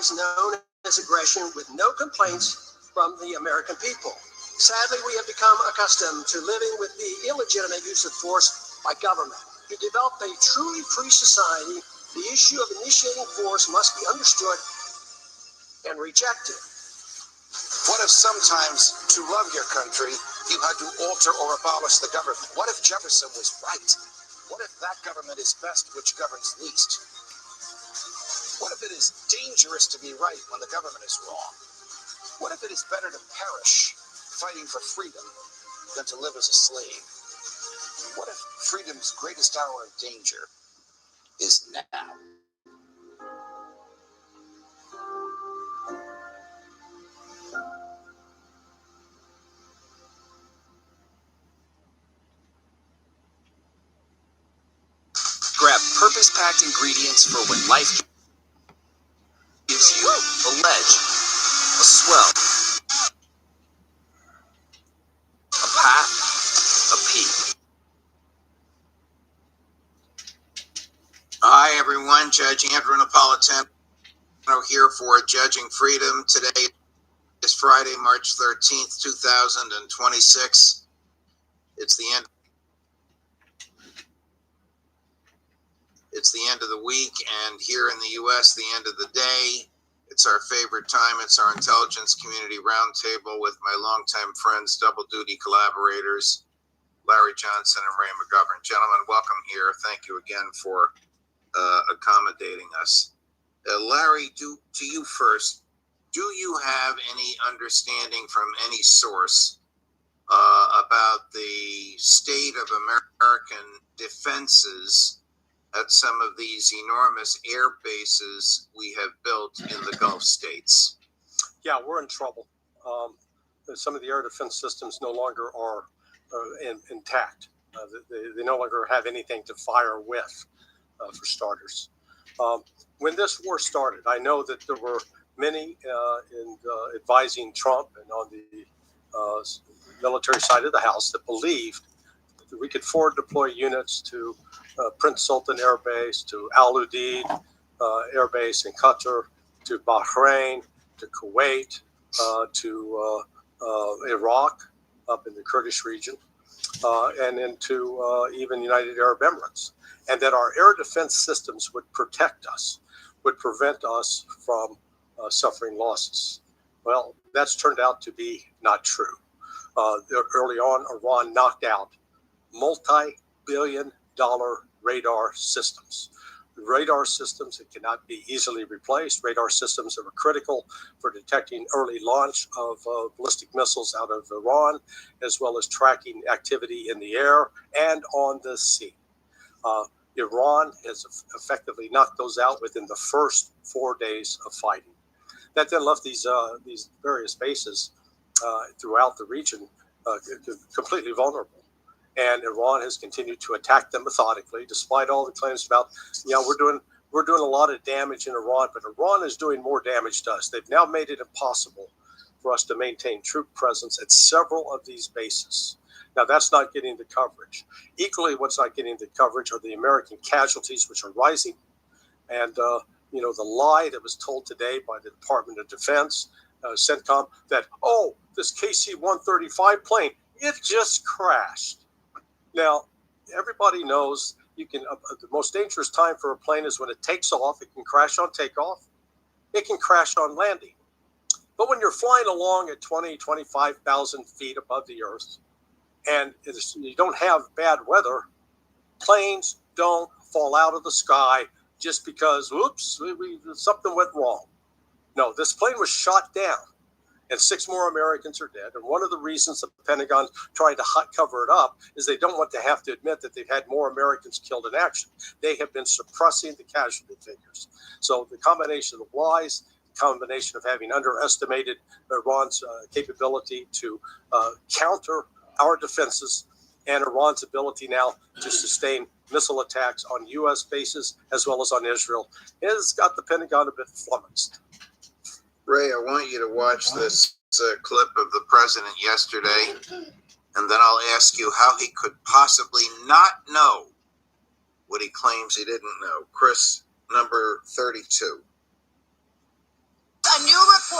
is known as aggression with no complaints from the American people. Sadly, we have become accustomed to living with the illegitimate use of force by government. To develop a truly free society, the issue of initiating force must be understood and rejected. What if sometimes, to love your country, you had to alter or abolish the government? What if Jefferson was right? What if that government is best which governs least? What if it is dangerous to be right when the government is wrong? What if it is better to perish fighting for freedom than to live as a slave? What if freedom's greatest hour of danger is now? Grab purpose-packed ingredients for when life gives you a ledge, a swell, a path, a peak. Hi, everyone. Judge Andrew Napolitano here for Judging Freedom. Today is Friday, March 13th, 2026. It's the end of the week, and here in the U.S., the end of the day. It's our favorite time. It's our intelligence community roundtable with my longtime friends, double duty collaborators, Larry Johnson and Ray McGovern. Gentlemen, welcome here. Thank you again for accommodating us. Larry, to you first. Do you have any understanding from any source about the state of American defenses at some of these enormous air bases we have built in the Gulf states? Yeah, we're in trouble. Some of the air defense systems no longer are intact. They no longer have anything to fire with, for starters. When this war started, I know that there were many advising Trump and on the military side of the House that believed that we could forward deploy units to Prince Sultan Air Base, to Al Udeid Air Base in Qatar, to Bahrain, to Kuwait, to Iraq, up in the Kurdish region, and into even United Arab Emirates. And that our air defense systems would protect us, would prevent us from suffering losses. Well, that's turned out to be not true. Early on, Iran knocked out multi-billion-dollar radar systems. Radar systems that cannot be easily replaced, radar systems that were critical for detecting early launch of ballistic missiles out of Iran, as well as tracking activity in the air and on the sea. Iran has effectively knocked those out within the first 4 days of fighting. That then left these various bases throughout the region completely vulnerable. And Iran has continued to attack them methodically, despite all the claims about, we're doing a lot of damage in Iran, but Iran is doing more damage to us. They've now made it impossible for us to maintain troop presence at several of these bases. Now, that's not getting the coverage. Equally, what's not getting the coverage are the American casualties, which are rising. And, the lie that was told today by the Department of Defense, CENTCOM, that, this KC-135 plane, it just crashed. Now, everybody knows the most dangerous time for a plane is when it takes off. It can crash on takeoff. It can crash on landing. But when you're flying along at 20, 25,000 feet above the earth, and you don't have bad weather, planes don't fall out of the sky just because, something went wrong. No, this plane was shot down, and 6 more Americans are dead. And one of the reasons the Pentagon tried to cover it up is they don't want to have to admit that they've had more Americans killed in action. They have been suppressing the casualty figures. So the combination of lies, the combination of having underestimated Iran's capability to counter our defenses, and Iran's ability now to sustain missile attacks on U.S. bases as well as on Israel has got the Pentagon a bit flummoxed. Ray, I want you to watch this clip of the president yesterday, and then I'll ask you how he could possibly not know what he claims he didn't know. Chris, number 32.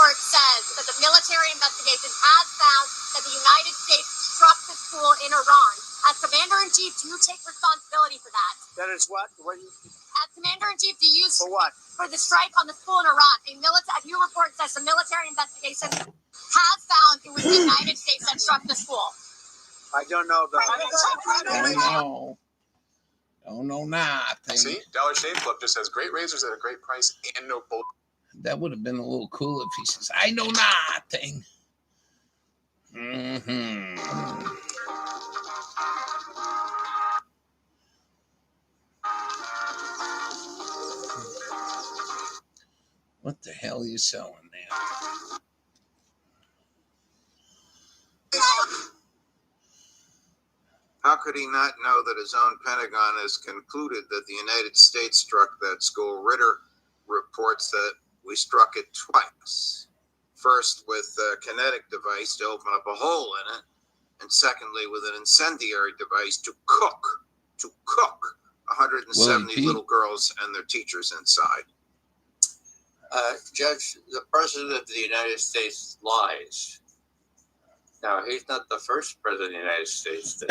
report says that the military investigation has found that the United States struck the school in Iran. As Commander-in-Chief, do you take responsibility for that? That is what? As Commander-in-Chief, do you... For what? For the strike on the school in Iran. A new report says the military investigation has found it was the United States that struck the school. I don't know that. Don't know nothing. See, Dollar Shave Club just has great razors at a great price and no bull. That would have been a little cool if he says, I know nothing. What the hell are you selling there? How could he not know that his own Pentagon has concluded that the United States struck that school? Ritter reports that we struck it twice. First with a kinetic device to open up a hole in it, and secondly with an incendiary device to cook 170 little girls and their teachers inside. Judge, the President of the United States lies. Now, he's not the first President of the United States that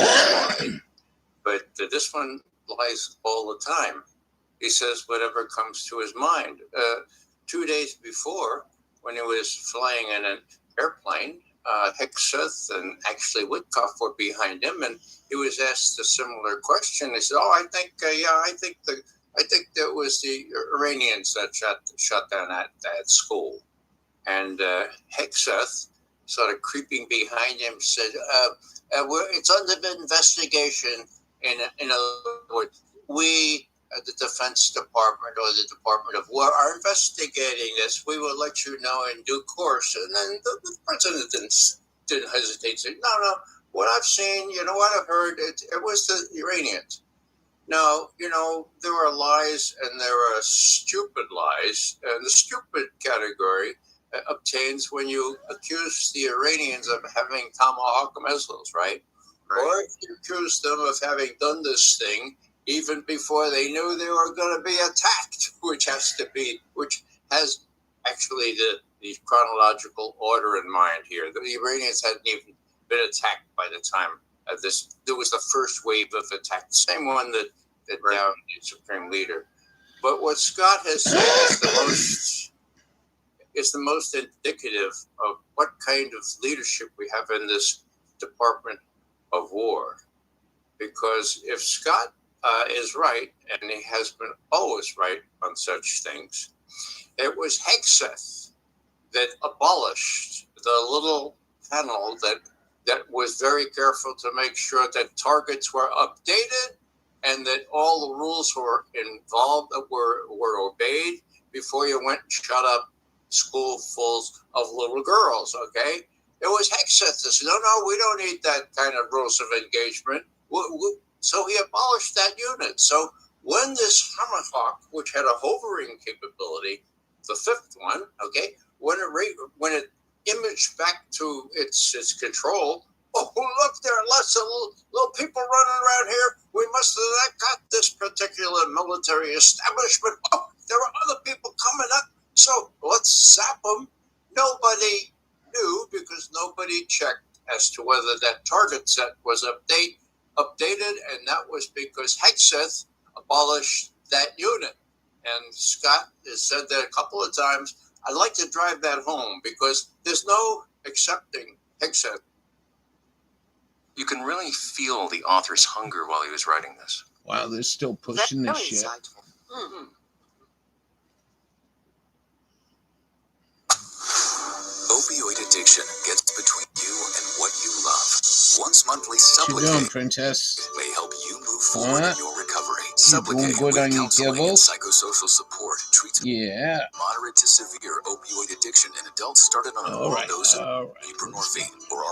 lied, but this one lies all the time. He says whatever comes to his mind. 2 days before, when he was flying in an airplane, Hegseth and actually Witkoff were behind him, and he was asked a similar question. He said, I think that was the Iranians that shut down that school. And Hegseth, sort of creeping behind him, said, it's under investigation. In other words, we, the Defense Department or the Department of War, are investigating this. We will let you know in due course. And then the president didn't hesitate to say, no, what I've seen, what I've heard, it was the Iranians. Now, there are lies and there are stupid lies. And the stupid category obtains when you accuse the Iranians of having Tomahawk missiles, right? Or if you accuse them of having done this thing even before they knew they were going to be attacked, which has actually the chronological order in mind here. The Iranians hadn't even been attacked by the time of this. There was the first wave of attack, the same one that downed the supreme leader. But what Scott has said is the most indicative of what kind of leadership we have in this Department of War. Because if Scott is right, and he has been always right on such things, it was Hegseth that abolished the little panel that was very careful to make sure that targets were updated and that all the rules were involved were obeyed before you went and shut up schoolfuls of little girls, okay? It was Hegseth that said, no, we don't need that kind of rules of engagement. So he abolished that unit. So when this Tomahawk, which had a hovering capability, the fifth one, okay, when it imaged back to its control, look, there are lots of little people running around here. We must have not got this particular military establishment. There are other people coming up. So let's zap them. Nobody knew because nobody checked as to whether that target set was updated, and that was because Hegseth abolished that unit. And Scott has said that a couple of times. I'd like to drive that home because there's no accepting Hegseth. You can really feel the author's hunger while he was writing this. Wow, they're still pushing this shit. Mm-hmm. Opioid addiction gets between you and what you love. Once monthly What you doing, Sublocade princess? may help you move forward in your recovery. You doing Sublocade good with on your counseling kibble? and psychosocial support treats Yeah. moderate to severe opioid addiction in adults started on an All oral right. dose of All right. buprenorphine or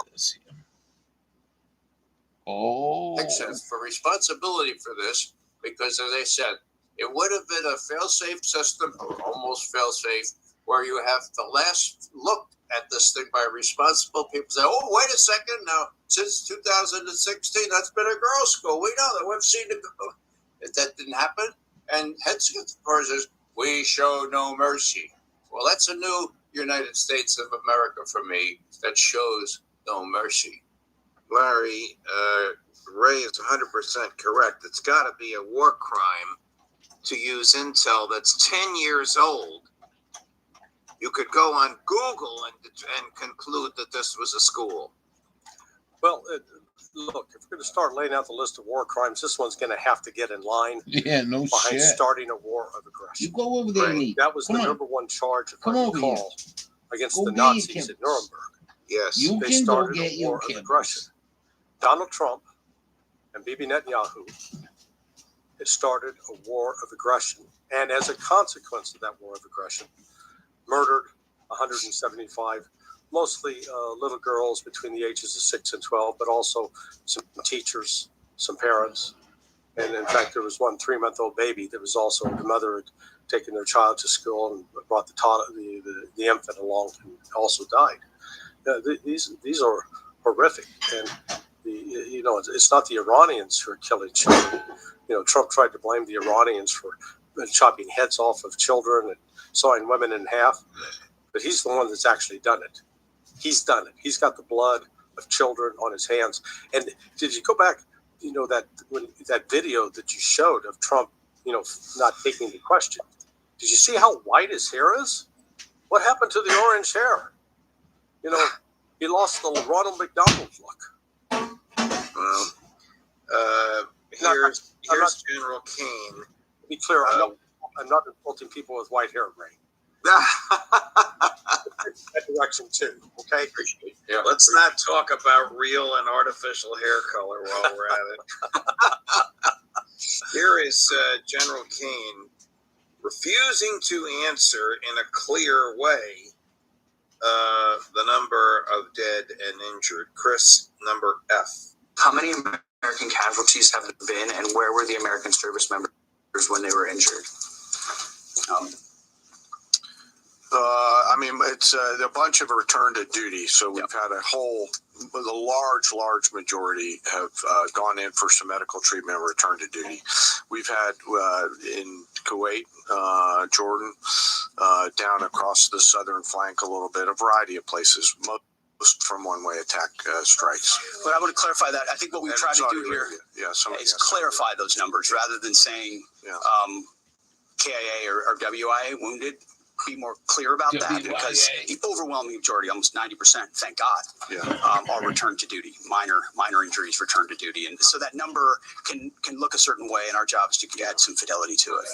Hegseth for responsibility for this, because as I said, it would have been a fail-safe system, or almost fail-safe, where you have the last look at this thing by responsible people. Say, wait a second, now, since 2016, that's been a girls' school. We know that. We've seen it go. That didn't happen. And Hegseth, of course, says, we show no mercy. Well, that's a new United States of America for me that shows no mercy. Larry, Ray is 100% correct. It's got to be a war crime to use intel that's 10 years old. You could go on Google and conclude that this was a school. Well, look, if we're going to start laying out the list of war crimes, this one's going to have to get in line Yeah, no behind shit. starting a war of You aggression. go over there and eat. That was Come the on. number one charge, if Come I over here. recall, against Go the get your Nazis kibbles. at Nuremberg. Yes. You They can go started get a your war of kibbles. aggression. Donald Trump and Bibi Netanyahu had started a war of aggression, and as a consequence of that war of aggression, murdered 175, mostly little girls between the ages of 6 and 12, but also some teachers, some parents, and in fact, there was one 3-month-old baby that was also the mother had taken their child to school and brought the infant along and also died. These are horrific, and it's not the Iranians who are killing children. Trump tried to blame the Iranians for chopping heads off of children and sawing women in half, but he's the one that's actually done it. He's done it. He's got the blood of children on his hands. And did you go back? That video that you showed of Trump, not taking the question. Did you see how white his hair is? What happened to the orange hair? He lost the Ronald McDonald look. Well, here's General Kane. To be clear, I'm not insulting people with white hair, Ray. That direction too, okay? Yeah. Let's not talk about real and artificial hair color while we're at it. Here is General Kane refusing to answer in a clear way the number of dead and injured. Chris, number F. How many American casualties have there been, and where were the American service members when they were injured? It's a bunch of return to duty. So we've had a large majority have gone in for some medical treatment and return to duty. We've had in Kuwait, Jordan, down across the southern flank a little bit, a variety of places, most from one-way attack strikes. But I want to clarify that. I think what we try to do here is clarify those numbers rather than saying KIA or WIA wounded. Be more clear about that, because the overwhelming majority, almost 90%, thank God, are returned to duty. Minor injuries returned to duty, and so that number can look a certain way, and our job is to add some fidelity to it.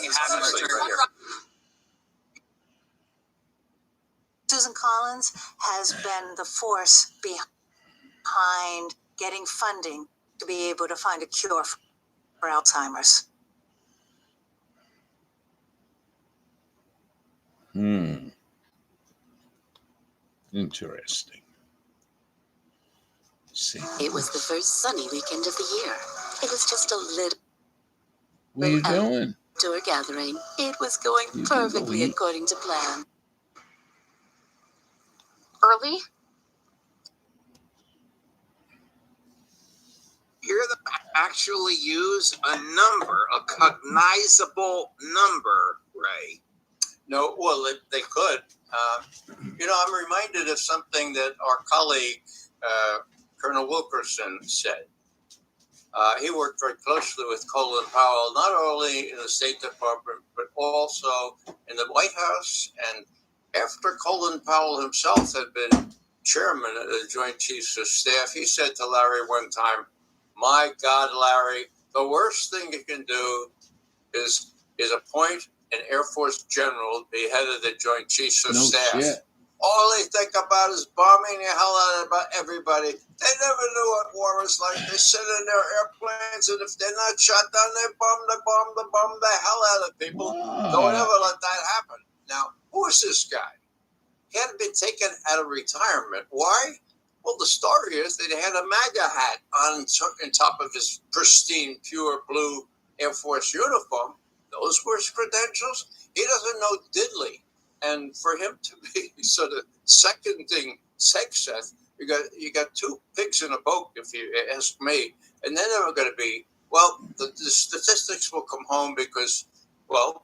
Susan Collins has been the force behind getting funding to be able to find a cure for Alzheimer's. Interesting. See. It was the first sunny weekend of the year. It was just a little. Where you going? Outdoor gathering. It was going perfectly according to plan. Early? Hear them actually use a number, a cognizable number, Ray. No, well, they could. I'm reminded of something that our colleague, Colonel Wilkerson, said. He worked very closely with Colin Powell, not only in the State Department, but also in the White House. And after Colin Powell himself had been chairman of the Joint Chiefs of Staff, he said to Larry one time, "My God, Larry, the worst thing you can do is appoint an Air Force general to be head of the Joint Chiefs of Staff. Shit. All they think about is bombing the hell out of everybody. They never knew what war was like. They sit in their airplanes, and if they're not shot down, they bomb the hell out of people. Don't ever let that happen." Now, who is this guy? He had been taken out of retirement. Why? Well, the story is that he had a MAGA hat on top of his pristine, pure blue Air Force uniform. Those were his credentials. He doesn't know diddly. And for him to be sort of seconding Sexeth, you got two pigs in a boat, if you ask me. And they're never going to be, the statistics will come home because,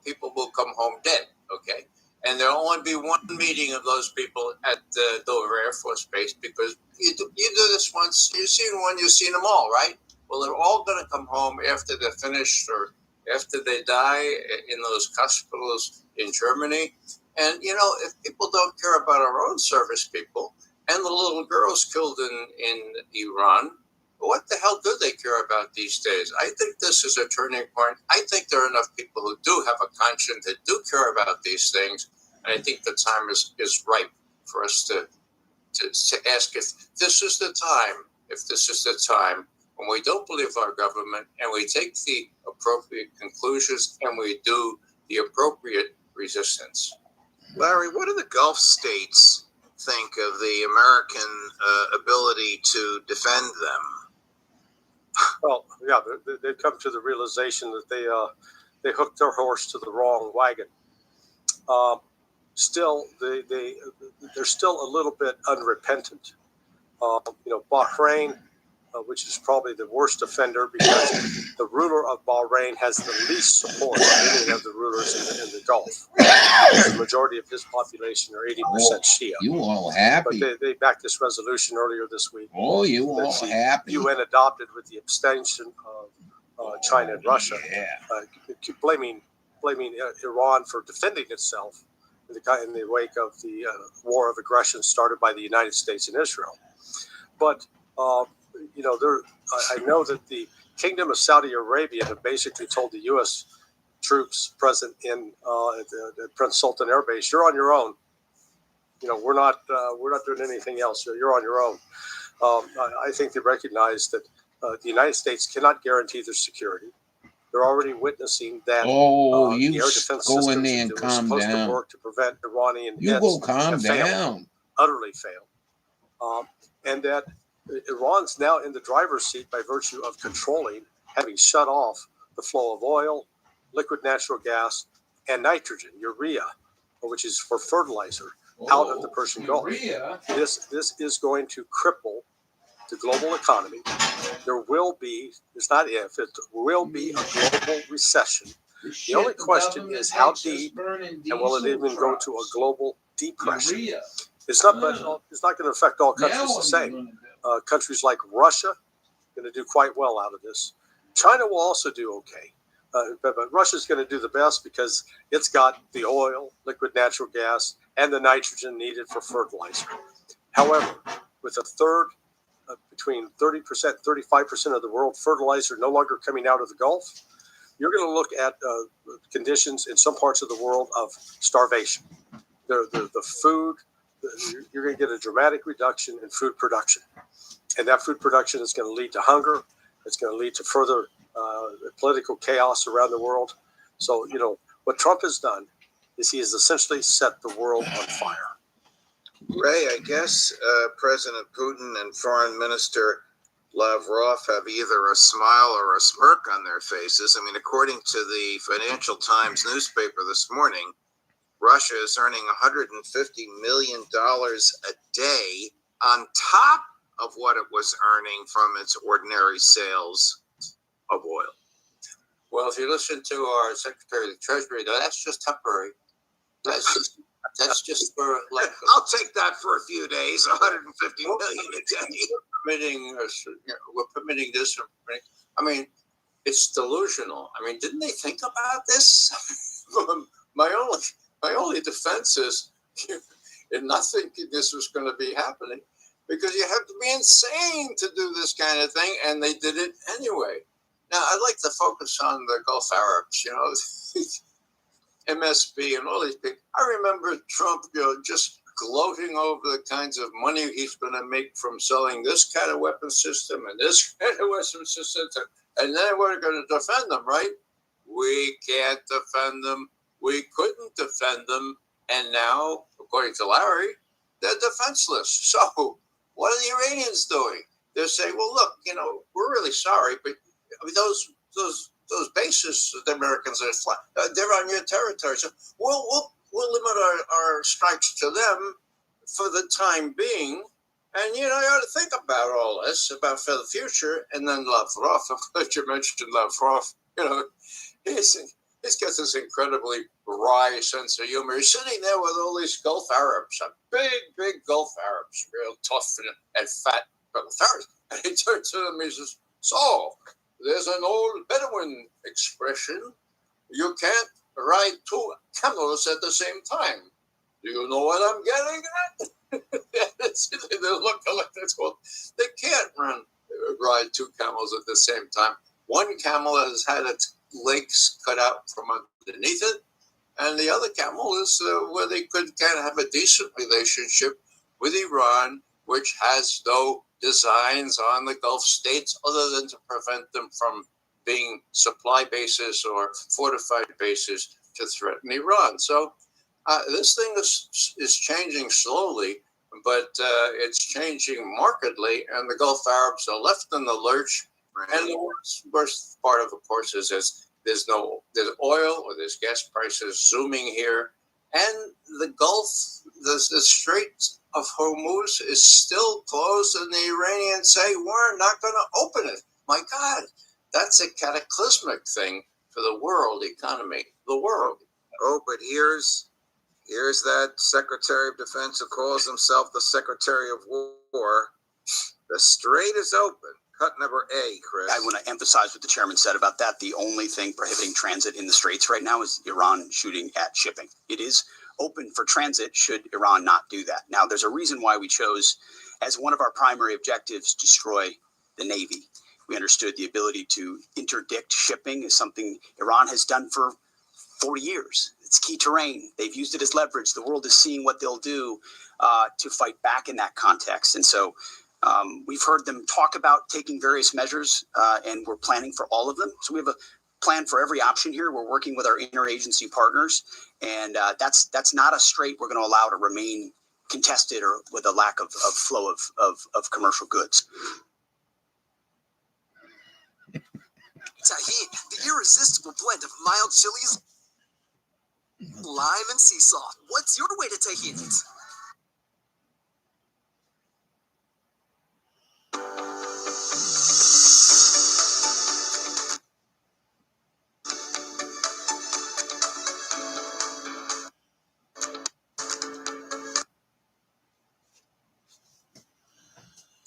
people will come home dead, okay? And there'll only be one meeting of those people at the Dover Air Force Base, because you do this once, you've seen one, you've seen them all, right? Well, they're all going to come home after they're finished or after they die in those hospitals in Germany. And, if people don't care about our own service people and the little girls killed in Iran, what the hell do they care about these days? I think this is a turning point. I think there are enough people who do have a conscience, that do care about these things. And I think the time is ripe for us to ask if this is the time when we don't believe our government and we take the appropriate conclusions and we do the appropriate resistance. Larry, what do the Gulf states think of the American ability to defend them? Well, yeah, they've come to the realization that they hooked their horse to the wrong wagon. Still, they're still a little bit unrepentant. Bahrain, which is probably the worst offender, because the ruler of Bahrain has the least support of any of the rulers in the Gulf. The majority of his population are 80% Shia. You all happy? But they backed this resolution earlier this week. Oh, you all happy? UN adopted with the abstention of China and Russia, blaming Iran for defending itself in the wake of the war of aggression started by the United States and Israel. But I know that the Kingdom of Saudi Arabia have basically told the U.S. troops present in the Prince Sultan Air Base, "You're on your own. We're not doing anything else. You're on your own." I think they recognize that the United States cannot guarantee their security. They're already witnessing that the air defense systems that were supposed to work to prevent Iranian hits have failed, utterly failed, and that Iran's now in the driver's seat by virtue of controlling, having shut off the flow of oil, liquid natural gas, and nitrogen, urea, which is for fertilizer, out of the Persian Gulf. This is going to cripple the global economy. There will be, it's not if, it will be a global recession. The only question is how deep, and will it even go to a global depression? It's not going to affect all countries the same. Countries like Russia are going to do quite well out of this. China will also do okay. But Russia's going to do the best because it's got the oil, liquid natural gas, and the nitrogen needed for fertilizer. However, with a third, between 30%, 35% of the world fertilizer no longer coming out of the Gulf, you're going to look at conditions in some parts of the world of starvation. The food, you're going to get a dramatic reduction in food production. And that food production is going to lead to hunger. It's going to lead to further political chaos around the world. So, what Trump has done is he has essentially set the world on fire. Ray, I guess President Putin and Foreign Minister Lavrov have either a smile or a smirk on their faces. I mean, according to the Financial Times newspaper this morning, Russia is earning $150 million a day on top of what it was earning from its ordinary sales of oil. Well, if you listen to our Secretary of the Treasury, that's just temporary. That's just for like. I'll take that for a few days. 150 million a day. We're permitting this. I mean, it's delusional. I mean, didn't they think about this? My only defense is in not thinking this was going to be happening, because you have to be insane to do this kind of thing, and they did it anyway. Now, I'd like to focus on the Gulf Arabs, MSB and all these people. I remember Trump, just gloating over the kinds of money he's going to make from selling this kind of weapon system and this kind of weapon system, and then we're going to defend them, right? We can't defend them. We couldn't defend them, and now, according to Larry, they're defenseless. So, what are the Iranians doing? They're saying, "Well, look, we're really sorry, but those bases the Americans are flying, they're on your territory. So we'll limit our strikes to them for the time being. And you ought to think about all this for the future." And then Lavrov, I'm glad you mentioned Lavrov. His He's got this incredibly wry sense of humor. He's sitting there with all these Gulf Arabs, big Gulf Arabs, real tough and fat Gulf Arabs. And he turns to them and he says, so, there's an old Bedouin expression, you can't ride two camels at the same time. Do you know what I'm getting at? They look like this. Well, they can't ride two camels at the same time. One camel has had its legs cut out from underneath it, and the other camel is where they can have a decent relationship with Iran, which has no designs on the Gulf states other than to prevent them from being supply bases or fortified bases to threaten Iran. So this thing is changing slowly, but it's changing markedly, and the Gulf Arabs are left in the lurch. And the worst part of course, is there's oil or there's gas prices zooming here, and the Gulf, the Strait of Hormuz is still closed, and the Iranians say we're not going to open it. My God, that's a cataclysmic thing for the world economy. The world. Oh, but here's that Secretary of Defense who calls himself the Secretary of War. The strait is open. Cut number A, Chris. I want to emphasize what the chairman said about that. The only thing prohibiting transit in the straits right now is Iran shooting at shipping. It is open for transit should Iran not do that. Now, there's a reason why we chose as one of our primary objectives destroy the Navy. We understood the ability to interdict shipping is something Iran has done for 40 years. It's key terrain. They've used it as leverage. The world is seeing what they'll do to fight back in that context. And so we've heard them talk about taking various measures, and we're planning for all of them. So we have a plan for every option here. We're working with our interagency partners, and that's not a strait we're going to allow to remain contested or with a lack of flow of commercial goods. Tahini, the irresistible blend of mild chilies, lime, and sea salt. What's your way to tahini?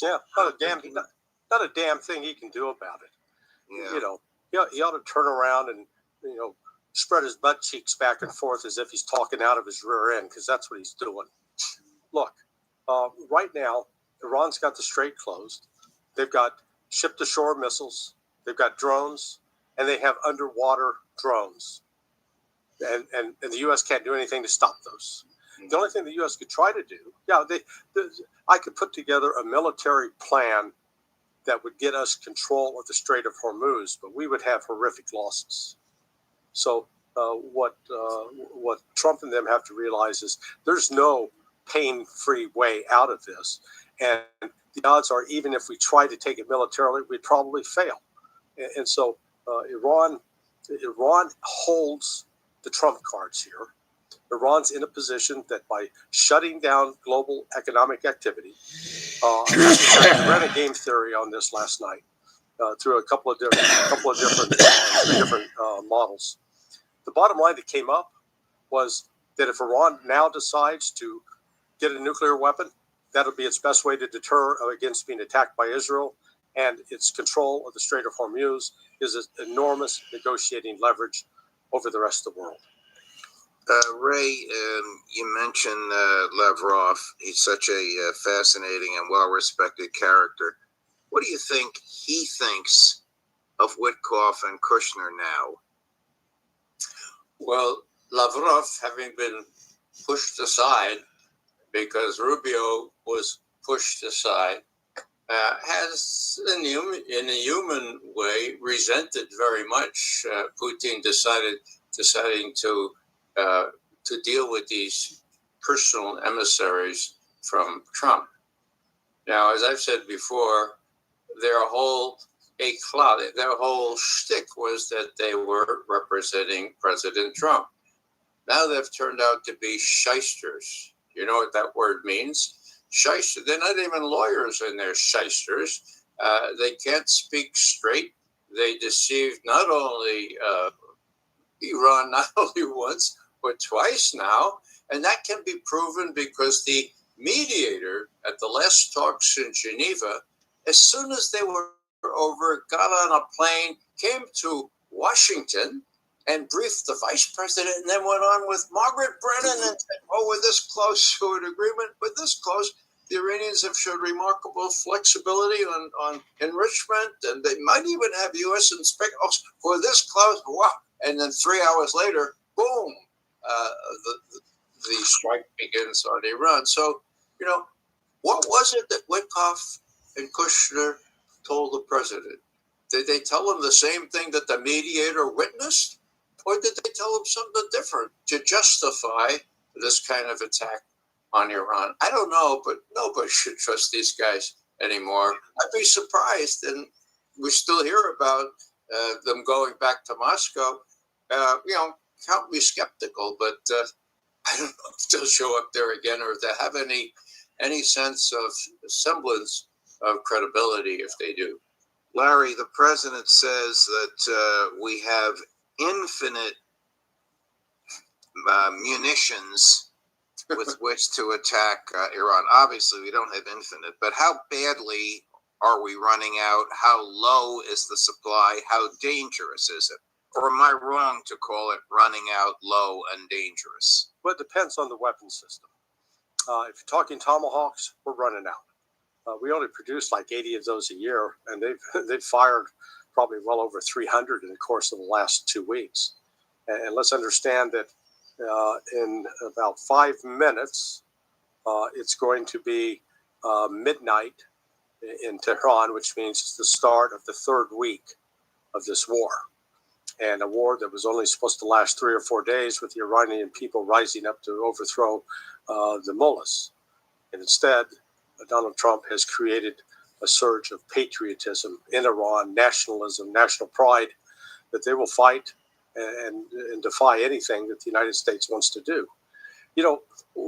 Yeah, not a damn thing he can do about it. Yeah. You know, he ought to turn around and, spread his butt cheeks back and forth as if he's talking out of his rear end, because that's what he's doing. Look, right now, Iran's got the strait closed. They've got ship-to-shore missiles. They've got drones, and they have underwater drones. And the U.S. can't do anything to stop those. The only thing the U.S. could try to do, I could put together a military plan that would get us control of the Strait of Hormuz, but we would have horrific losses. So what Trump and them have to realize is there's no pain-free way out of this. And the odds are, even if we try to take it militarily, we'd probably fail. And so Iran holds the trump cards here. Iran's in a position that by shutting down global economic activity, I ran a game theory on this last night through a couple of different models. The bottom line that came up was that if Iran now decides to get a nuclear weapon, that'll be its best way to deter against being attacked by Israel, and its control of the Strait of Hormuz is an enormous negotiating leverage over the rest of the world. Ray, you mentioned Lavrov. He's such a fascinating and well-respected character. What do you think he thinks of Witkoff and Kushner now? Well, Lavrov, having been pushed aside because Rubio was pushed aside, has, in a human way, resented very much Putin deciding to deal with these personal emissaries from Trump. Now, as I've said before, their whole shtick was that they were representing President Trump. Now they've turned out to be shysters. You know what that word means? Shyster. They're not even lawyers, and they're shysters. They can't speak straight. They deceive not only Iran not only once, but twice now. And that can be proven because the mediator at the last talks in Geneva, as soon as they were over, got on a plane, came to Washington, and briefed the vice president, and then went on with Margaret Brennan and said, oh, we're this close to an agreement, we're this close. The Iranians have showed remarkable flexibility on enrichment, and they might even have U.S. inspectors. Oh, we're this close, wow. And then 3 hours later, boom, the strike begins on Iran. So, what was it that Witkoff and Kushner told the president? Did they tell him the same thing that the mediator witnessed? Or did they tell him something different to justify this kind of attack on Iran? I don't know, but nobody should trust these guys anymore. I'd be surprised, and we still hear about them going back to Moscow. Count me skeptical, but I don't know if they'll show up there again or if they have any sense of semblance of credibility if they do. Larry, the president says that we have infinite munitions with which to attack Iran. Obviously, we don't have infinite, but how badly are we running out? How low is the supply? How dangerous is it? Or am I wrong to call it running out, low, and dangerous? Well, it depends on the weapon system. If you're talking Tomahawks, we're running out. We only produce like 80 of those a year, and they've fired probably well over 300 in the course of the last 2 weeks. And let's understand that in about 5 minutes, it's going to be midnight in Tehran, which means it's the start of the 3rd week of this war. And a war that was only supposed to last 3 or 4 days, with the Iranian people rising up to overthrow the mullahs. And instead, Donald Trump has created a surge of patriotism in Iran, nationalism, national pride, that they will fight and defy anything that the United States wants to do. I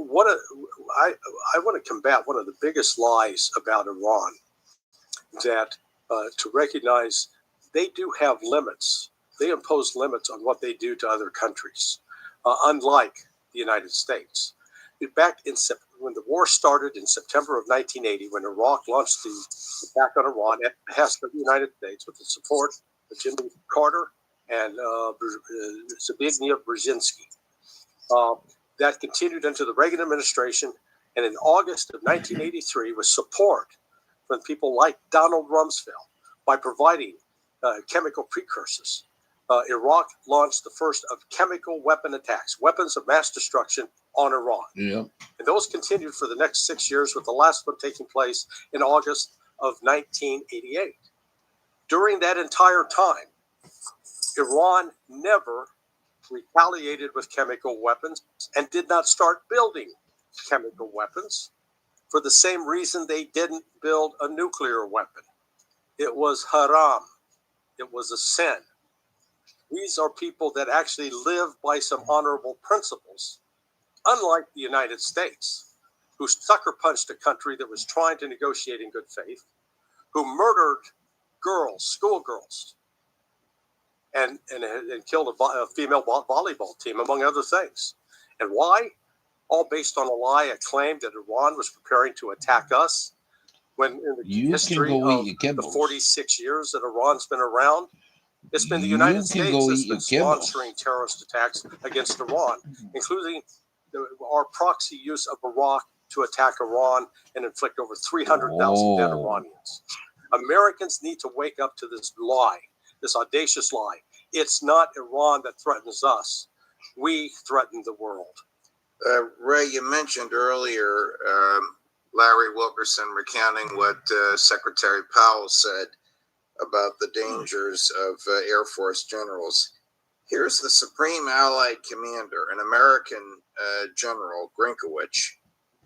want to combat one of the biggest lies about Iran, that to recognize they do have limits. They impose limits on what they do to other countries, unlike the United States. Back when the war started in September of 1980, when Iraq launched the attack on Iran at the behest of the United States with the support of Jimmy Carter and Zbigniew Brzezinski, that continued into the Reagan administration, and in August of 1983, with support from people like Donald Rumsfeld, by providing chemical precursors, Iraq launched the first of chemical weapon attacks, weapons of mass destruction on Iran. Yeah. And those continued for the next 6 years, with the last one taking place in August of 1988. During that entire time, Iran never retaliated with chemical weapons and did not start building chemical weapons for the same reason they didn't build a nuclear weapon. It was haram. It was a sin. These are people that actually live by some honorable principles, unlike the United States, who sucker punched a country that was trying to negotiate in good faith, who murdered girls, schoolgirls, and killed a female volleyball team, among other things. And why? All based on a lie, a claim that Iran was preparing to attack us, when in the history of the 46 years that Iran's been around, it's been the United States that's been sponsoring terrorist attacks against Iran, including our proxy use of Iraq to attack Iran and inflict over 300,000 dead Iranians. Americans need to wake up to this lie, this audacious lie. It's not Iran that threatens us. We threaten the world. Ray, you mentioned earlier Larry Wilkerson recounting what Secretary Powell said about the dangers of Air Force generals. Here's the Supreme Allied Commander, an American General Grinkowicz,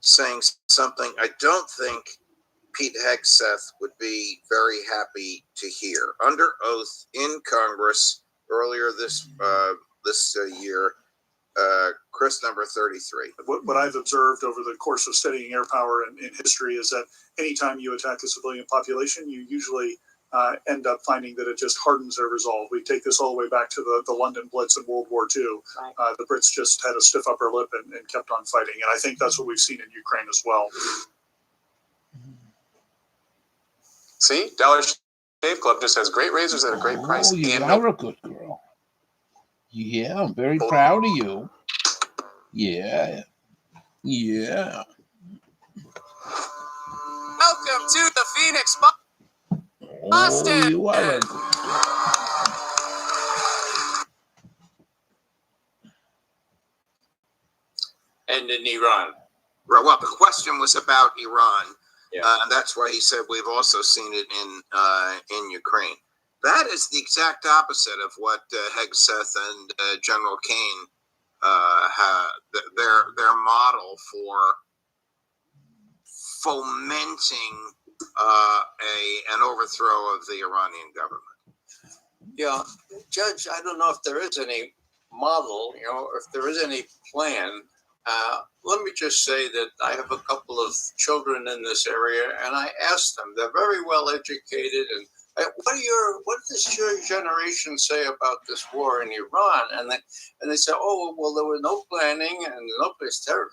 saying something I don't think Pete Hegseth would be very happy to hear. Under oath in Congress earlier this year, Chris, number 33. What I've observed over the course of studying air power in history is that anytime you attack a civilian population, you usually end up finding that it just hardens their resolve. We take this all the way back to the London Blitz in World War II. Right. The Brits just had a stiff upper lip and kept on fighting. And I think that's what we've seen in Ukraine as well. See, Dollar Shave Club just has great razors at a great price. Oh, you and are a good girl. Yeah, I'm very proud of you. Yeah. Yeah. Welcome to the Phoenix Oh, Boston. you are a good girl. And in Iran. Well, the question was about Iran. Yeah. And that's why he said we've also seen it in Ukraine. That is the exact opposite of what Hegseth and General Kane their model for fomenting an overthrow of the Iranian government. Yeah, Judge, I don't know if there is any model, if there is any plan. Let me just say that I have a couple of children in this area, and I asked them. They're very well educated, and what does your generation say about this war in Iran? And they say, oh, well, there was no planning, and no place terrible.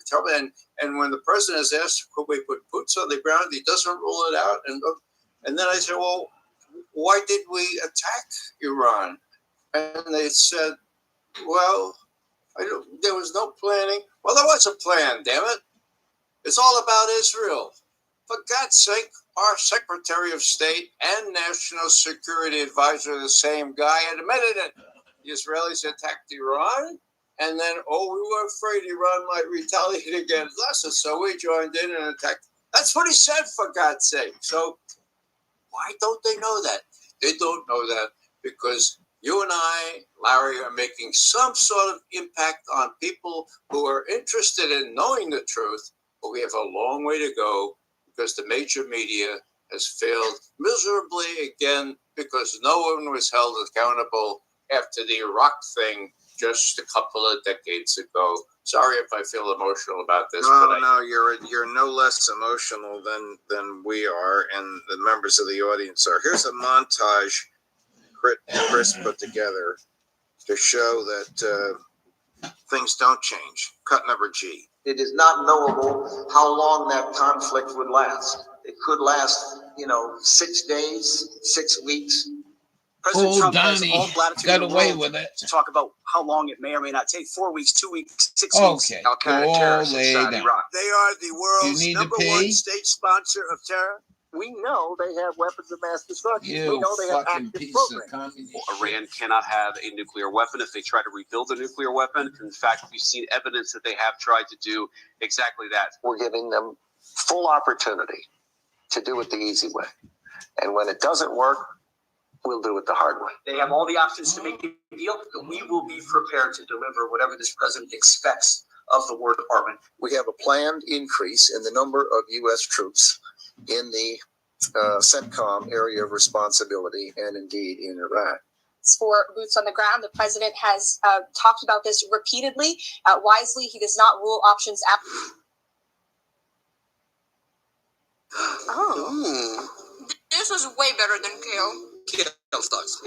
And when the president is asked, could we put boots on the ground, he doesn't rule it out. And then I said, well, why did we attack Iran? And they said, well, there was no planning. Well, there was a plan, damn it. It's all about Israel. For God's sake, our Secretary of State and National Security Advisor, the same guy, admitted it. The Israelis attacked Iran, and then, we were afraid Iran might retaliate against us, so we joined in and attacked. That's what he said, for God's sake. So why don't they know that? They don't know that because you and I, Larry, are making some sort of impact on people who are interested in knowing the truth, but we have a long way to go because the major media has failed miserably again because no one was held accountable after the Iraq thing just a couple of decades ago. Sorry if I feel emotional about this. No, you're no less emotional than we are, and the members of the audience are. Here's a montage Chris put together to show that things don't change. Cut number G. It is not knowable how long that conflict would last. It could last, 6 days, 6 weeks. President Trump has Donnie all latitude got in the away world with it. to talk about how long it may or may not take. 4 weeks, 2 weeks, 6 weeks. Okay. Al-Qaeda terrorists inside down. Iraq. They are the You world's need to number pee? one state sponsor of terror. We know they have weapons of mass destruction. We You know they have fucking active piece programs. of communist. Iran cannot have a nuclear weapon if they try to rebuild a nuclear weapon. In fact, we've seen evidence that they have tried to do exactly that. We're giving them full opportunity to do it the easy way. And when it doesn't work, we'll do it the hard way. They have all the options to make a deal, and we will be prepared to deliver whatever this president expects of the War Department. We have a planned increase in the number of U.S. troops in the CENTCOM area of responsibility and indeed in Iraq. For boots on the ground, the president has talked about this repeatedly. Wisely, he does not rule options out. Oh. This was way better than kale. Kale stocks.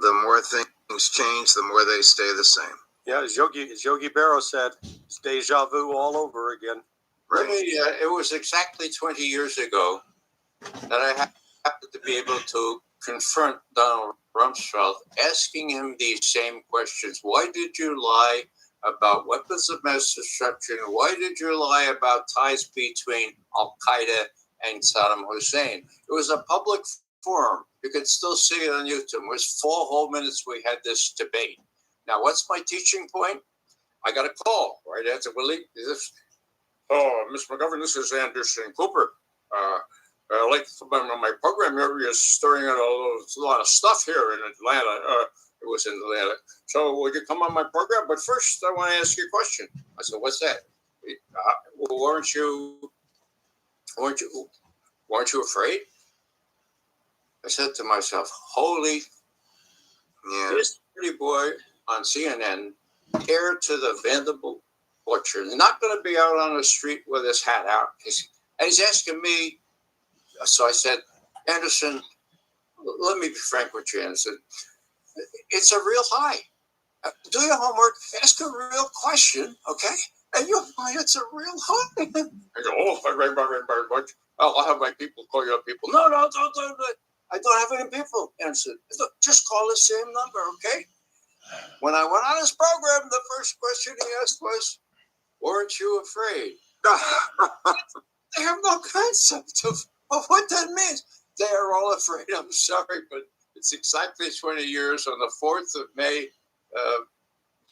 The more things change, the more they stay the same. Yeah, as Yogi Berra said, it's deja vu all over again. It was exactly 20 years ago that I happened to be able to confront Donald Rumsfeld, asking him these same questions. Why did you lie about weapons of mass destruction? Why did you lie about ties between Al-Qaeda and Saddam Hussein? It was a public forum. You can still see it on YouTube. It was 4 whole minutes we had this debate. Now, what's my teaching point? I got a call right after Willie. Oh, Mr. McGovern, this is Anderson Cooper. Like my program here is stirring out a lot of stuff here in Atlanta. It was in Atlanta. So would you come on my program? But first, I want to ask you a question. I said, what's that? Weren't you afraid? I said to myself, holy, this pretty boy on CNN, heir to the Vanderbilt orchard, not going to be out on the street with his hat out. He's asking me. So I said, Anderson, let me be frank with you, Anderson. It's a real high. Do your homework, ask a real question, okay? And you'll find it's a real high. I go, oh, I'll have my people call your people. No, don't. I don't have any people, Anderson. Just call the same number, okay? When I went on his program, the first question he asked was, weren't you afraid? They have no concept of what that means. They are all afraid. I'm sorry, but it's exactly 20 years on the 4th of May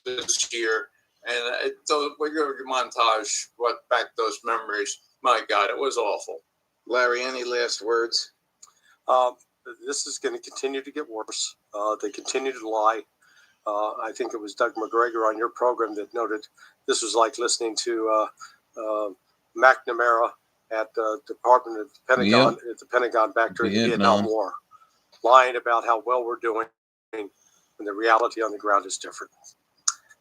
this year. And when you montage what back those memories, my God, it was awful. Larry, any last words? This is going to continue to get worse. They continue to lie. I think it was Doug McGregor on your program that noted this was like listening to McNamara at the Department of the Pentagon, at the Pentagon back during the Vietnam War, lying about how well we're doing, when the reality on the ground is different.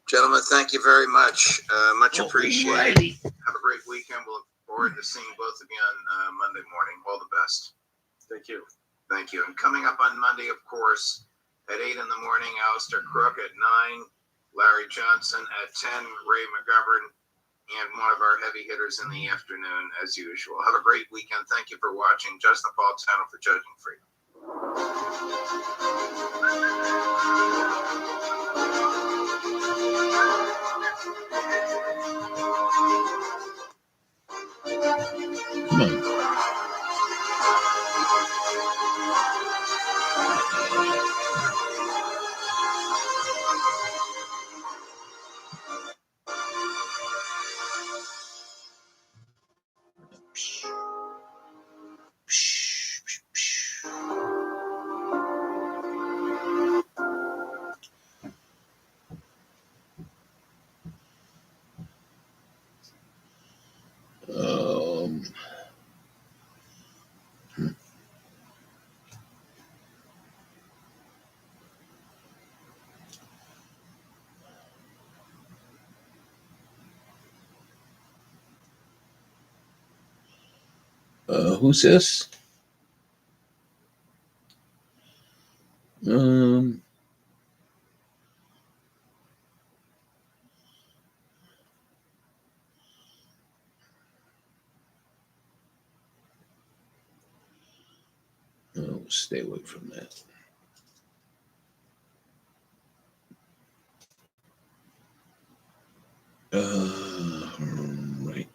Gentlemen, thank you very much. Much appreciated. Have a great weekend. We'll look forward to seeing both of you on Monday morning. All the best. Thank you. Thank you. And coming up on Monday, of course, at 8 in the morning, Alistair Crook at 9, Larry Johnson at 10, Ray McGovern, and one of our heavy hitters in the afternoon, as usual. Have a great weekend. Thank you for watching. Justin Paul Channel for Judging Freedom. Who's this? Oh, stay away from that. Right.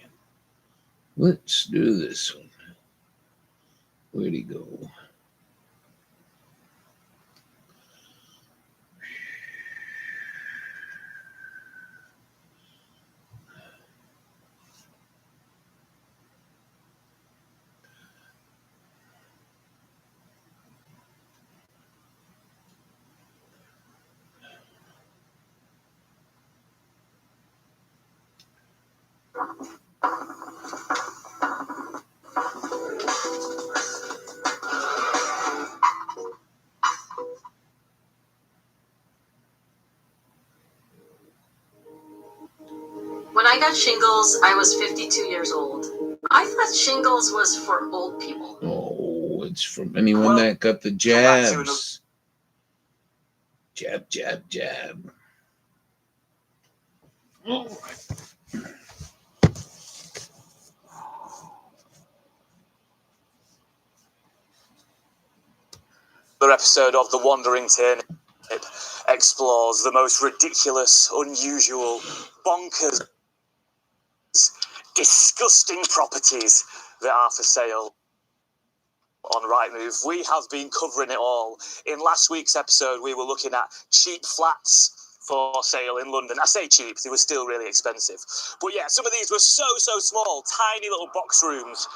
Let's do this one. Where'd he go? When I got shingles, I was 52 years old. I thought shingles was for old people. Oh, it's from anyone that got the jabs. Jab, jab, jab. All right. Another episode of The Wandering Turnip explores the most ridiculous, unusual, bonkers, disgusting properties that are for sale. on Rightmove. We have been covering it all. In last week's episode, we were looking at cheap flats for sale in London. I say cheap, they were still really expensive. But yeah, some of these were so small, tiny little box rooms,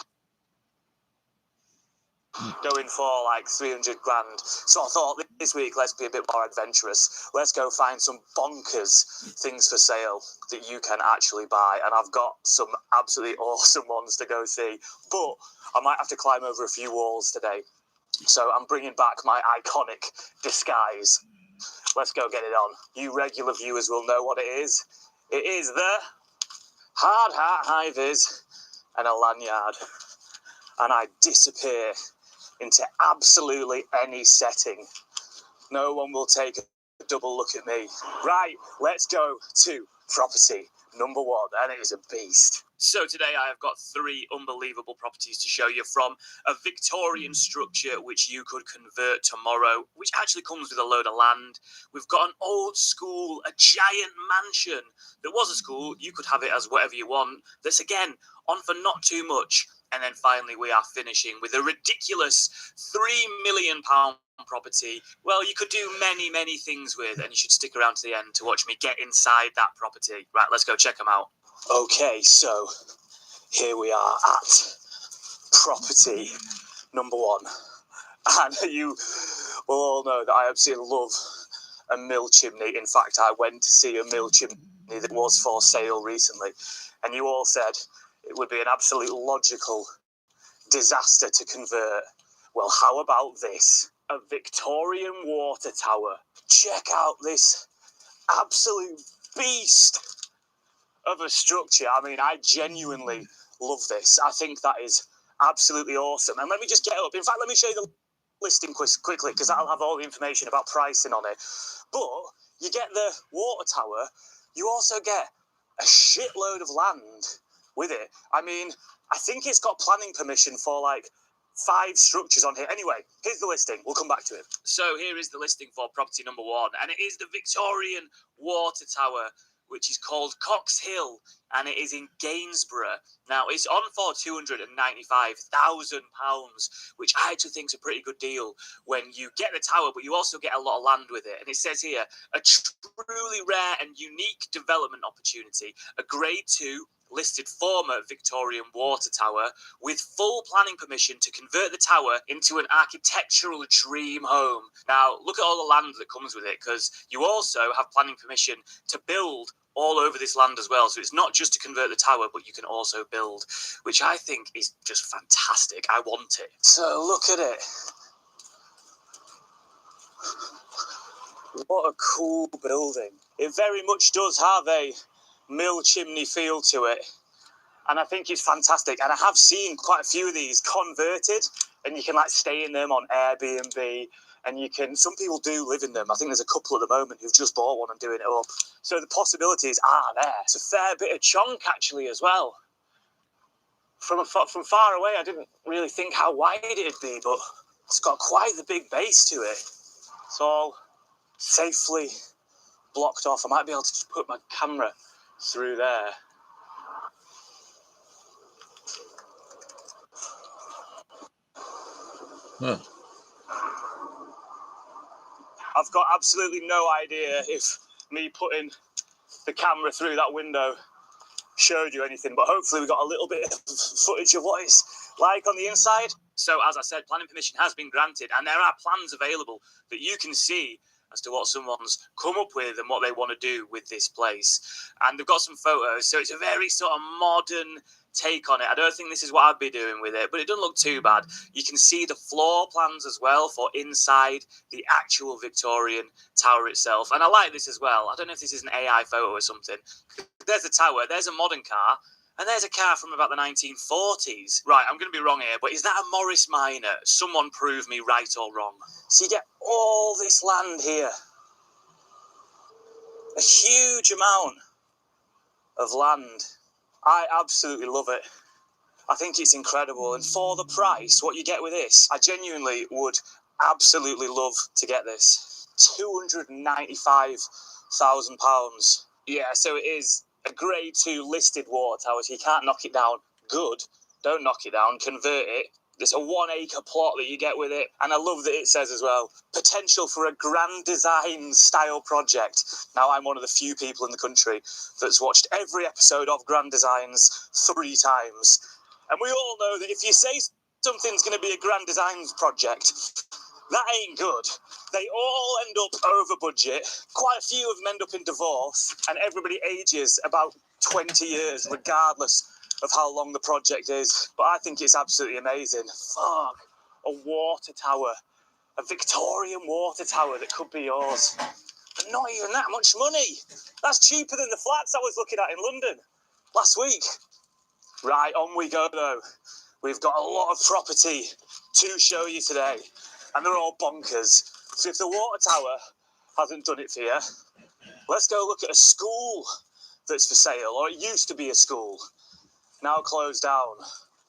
going for like 300 grand. So I thought this week, let's be a bit more adventurous. Let's go find some bonkers things for sale that you can actually buy. And I've got some absolutely awesome ones to go see. But I might have to climb over a few walls today. So I'm bringing back my iconic disguise. Let's go get it on. You regular viewers will know what it is. It is the hard hat, high vis, and a lanyard. And I disappear into absolutely any setting. No one will take a double look at me. Right, let's go to property number 1, and it is a beast. So today I have got 3 unbelievable properties to show you, from a Victorian structure which you could convert tomorrow, which actually comes with a load of land. We've got an old school, a giant mansion that was a school. You could have it as whatever you want. That's again on for not too much. And then finally we are finishing with a ridiculous £3 million property. Well, you could do many things with, and you should stick around to the end to watch me get inside that property. Right, let's go check them out. Okay, so here we are at property number 1. And you will all know that I absolutely love a mill chimney. In fact, I went to see a mill chimney that was for sale recently, and you all said it would be an absolute logical disaster to convert. Well, how about this? A Victorian water tower. Check out this absolute beast of a structure. I mean, I genuinely love this. I think that is absolutely awesome. And let me just get up. In fact, let me show you the listing quickly, because that'll have all the information about pricing on it. But you get the water tower. You also get a shitload of land with it. I mean, I think it's got planning permission for like 5 structures on here. Anyway, here's the listing. We'll come back to it. So here is the listing for property number 1, and it is the Victorian water tower, which is called Cox Hill, and it is in Gainsborough. Now, it's on for £295,000, which I actually think is a pretty good deal when you get the tower, but you also get a lot of land with it. And it says here, a truly rare and unique development opportunity, a Grade 2 listed former Victorian water tower with full planning permission to convert the tower into an architectural dream home. Now, look at all the land that comes with it, because you also have planning permission to build all over this land as well. So it's not just to convert the tower, but you can also build, which I think is just fantastic. I want it. So look at it. What a cool building. It very much does have a mill chimney feel to it, and I think it's fantastic. And I have seen quite a few of these converted, and you can like stay in them on Airbnb, and you can, some people do live in them. I think there's a couple at the moment who've just bought one and doing it up. So the possibilities are there. It's a fair bit of chonk actually as well. From far away, I didn't really think how wide it'd be, but it's got quite the big base to it. It's all safely blocked off. I might be able to just put my camera through there. Huh. I've got absolutely no idea if me putting the camera through that window showed you anything, but hopefully we got a little bit of footage of what it's like on the inside. So as I said, planning permission has been granted, and there are plans available that you can see as to what someone's come up with and what they want to do with this place. And they've got some photos, so it's a very sort of modern take on it. I don't think this is what I'd be doing with it, but it doesn't look too bad. You can see the floor plans as well for inside the actual Victorian tower itself. And I like this as well. I don't know if this is an AI photo or something. There's the tower, there's a modern car, and there's a car from about the 1940s. Right, I'm going to be wrong here, but is that a Morris Minor? Someone prove me right or wrong. So you get all this land here. A huge amount of land. I absolutely love it. I think it's incredible. And for the price, what you get with this, I genuinely would absolutely love to get this. £295,000. Yeah, so it is a Grade 2 listed water tower, so you can't knock it down. Good. Don't knock it down. Convert it. It's a 1 acre plot that you get with it. And I love that it says as well, potential for a grand design style project. Now, I'm one of the few people in the country that's watched every episode of Grand Designs 3 times. And we all know that if you say something's going to be a grand designs project, that ain't good. They all end up over budget. Quite a few of them end up in divorce, and everybody ages about 20 years, regardless of how long the project is. But I think it's absolutely amazing. Fuck, a water tower, a Victorian water tower that could be yours. But not even that much money. That's cheaper than the flats I was looking at in London last week. Right, on we go though. We've got a lot of property to show you today, and they're all bonkers. So if the water tower hasn't done it for you, let's go look at a school that's for sale, or it used to be a school, now closed down,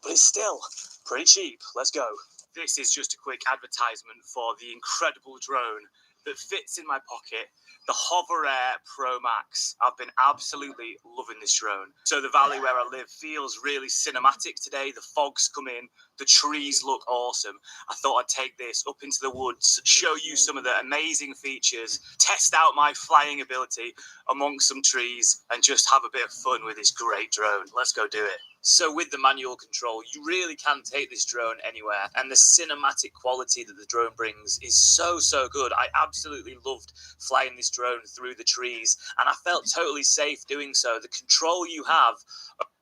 but it's still pretty cheap. Let's go. This is just a quick advertisement for the incredible drone that fits in my pocket, the Hover Air Pro Max. I've been absolutely loving this drone. So the valley where I live feels really cinematic today. The fog's come in, the trees look awesome. I thought I'd take this up into the woods, show you some of the amazing features, test out my flying ability amongst some trees, and just have a bit of fun with this great drone. Let's go do it. So with the manual control, you really can take this drone anywhere, and the cinematic quality that the drone brings is so good. I absolutely loved flying this drone through the trees, and I felt totally safe doing so. The control you have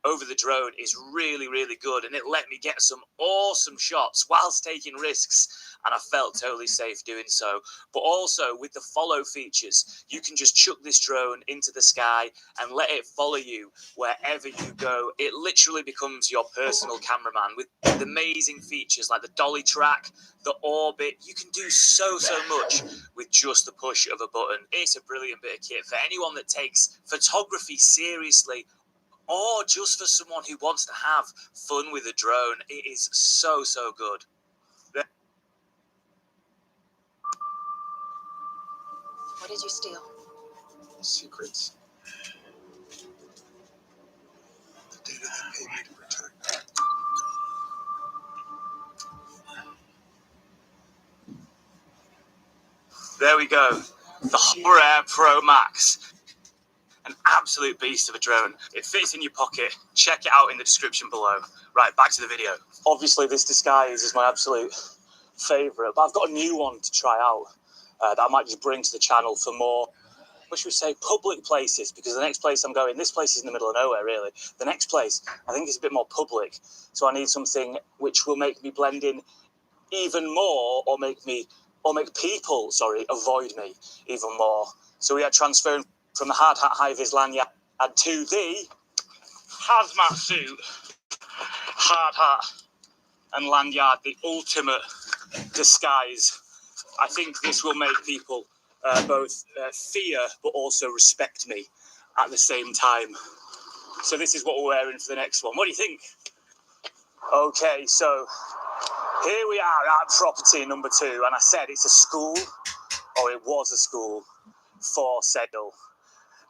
over the drone is really good, and it let me get some awesome shots whilst taking risks, and I felt totally safe doing so. But also with the follow features, you can just chuck this drone into the sky and let it follow you wherever you go. It literally becomes your personal cameraman with amazing features like the dolly track, the orbit. You can do so much with just the push of a button. It's a brilliant bit of kit for anyone that takes photography seriously, or just for someone who wants to have fun with a drone. It is so good. What did you steal? Secrets. The data they paid me to protect. There we go. The Hover Air Pro Max. An absolute beast of a drone. It fits in your pocket. Check it out in the description below. Right, back to the video. Obviously, this disguise is my absolute favourite, but I've got a new one to try out that I might just bring to the channel for more, what should we say, public places, because the next place I'm going, this place is in the middle of nowhere, really. The next place, I think, is a bit more public, so I need something which will make me blend in even more, or make people, avoid me even more. So we are transferring from the hard hat high-vis lanyard to the hazmat suit, hard hat and lanyard, the ultimate disguise. I think this will make people both fear but also respect me at the same time. So this is what we're wearing for the next one. What do you think? Okay, so here we are at property number 2, and I said it's a school, or it was a school, for sale.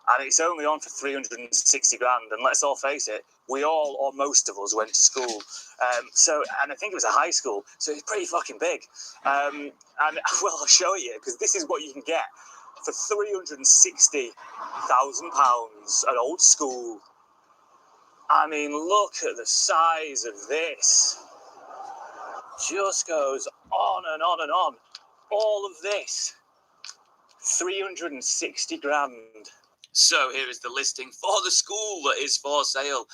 And it's only on for 360 grand, and let's all face it, we all, or most of us, went to school. And I think it was a high school, so it's pretty fucking big. And well, I'll show you, because this is what you can get for £360,000, an old school. I mean, look at the size of this. Just goes on and on and on. All of this, 360 grand. So here is the listing for the school that is for sale.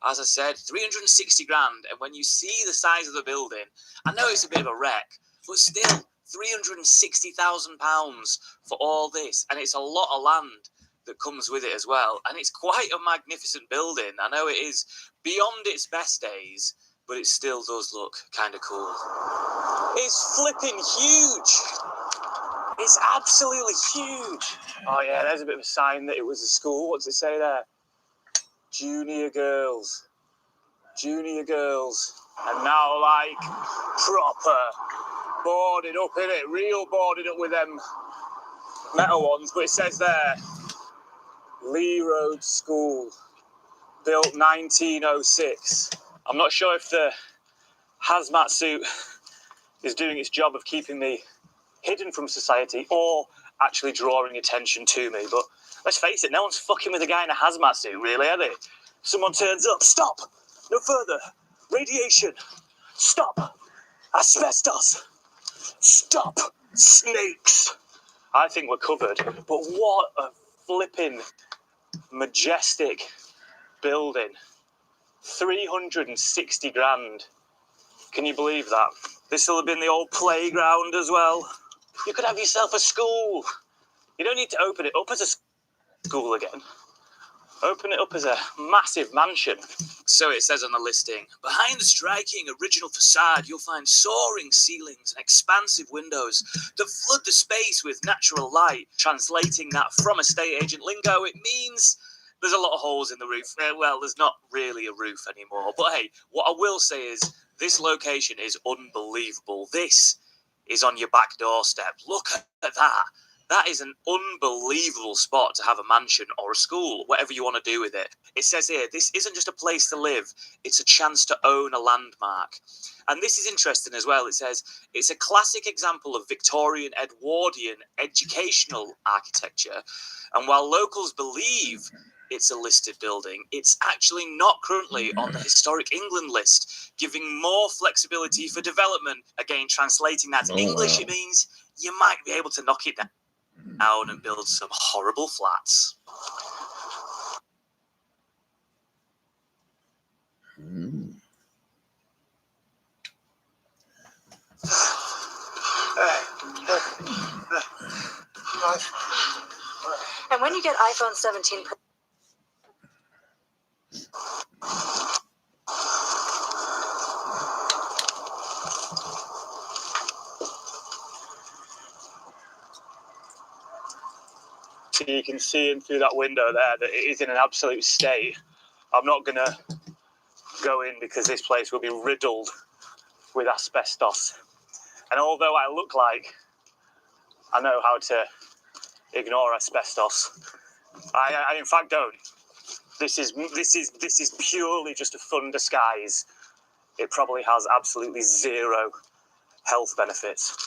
As I said, 360 grand. And when you see the size of the building, I know it's a bit of a wreck, but still, £360,000 for all this. And it's a lot of land that comes with it as well. And it's quite a magnificent building. I know it is beyond its best days, but it still does look kind of cool. It's flipping huge. It's absolutely huge. Oh yeah, there's a bit of a sign that it was a school. What does it say there? Junior girls. Junior girls. And now, like, proper boarded up, innit? Real boarded up with them metal ones. But it says there, Lee Road School, built 1906. I'm not sure if the hazmat suit is doing its job of keeping me hidden from society or actually drawing attention to me. But let's face it, no one's fucking with a guy in a hazmat suit, really, are they? Someone turns up, stop! No further! Radiation! Stop! Asbestos! Stop! Snakes! I think we're covered, but what a flipping majestic building. 360 grand. Can you believe that? This will have been the old playground as well. You could have yourself a school. You don't need to open it up as a school again. Open it up as a massive mansion. So it says on the listing, behind the striking original facade, you'll find soaring ceilings and expansive windows that flood the space with natural light. Translating that from estate agent lingo, it means there's a lot of holes in the roof. Well, there's not really a roof anymore. But hey, what I will say is this location is unbelievable. This is on your back doorstep. Look at that. That is an unbelievable spot to have a mansion or a school, whatever you want to do with it. It says here, this isn't just a place to live, it's a chance to own a landmark. And this is interesting as well. It says, it's a classic example of Victorian Edwardian educational architecture. And while locals believe it's a listed building, it's actually not currently on the Historic England list, giving more flexibility for development. Again, translating that to English, it means you might be able to knock it down and build some horrible flats. And when you get iPhone 17 Pro. So you can see in through that window there that it is in an absolute state. I'm not going to go in because this place will be riddled with asbestos. And although I look like I know how to ignore asbestos, I in fact don't. This is purely just a fun disguise. It probably has absolutely zero health benefits.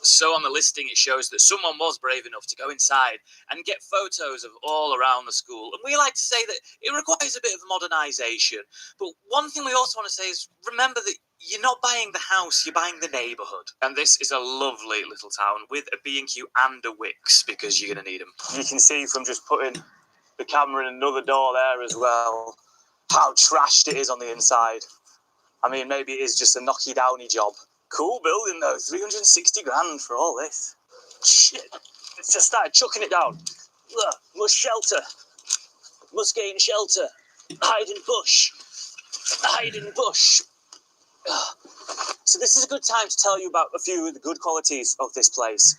So on the listing, it shows that someone was brave enough to go inside and get photos of all around the school. And we like to say that it requires a bit of modernisation. But one thing we also want to say is remember that you're not buying the house, you're buying the neighbourhood. And this is a lovely little town with a B&Q and a Wickes because you're going to need them. You can see from just putting the camera in another door there as well how trashed it is on the inside. I mean, maybe it is just a knocky-downy job. Cool building though, 360 grand for all this. Shit, it's just started chucking it down. Ugh, must shelter. Must gain shelter. Hide in bush. Hide in bush. Ugh. So this is a good time to tell you about a few of the good qualities of this place.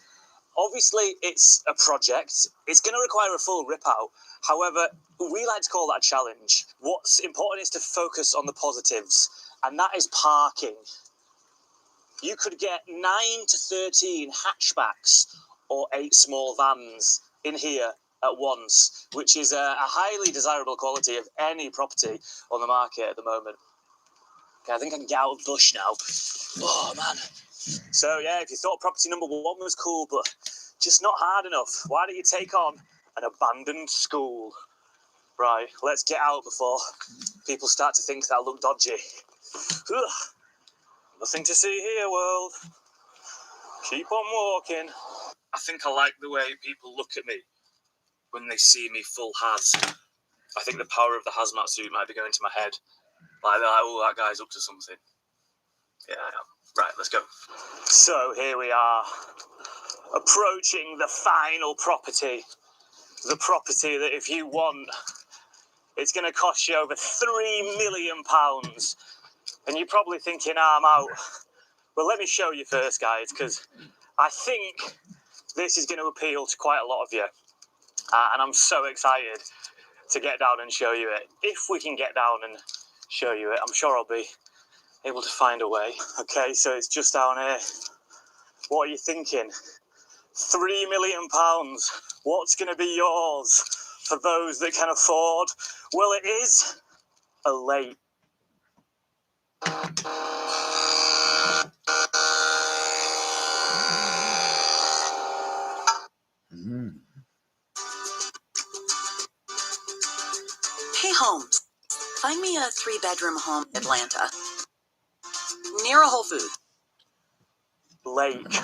Obviously, it's a project. It's going to require a full rip-out. However, we like to call that a challenge. What's important is to focus on the positives, and that is parking. You could get 9 to 13 hatchbacks or 8 small vans in here at once, which is a highly desirable quality of any property on the market at the moment. Okay, I think I can get out of bush now. Oh, man. So, yeah, if you thought property number 1 was cool, but just not hard enough, why don't you take on an abandoned school? Right, let's get out before people start to think that I look dodgy. Ugh. Nothing to see here, world. Keep on walking. I think I like the way people look at me when they see me full haz. I think the power of the hazmat suit might be going to my head. Like, oh, that guy's up to something. Yeah, I am. Right, let's go. So here we are, approaching the final property. The property that if you want, it's going to cost you over £3 million. And you're probably thinking, I'm out. Well, let me show you first, guys, because I think this is going to appeal to quite a lot of you. And I'm so excited to get down and show you it. If we can get down and show you it, I'm sure I'll be able to find a way. Okay, so it's just down here. What are you thinking? £3 million. What's going to be yours for those that can afford? Well, it is a lake. Hey, Holmes, find me a 3-bedroom home in Atlanta, near a Whole Foods. Lake.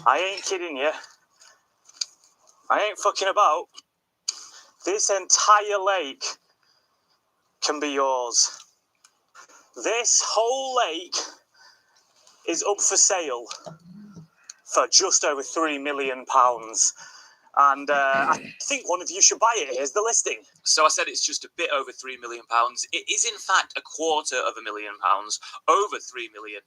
I ain't kidding you. I ain't fucking about. This entire lake can be yours. This whole lake is up for sale for just over £3 million. And I think one of you should buy it. Here's the listing. So I said it's just a bit over £3 million. It is in fact £250,000, over £3 million.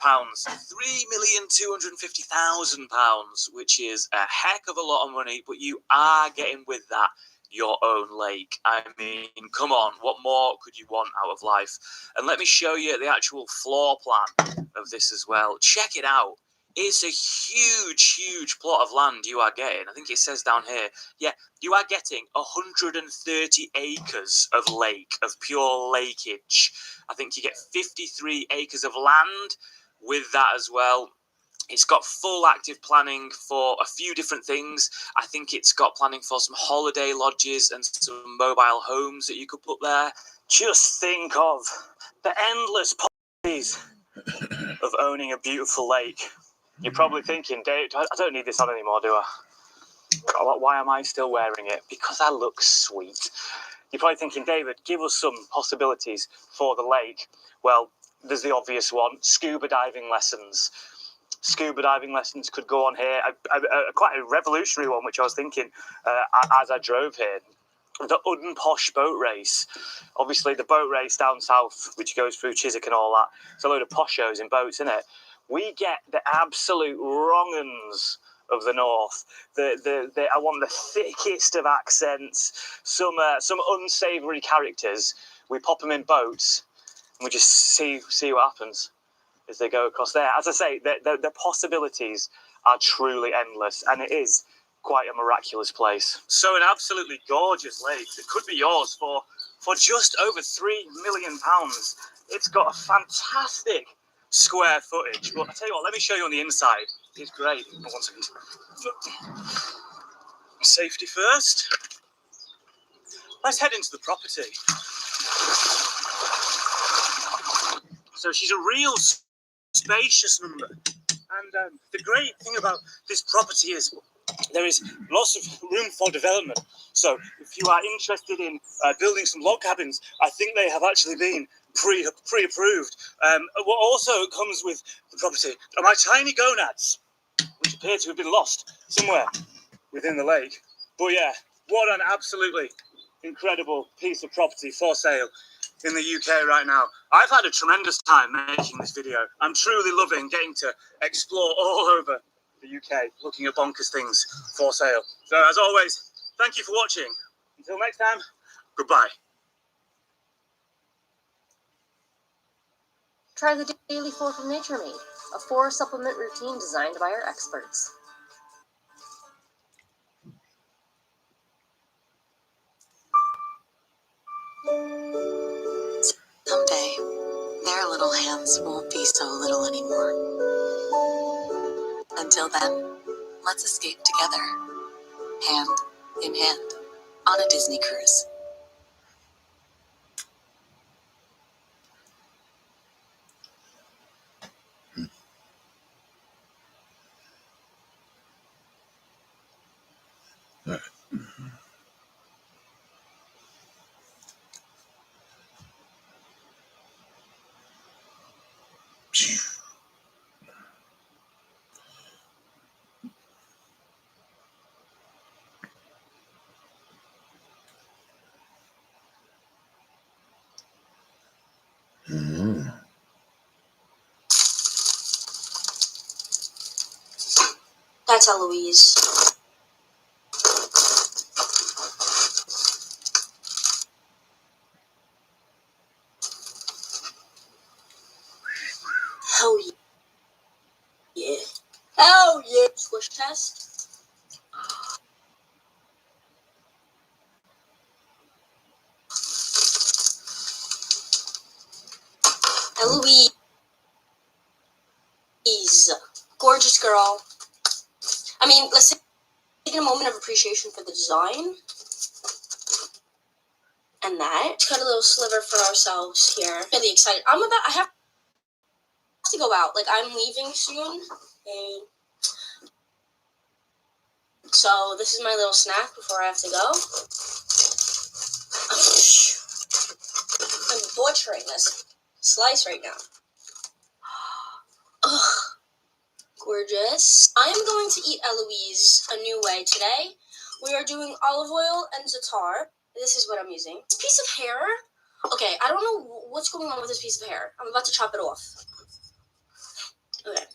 £3,250,000, which is a heck of a lot of money, but you are getting with that your own lake. I mean, come on, what more could you want out of life? And let me show you the actual floor plan of this as well. Check it out. It's a huge plot of land you are getting. I think it says down here, yeah, you are getting 130 acres of lake, of pure lakeage. I think you get 53 acres of land with that as well. It's got full active planning for a few different things. I think it's got planning for some holiday lodges and some mobile homes that you could put there. Just think of the endless possibilities of owning a beautiful lake. You're probably thinking, Dave, I don't need this on anymore, do I? Why am I still wearing it? Because I look sweet. You're probably thinking, David, give us some possibilities for the lake. Well, there's the obvious one, scuba diving lessons. Scuba diving lessons could go on here. Quite a revolutionary one, which I was thinking as I drove here. The Unposh boat race. Obviously, the boat race down south, which goes through Chiswick and all that. It's a load of poshos in boats, isn't it? We get the absolute wrong-uns of the north. I want the thickest of accents, some unsavoury characters. We pop them in boats, and we just see what happens as they go across there. As I say, the possibilities are truly endless, and it is quite a miraculous place. So an absolutely gorgeous lake that could be yours for just over £3 million. It's got a fantastic square footage. But I tell you what, let me show you on the inside. It's great. 1 second. Safety first. Let's head into the property. So she's a real spacious number. And the great thing about this property is there is lots of room for development. So if you are interested in building some log cabins, I think they have actually been pre-approved. What also comes with the property are my tiny gonads, which appear to have been lost somewhere within the lake. But yeah, what an absolutely incredible piece of property for sale in the UK right now. I've had a tremendous time making this video. I'm truly loving getting to explore all over the UK, looking at bonkers things for sale. So as always, thank you for watching. Until next time, goodbye. Try the Daily 4 from Nature Made, a 4-supplement routine designed by our experts. Someday, their little hands won't be so little anymore. Until then, let's escape together, hand in hand, on a Disney cruise. That's Eloise. Oh, Hell yeah. Squish test. Eloise. Gorgeous girl. I mean, let's take a moment of appreciation for the design. And that. Cut a little sliver for ourselves here. Really excited. I have to go out. Like, I'm leaving soon. And so this is my little snack before I have to go. I'm butchering this slice right now. Ugh. Gorgeous. I am going to eat Eloise a new way today. We are doing olive oil and za'atar. This is what I'm using. This piece of hair. Okay, I don't know what's going on with this piece of hair. I'm about to chop it off. Okay.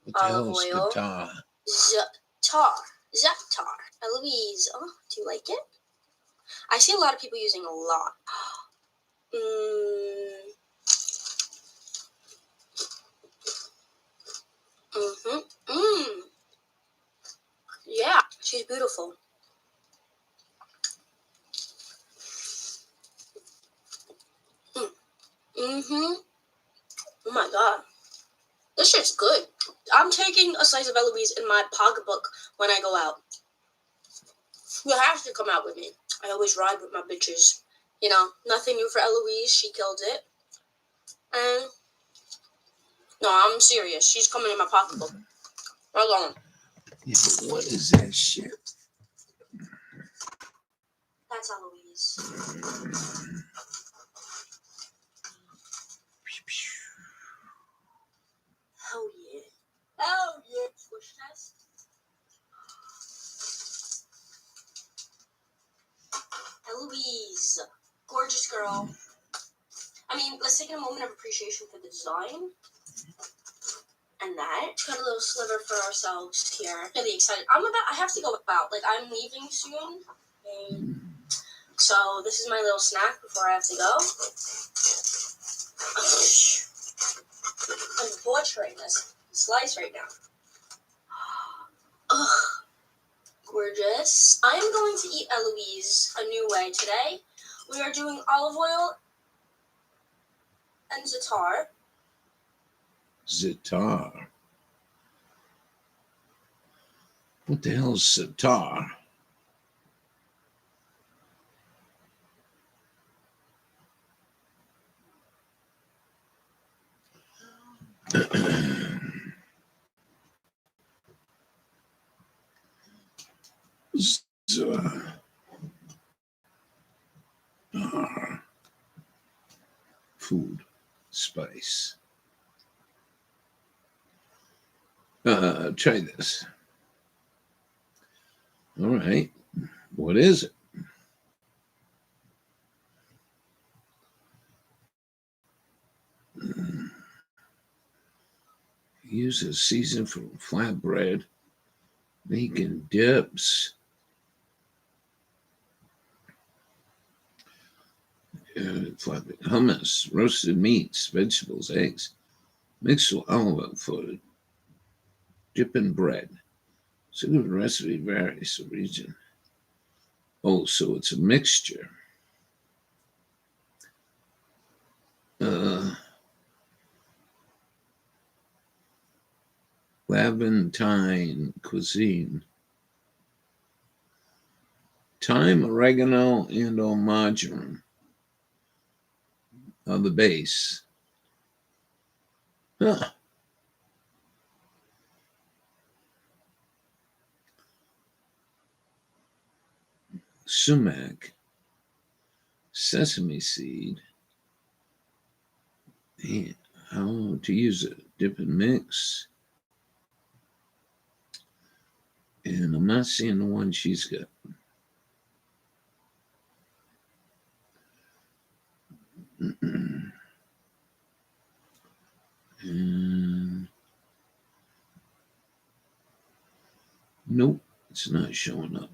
What the Olive hell's oil. guitar? Za'atar. Eloise. Oh, do you like it? I see a lot of people using a lot. Yeah, she's beautiful. Oh my god. This shit's good. I'm taking a slice of Eloise in my pocketbook when I go out. You have to come out with me. I always ride with my bitches. You know, nothing new for Eloise. She killed it. And no, I'm serious. She's coming in my pocketbook. Hold on. Yeah, but what is that shit? That's Eloise. Hell yeah. Hell yeah. Squish test. Eloise. Gorgeous girl. I mean, let's take a moment of appreciation for the design. And that. Cut a little sliver for ourselves here. Really excited. I have to go out. Like, I'm leaving soon. And so this is my little snack before I have to go. I'm butchering this slice right now. Ugh. Gorgeous. I am going to eat Eloise a new way today. We are doing olive oil and za'atar. Za'atar. What the hell is za'atar? Food, spice. Try this. All right. What is it? Use a season for flatbread, making dips. Flatbread, hummus, roasted meats, vegetables, eggs. Mix with olive oil for dipping bread. So the recipe varies the region. Oh, so it's a mixture. Levantine cuisine. Thyme, oregano, and marjoram are the base. Huh. Sumac, sesame seed, and how to use it. Dip and mix. And I'm not seeing the one she's got. And nope, it's not showing up.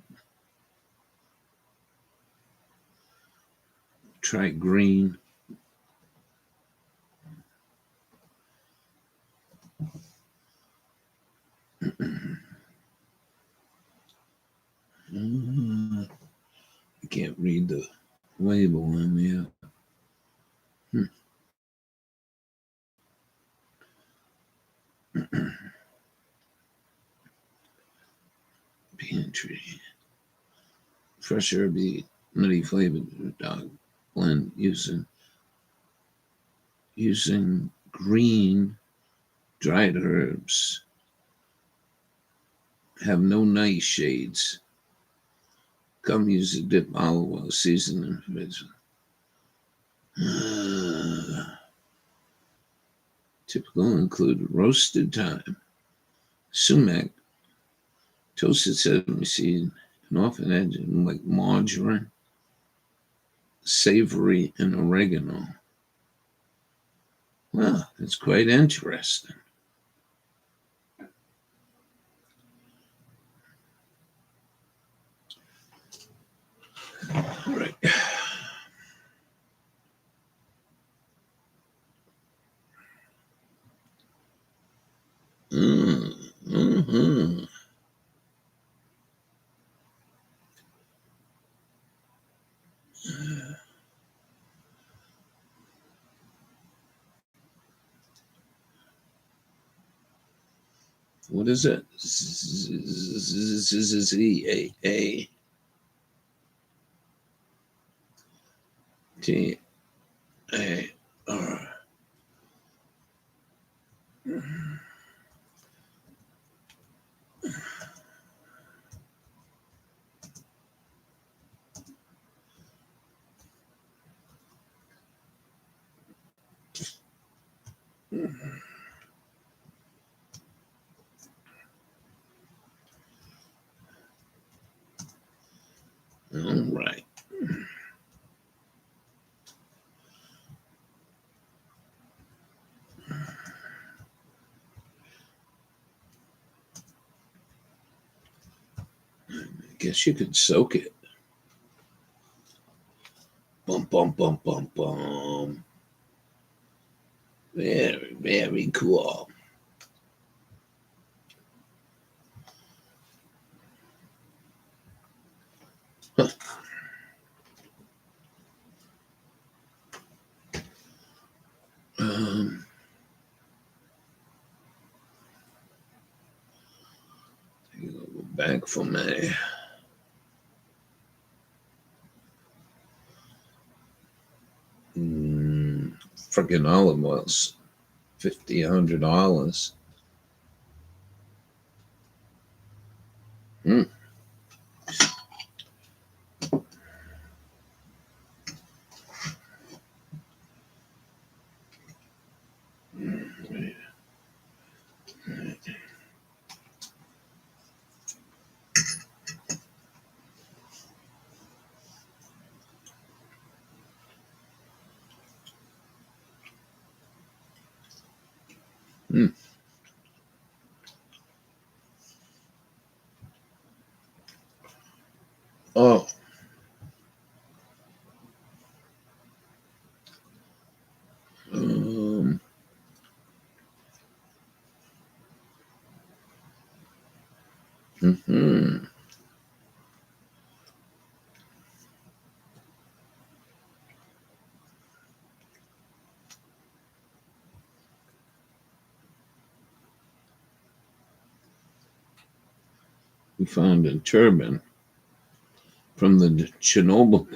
Try green. read the label on there. Pantry. Fresh herby, nutty flavored dog blend using green dried herbs. Have no night shades. Come use a dip olive oil seasoning. Typical include roasted thyme, sumac, toasted sesame seed, and often added like margarine, savory, and oregano. Wow, that's quite interesting. All right. Mm-hmm. What is it? Z-A-A-T-A-R. All right. I guess you could soak it. Bum, bum, bum, bum, bum. Very, very cool. Huh. Go back for my freaking olive oils, $100. Oh. We found a turbine from the Chernobyl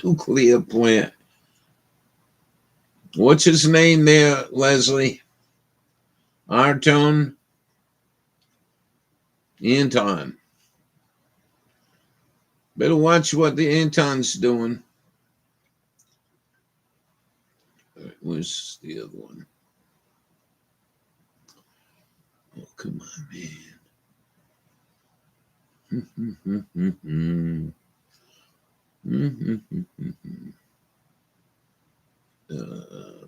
nuclear plant. What's his name there, Leslie? Artone? Anton. Better watch what the Anton's doing. All right, where's the other one? Oh, come on, man.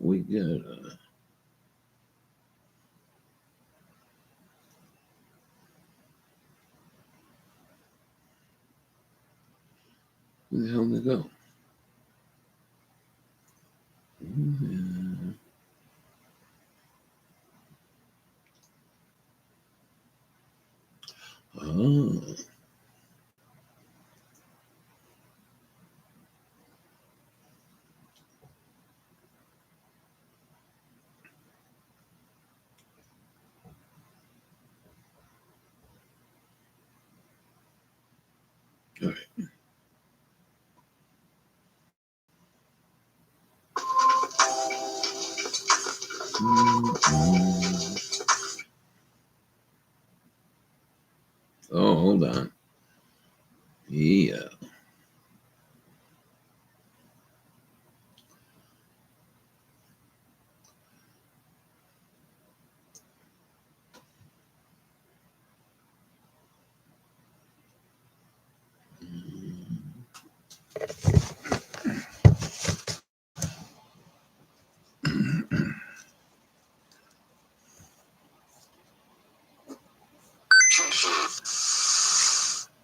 We got where the hell did it go? Oh. All right. Oh, hold on. Yeah.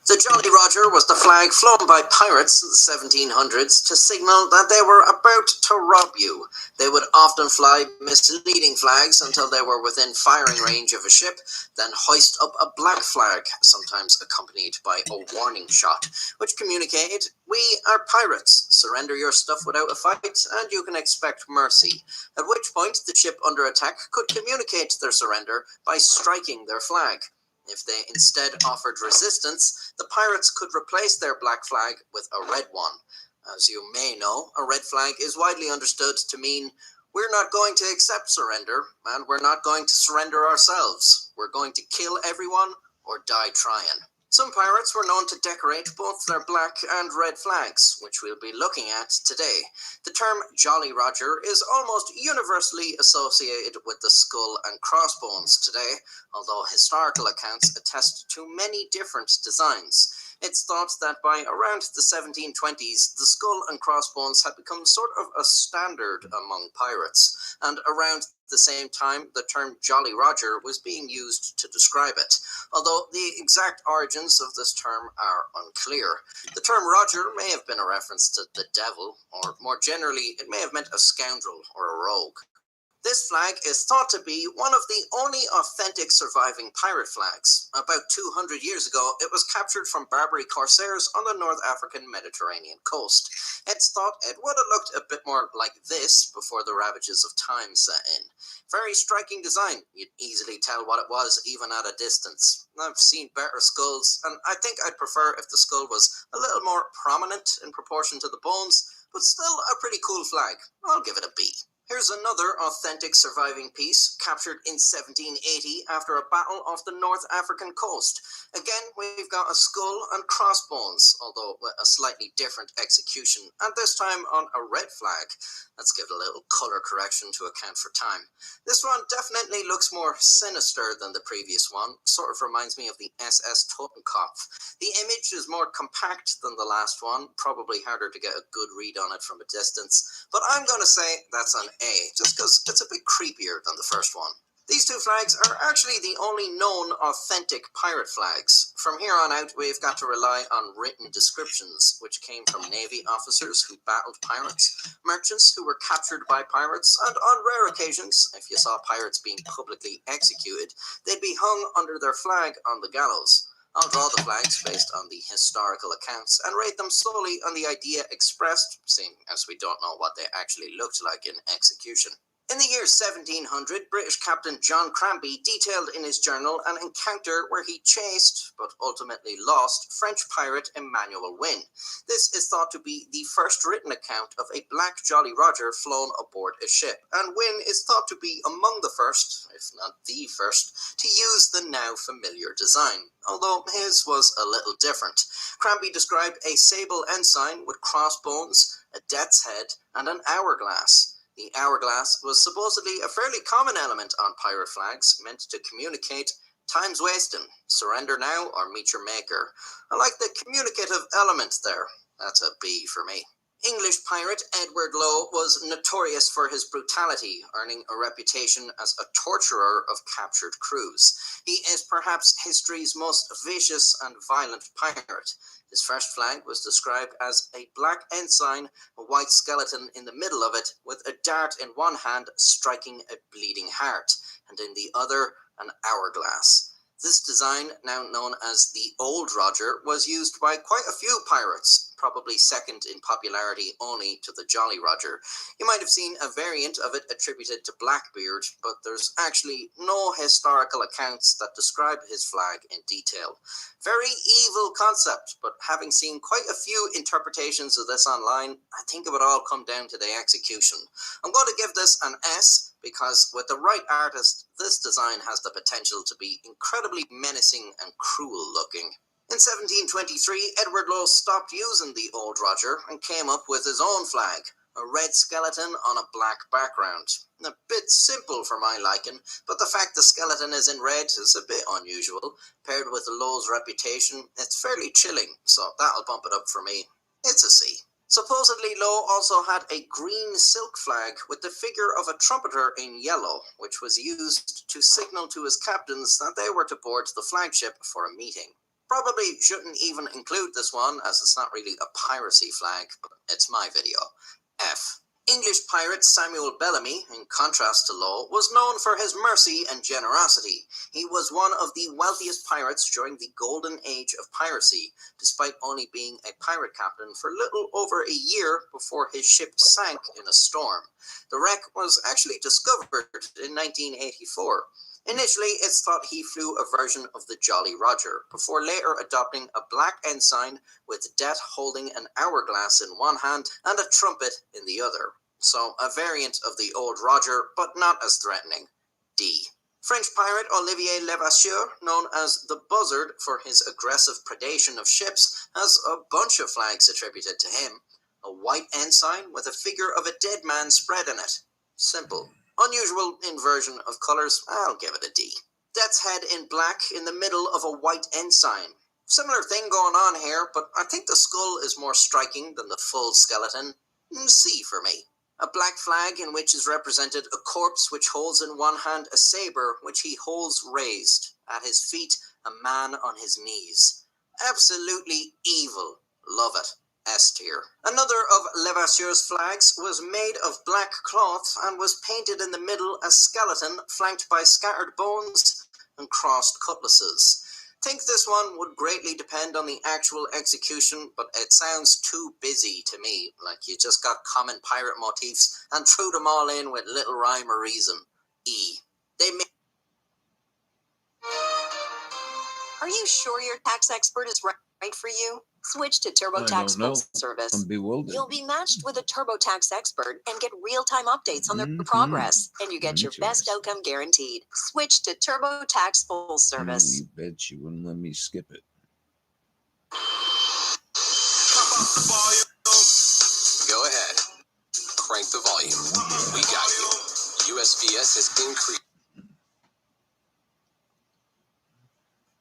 The Jolly Roger was the flag flown by pirates in the 1700s to signal that they were about to rob you. They would often fly misleading flags until they were within firing range of a ship, then hoist up a black flag, sometimes accompanied by a warning shot, which communicated, "We are pirates. Surrender your stuff without a fight, and you can expect mercy." At which point, the ship under attack could communicate their surrender by striking their flag. If they instead offered resistance, the pirates could replace their black flag with a red one. As you may know, a red flag is widely understood to mean we're not going to accept surrender, and we're not going to surrender ourselves. We're going to kill everyone or die trying. Some pirates were known to decorate both their black and red flags, which we'll be looking at today. The term Jolly Roger is almost universally associated with the skull and crossbones today, although historical accounts attest to many different designs. It's thought that by around the 1720s, the skull and crossbones had become sort of a standard among pirates, and around the same time, the term Jolly Roger was being used to describe it, although the exact origins of this term are unclear. The term Roger may have been a reference to the devil, or more generally, it may have meant a scoundrel or a rogue. This flag is thought to be one of the only authentic surviving pirate flags. About 200 years ago, it was captured from Barbary corsairs on the North African Mediterranean coast. It's thought it would have looked a bit more like this before the ravages of time set in. Very striking design. You'd easily tell what it was even at a distance. I've seen better skulls, and I think I'd prefer if the skull was a little more prominent in proportion to the bones, but still a pretty cool flag. I'll give it a B. Here's another authentic surviving piece, captured in 1780 after a battle off the North African coast. Again, we've got a skull and crossbones, although with a slightly different execution, and this time on a red flag. Let's give it a little colour correction to account for time. This one definitely looks more sinister than the previous one, sort of reminds me of the SS Totenkopf. The image is more compact than the last one, probably harder to get a good read on it from a distance, but I'm going to say that's an A, just because it's a bit creepier than the first one. These two flags are actually the only known authentic pirate flags. From here on out, we've got to rely on written descriptions, which came from Navy officers who battled pirates, merchants who were captured by pirates, and on rare occasions, if you saw pirates being publicly executed, they'd be hung under their flag on the gallows. I'll draw the flags based on the historical accounts and rate them solely on the idea expressed, seeing as we don't know what they actually looked like in execution. In the year 1700, British Captain John Cranby detailed in his journal an encounter where he chased, but ultimately lost, French pirate Emmanuel Wynne. This is thought to be the first written account of a black Jolly Roger flown aboard a ship, and Wynne is thought to be among the first, if not the first, to use the now familiar design, although his was a little different. Cranby described a sable ensign with crossbones, a death's head, and an hourglass. The hourglass was supposedly a fairly common element on pirate flags, meant to communicate time's wasting, surrender now or meet your maker. I like the communicative element there. That's a B for me. English pirate Edward Lowe was notorious for his brutality, earning a reputation as a torturer of captured crews. He is perhaps history's most vicious and violent pirate. His first flag was described as a black ensign, a white skeleton in the middle of it, with a dart in one hand striking a bleeding heart, and in the other, an hourglass. This design, now known as the Old Roger, was used by quite a few pirates, probably second in popularity only to the Jolly Roger. You might have seen a variant of it attributed to Blackbeard, but there's actually no historical accounts that describe his flag in detail. Very evil concept, but having seen quite a few interpretations of this online, I think it would all come down to the execution. I'm going to give this an S, because with the right artist, this design has the potential to be incredibly menacing and cruel looking. In 1723, Edward Lowe stopped using the Old Roger and came up with his own flag, a red skeleton on a black background. A bit simple for my liking, but the fact the skeleton is in red is a bit unusual. Paired with Lowe's reputation, it's fairly chilling, so that'll bump it up for me. It's a C. Supposedly, Lowe also had a green silk flag with the figure of a trumpeter in yellow, which was used to signal to his captains that they were to board the flagship for a meeting. Probably shouldn't even include this one, as it's not really a piracy flag, but it's my video. F. English pirate Samuel Bellamy, in contrast to Lowe, was known for his mercy and generosity. He was one of the wealthiest pirates during the golden age of piracy, despite only being a pirate captain for little over a year before his ship sank in a storm. The wreck was actually discovered in 1984. Initially, it's thought he flew a version of the Jolly Roger, before later adopting a black ensign with Det holding an hourglass in one hand and a trumpet in the other. So, a variant of the Old Roger, but not as threatening. D. French pirate Olivier Levasseur, known as the Buzzard for his aggressive predation of ships, has a bunch of flags attributed to him. A white ensign with a figure of a dead man spread in it. Simple. Unusual inversion of colours, I'll give it a D. Death's head in black in the middle of a white ensign. Similar thing going on here, but I think the skull is more striking than the full skeleton. C for me. A black flag in which is represented a corpse which holds in one hand a sabre which he holds raised. At his feet, a man on his knees. Absolutely evil. Love it. S tier. Another of Levasseur's flags was made of black cloth and was painted in the middle a skeleton flanked by scattered bones and crossed cutlasses. Think this one would greatly depend on the actual execution, but it sounds too busy to me, like you just got common pirate motifs and threw them all in with little rhyme or reason. E. Are you sure your tax expert is right for you? Switch to TurboTax know. Full Service. I'm bewildered. You'll be matched with a TurboTax expert and get real-time updates on their Mhm. progress, and you get your best Interesting. outcome guaranteed. Switch to TurboTax Full Service. You bet you wouldn't let me skip it. Go ahead. Crank the volume. We got you. USPS has increased.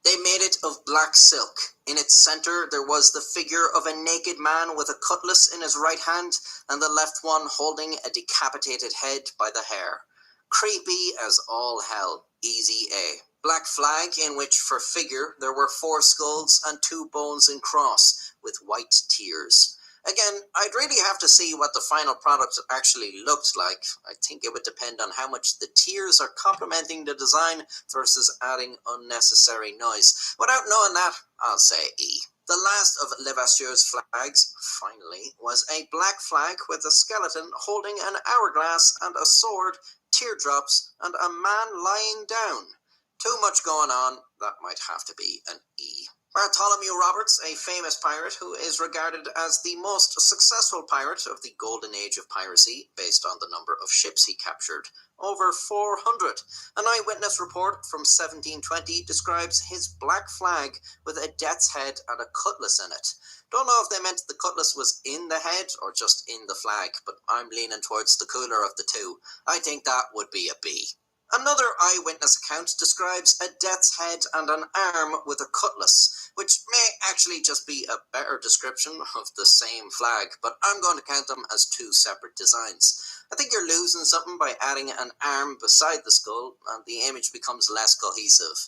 They made it of black silk. In its center, there was the figure of a naked man with a cutlass in his right hand, and the left one holding a decapitated head by the hair. Creepy as all hell. Easy A. Black flag in which, for figure, there were 4 skulls and 2 bones in cross, with white tears. Again, I'd really have to see what the final product actually looked like. I think it would depend on how much the tears are complementing the design versus adding unnecessary noise. Without knowing that, I'll say E. The last of Levasseur's flags, finally, was a black flag with a skeleton holding an hourglass and a sword, teardrops, and a man lying down. Too much going on, that might have to be an E. Bartholomew Roberts, a famous pirate who is regarded as the most successful pirate of the golden age of piracy, based on the number of ships he captured, over 400. An eyewitness report from 1720 describes his black flag with a death's head and a cutlass in it. Don't know if they meant the cutlass was in the head or just in the flag, but I'm leaning towards the cooler of the two. I think that would be a B. Another eyewitness account describes a death's head and an arm with a cutlass, which may actually just be a better description of the same flag, but I'm going to count them as 2 separate designs. I think you're losing something by adding an arm beside the skull, and the image becomes less cohesive.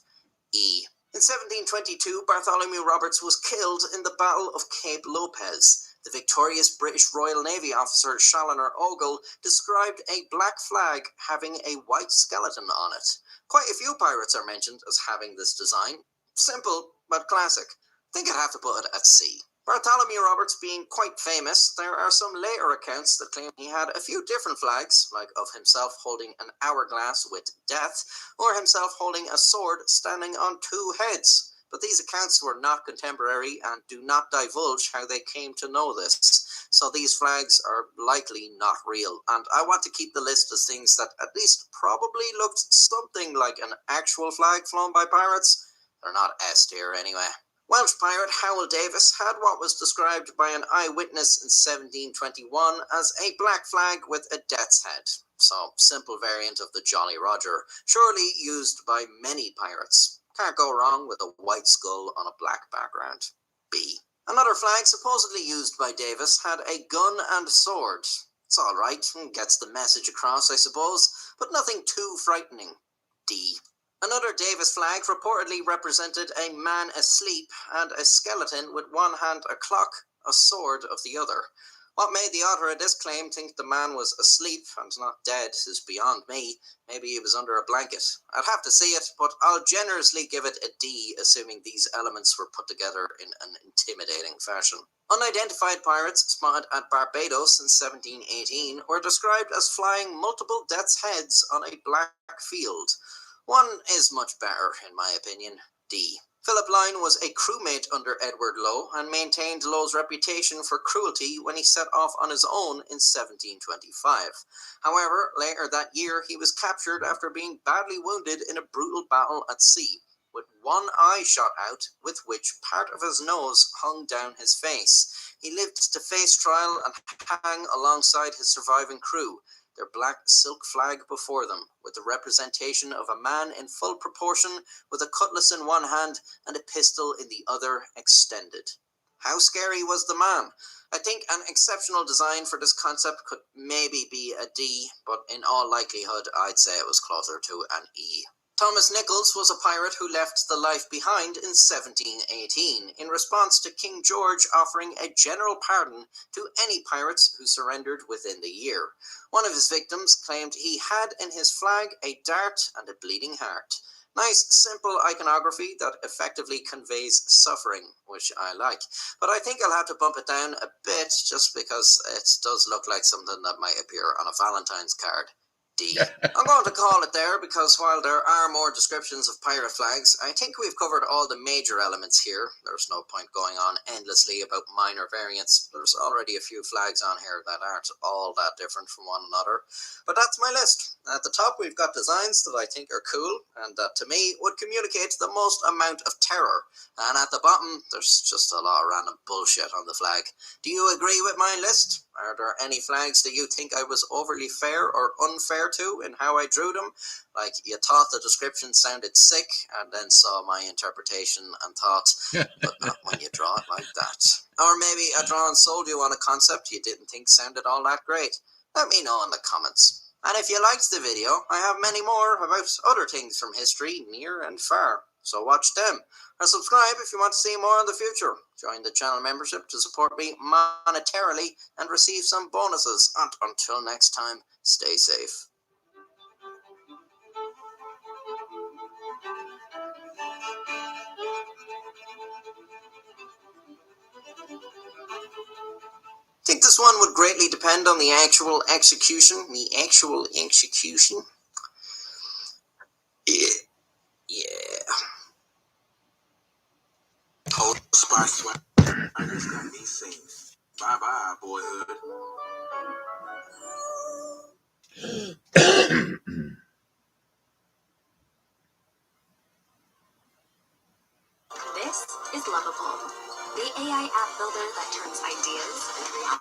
E. In 1722, Bartholomew Roberts was killed in the Battle of Cape Lopez. The victorious British Royal Navy officer Challoner Ogle described a black flag having a white skeleton on it. Quite a few pirates are mentioned as having this design. Simple, but classic. I think I'd have to put it at C. Bartholomew Roberts being quite famous, there are some later accounts that claim he had a few different flags, like of himself holding an hourglass with death, or himself holding a sword standing on two heads. But these accounts were not contemporary and do not divulge how they came to know this. So these flags are likely not real, and I want to keep the list as things that at least probably looked something like an actual flag flown by pirates. They're not S tier anyway. Welsh pirate Howell Davis had what was described by an eyewitness in 1721 as a black flag with a death's head. So, simple variant of the Jolly Roger, surely used by many pirates. Can't go wrong with a white skull on a black background. B. Another flag supposedly used by Davis had a gun and sword. It's alright, gets the message across I suppose, but nothing too frightening. D. Another Davis flag reportedly represented a man asleep and a skeleton with one hand a clock, a sword of the other. What made the author of this claim think the man was asleep and not dead is beyond me. Maybe he was under a blanket. I'd have to see it, but I'll generously give it a D, assuming these elements were put together in an intimidating fashion. Unidentified pirates spotted at Barbados in 1718 were described as flying multiple death's heads on a black field. One is much better, in my opinion. D. Philip Lyne was a crewmate under Edward Lowe and maintained Lowe's reputation for cruelty when he set off on his own in 1725. However, later that year he was captured after being badly wounded in a brutal battle at sea, with one eye shot out, with which part of his nose hung down his face. He lived to face trial and hang alongside his surviving crew, their black silk flag before them, with the representation of a man in full proportion, with a cutlass in one hand and a pistol in the other extended. How scary was the man? I think an exceptional design for this concept could maybe be a D, but in all likelihood I'd say it was closer to an E. Thomas Nichols was a pirate who left the life behind in 1718 in response to King George offering a general pardon to any pirates who surrendered within the year. One of his victims claimed he had in his flag a dart and a bleeding heart. Nice, simple iconography that effectively conveys suffering, which I like. But I think I'll have to bump it down a bit just because it does look like something that might appear on a Valentine's card. D. I'm going to call it there because while there are more descriptions of pirate flags, I think we've covered all the major elements here. There's no point going on endlessly about minor variants. There's already a few flags on here that aren't all that different from one another. But that's my list. At the top we've got designs that I think are cool and that to me would communicate the most amount of terror. And at the bottom there's just a lot of random bullshit on the flag. Do you agree with my list? Are there any flags that you think I was overly fair or unfair to in how I drew them? Like you thought the description sounded sick and then saw my interpretation and thought, but not when you draw it like that. Or maybe a drawing sold you on a concept you didn't think sounded all that great. Let me know in the comments. And if you liked the video, I have many more about other things from history, near and far. So watch them. And subscribe if you want to see more in the future. Join the channel membership to support me monetarily and receive some bonuses. And until next time, stay safe. I think this one would greatly depend on the actual execution. Yeah. Hold the spot sweat. I just got these scenes. Bye bye, boyhood. This is Lovable, the AI app builder that turns ideas into reality.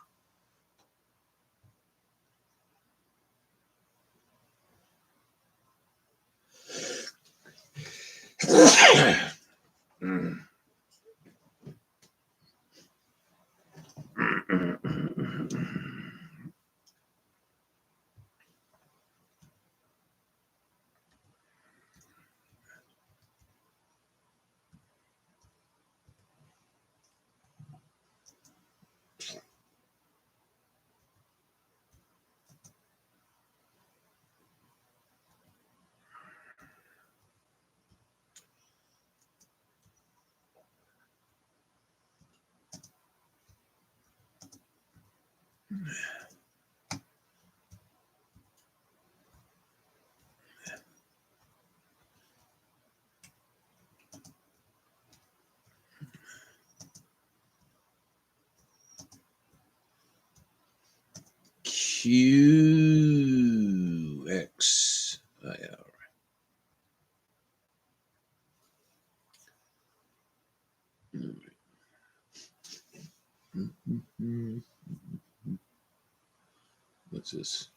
QXIR. What's this?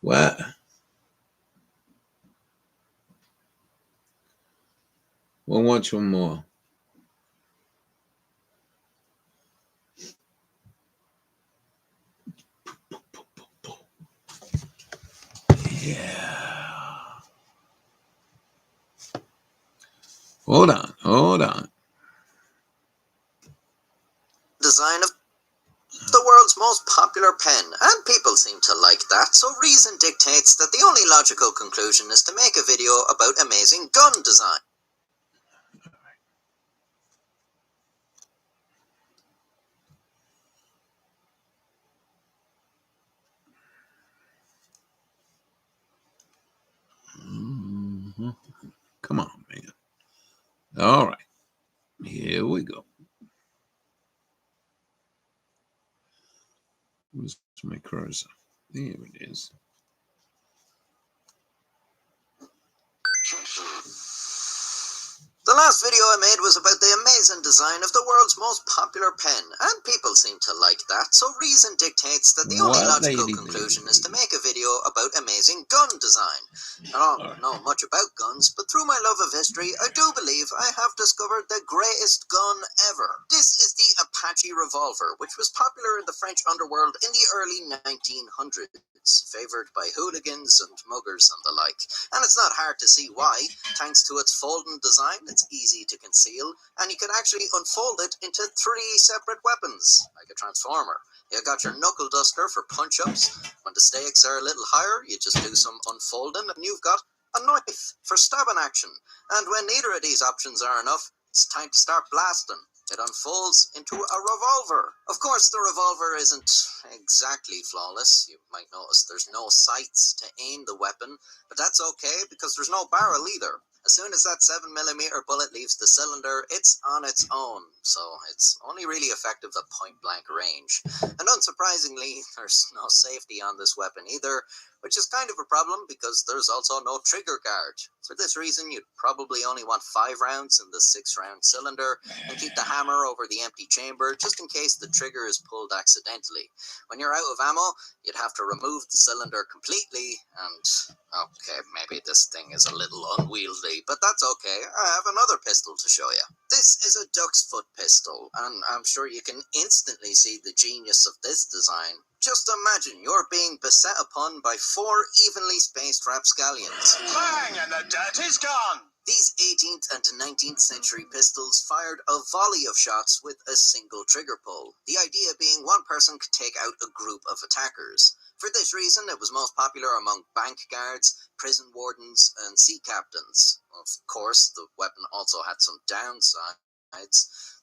What? We'll watch one more. Yeah. Hold on. Design of the world's most popular pen, and people seem to like that, so reason dictates that the only logical conclusion is to make a video about amazing gun design. Come on, man. All right. Here we go. Where's my cursor? There it is. The last video I made was about the amazing design of the world's most popular pen, and people seem to like that, so reason dictates that the only logical conclusion is to make a video about amazing gun design. I don't know much about guns, but through my love of history, I do believe I have discovered the greatest gun ever. This is the Apache revolver, which was popular in the French underworld in the early 1900s, favoured by hooligans and muggers and the like. And it's not hard to see why. Thanks to its folding design, it's easy to conceal, and you can actually unfold it into 3 separate weapons, like a transformer. You got your knuckle duster for punch-ups. When the stakes are a little higher, you just do some unfolding, and you've got a knife for stabbing action. And when neither of these options are enough, it's time to start blasting. It unfolds into a revolver. Of course, the revolver isn't exactly flawless. You might notice there's no sights to aim the weapon, but that's okay because there's no barrel either. As soon as that 7mm bullet leaves the cylinder, it's on its own, so it's only really effective at point-blank range. And unsurprisingly, there's no safety on this weapon either, which is kind of a problem because there's also no trigger guard. For this reason, you'd probably only want 5 rounds in the 6-round cylinder, and keep the hammer over the empty chamber just in case the trigger is pulled accidentally. When you're out of ammo, you'd have to remove the cylinder completely, and okay, maybe this thing is a little unwieldy, but that's okay. I have another pistol to show you. This is a duck's foot pistol, and I'm sure you can instantly see the genius of this design. Just imagine you're being beset upon by 4 evenly spaced rapscallions. Bang, and the dirt is gone. These 18th and 19th century pistols fired a volley of shots with a single trigger pull, the idea being one person could take out a group of attackers. For this reason, it was most popular among bank guards, prison wardens, and sea captains. Of course, the weapon also had some downsides.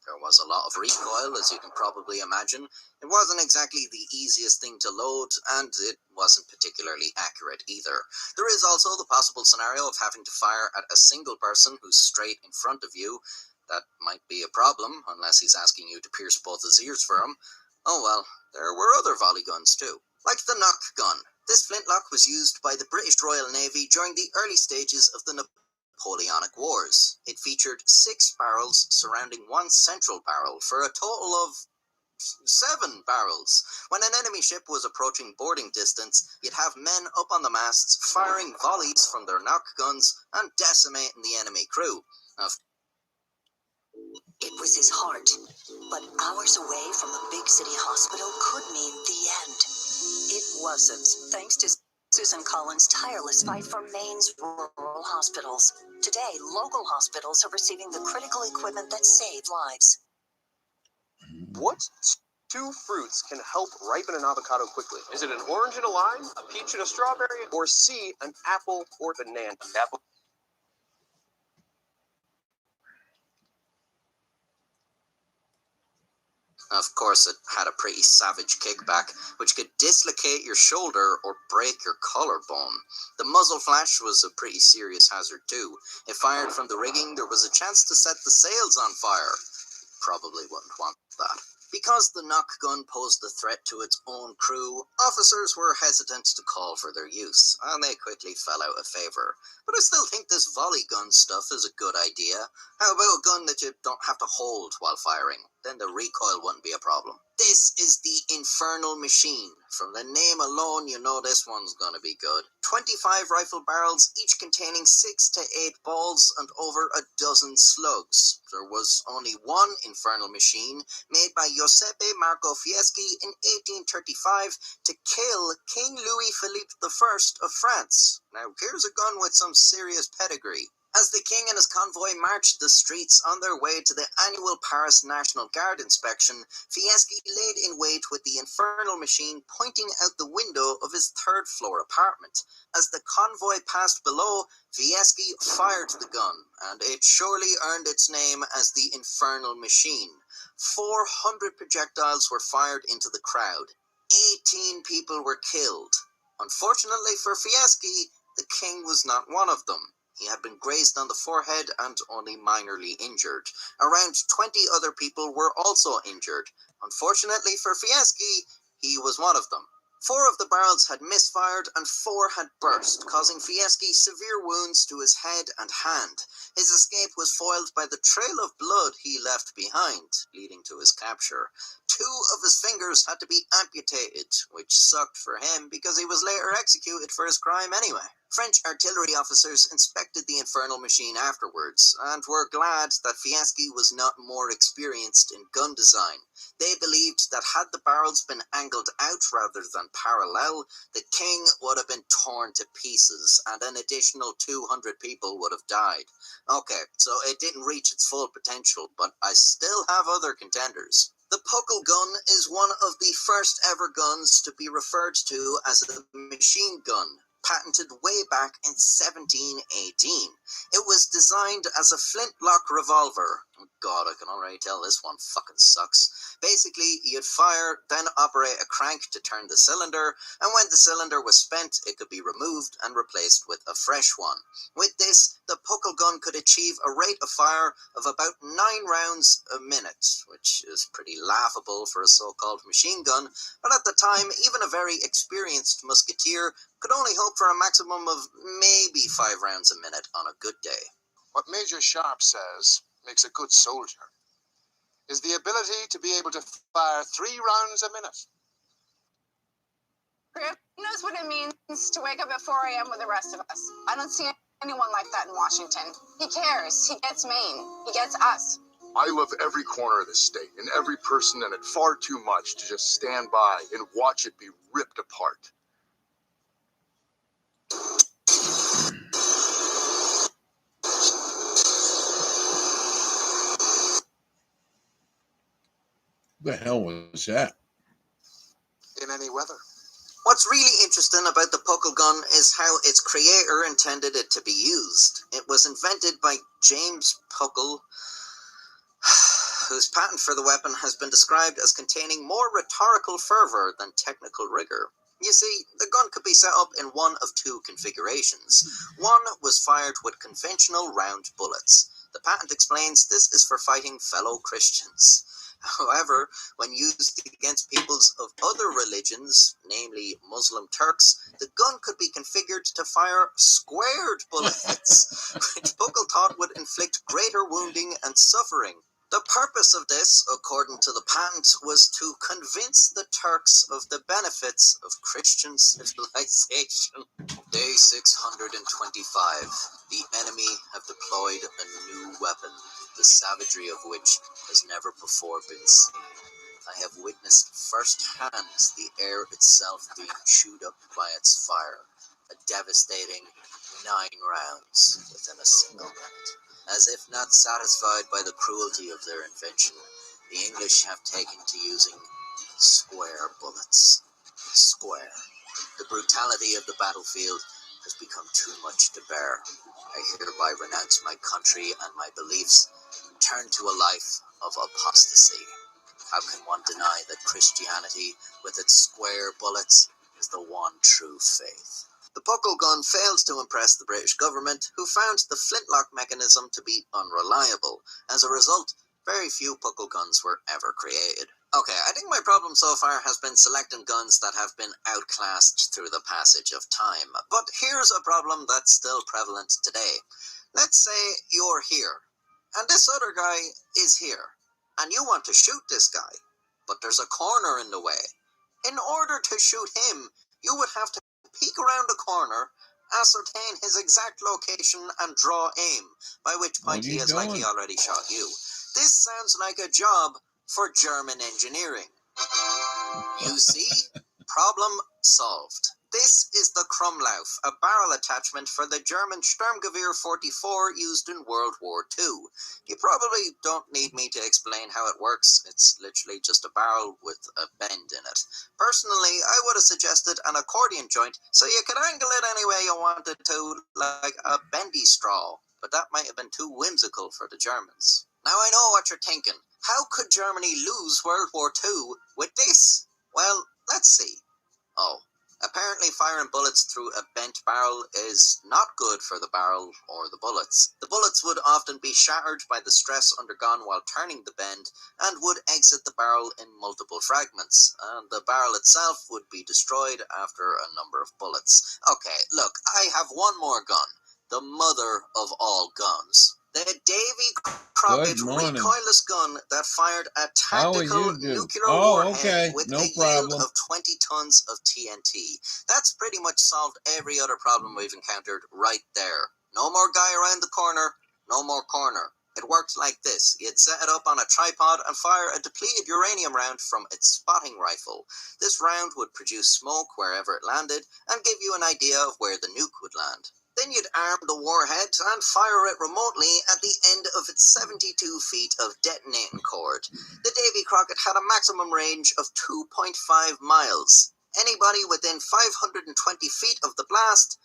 There was a lot of recoil, as you can probably imagine. It wasn't exactly the easiest thing to load, and it wasn't particularly accurate either. There is also the possible scenario of having to fire at a single person who's straight in front of you. That might be a problem, unless he's asking you to pierce both his ears for him. Oh well, there were other volley guns too. Like the knock gun. This flintlock was used by the British Royal Navy during the early stages of the Napoleonic Wars. It featured 6 barrels surrounding one central barrel for a total of 7 barrels. When an enemy ship was approaching boarding distance, you'd have men up on the masts firing volleys from their knock guns and decimating the enemy crew. It was his heart, but hours away from a big city hospital could mean the end. It wasn't, thanks to Susan Collins' tireless fight for Maine's rural hospitals. Today, local hospitals are receiving the critical equipment that save lives. What two fruits can help ripen an avocado quickly? Is it an orange and a lime, a peach and a strawberry, or C, an apple or banana? Apple. Of course, it had a pretty savage kickback, which could dislocate your shoulder or break your collarbone. The muzzle flash was a pretty serious hazard too. If fired from the rigging, there was a chance to set the sails on fire. Probably wouldn't want that. Because the knock gun posed a threat to its own crew, officers were hesitant to call for their use, and they quickly fell out of favour. But I still think this volley gun stuff is a good idea. How about a gun that you don't have to hold while firing? Then the recoil wouldn't be a problem. This is the Infernal Machine. From the name alone, you know this one's gonna be good. 25 rifle barrels, each containing 6 to 8 balls and over a dozen slugs. There was only one Infernal Machine, made by Giuseppe Marco Fieschi in 1835 to kill King Louis Philippe I of France. Now, here's a gun with some serious pedigree. As the king and his convoy marched the streets on their way to the annual Paris National Guard inspection, Fieschi laid in wait with the Infernal Machine pointing out the window of his third-floor apartment. As the convoy passed below, Fieschi fired the gun, and it surely earned its name as the Infernal Machine. 400 projectiles were fired into the crowd. 18 people were killed. Unfortunately for Fieschi, the king was not one of them. He had been grazed on the forehead and only minorly injured. Around 20 other people were also injured. Unfortunately for Fieschi, he was one of them. 4 of the barrels had misfired and 4 had burst, causing Fieschi severe wounds to his head and hand. His escape was foiled by the trail of blood he left behind, leading to his capture. 2 of his fingers had to be amputated, which sucked for him because he was later executed for his crime anyway. French artillery officers inspected the Infernal Machine afterwards, and were glad that Fieschi was not more experienced in gun design. They believed that had the barrels been angled out rather than parallel, the king would have been torn to pieces, and an additional 200 people would have died. Okay, so it didn't reach its full potential, but I still have other contenders. The Puckle gun is one of the first ever guns to be referred to as a machine gun, patented way back in 1718. It was designed as a flintlock revolver. Oh God, I can already tell this one fucking sucks. Basically, you'd fire, then operate a crank to turn the cylinder, and when the cylinder was spent, it could be removed and replaced with a fresh one. With this, the Puckle gun could achieve a rate of fire of about 9 rounds a minute, which is pretty laughable for a so-called machine gun, but at the time, even a very experienced musketeer could only hope for a maximum of maybe 5 rounds a minute on a good day. What Major Sharp says makes a good soldier is the ability to be able to fire 3 rounds a minute. Griff knows what it means to wake up at 4 a.m. with the rest of us. I don't see anyone like that in Washington. He cares. He gets Maine. He gets us. I love every corner of the state and every person in it far too much to just stand by and watch it be ripped apart. The hell was that? In any weather. What's really interesting about the Puckle gun is how its creator intended it to be used. It was invented by James Puckle, whose patent for the weapon has been described as containing more rhetorical fervor than technical rigor. You see, the gun could be set up in one of 2 configurations. One was fired with conventional round bullets. The patent explains this is for fighting fellow Christians. However, when used against peoples of other religions, namely Muslim Turks, the gun could be configured to fire squared bullets, which Puckle thought would inflict greater wounding and suffering. The purpose of this, according to the patent, was to convince the Turks of the benefits of Christian civilization. Day 625. The enemy have deployed a new weapon, the savagery of which has never before been seen. I have witnessed firsthand the air itself being chewed up by its fire, a devastating 9 rounds within a single minute. As if not satisfied by the cruelty of their invention, the English have taken to using square bullets. Square. The brutality of the battlefield has become too much to bear. I hereby renounce my country and my beliefs and turn to a life of apostasy. How can one deny that Christianity, with its square bullets, is the one true faith? The buckle gun failed to impress the British government, who found the flintlock mechanism to be unreliable. As a result, very few buckle guns were ever created. Okay, I think my problem so far has been selecting guns that have been outclassed through the passage of time. But here's a problem that's still prevalent today. Let's say you're here, and this other guy is here, and you want to shoot this guy, but there's a corner in the way. In order to shoot him, you would have to peek around a corner, ascertain his exact location, and draw aim, by which point he has likely already shot you. This sounds like a job for German engineering. You see? Problem solved. This is the Krumlauf, a barrel attachment for the German Sturmgewehr 44 used in World War II. You probably don't need me to explain how it works. It's literally just a barrel with a bend in it. Personally, I would have suggested an accordion joint so you could angle it any way you wanted to, like a bendy straw. But that might have been too whimsical for the Germans. Now I know what you're thinking. How could Germany lose World War II with this? Well, let's see. Oh, apparently firing bullets through a bent barrel is not good for the barrel or the bullets. The bullets would often be shattered by the stress undergone while turning the bend and would exit the barrel in multiple fragments. And the barrel itself would be destroyed after a number of bullets. Okay, look, I have one more gun. The mother of all guns. The Davy Crockett recoilless gun that fired a tactical nuclear warhead with a yield of 20 tons of TNT. That's pretty much solved every other problem we've encountered right there. No more guy around the corner, no more corner. It worked like this. You'd set it up on a tripod and fire a depleted uranium round from its spotting rifle. This round would produce smoke wherever it landed and give you an idea of where the nuke would land. Then you'd arm the warhead and fire it remotely at the end of its 72 feet of detonating cord. The Davy Crockett had a maximum range of 2.5 miles. Anybody within 520 feet of the blast,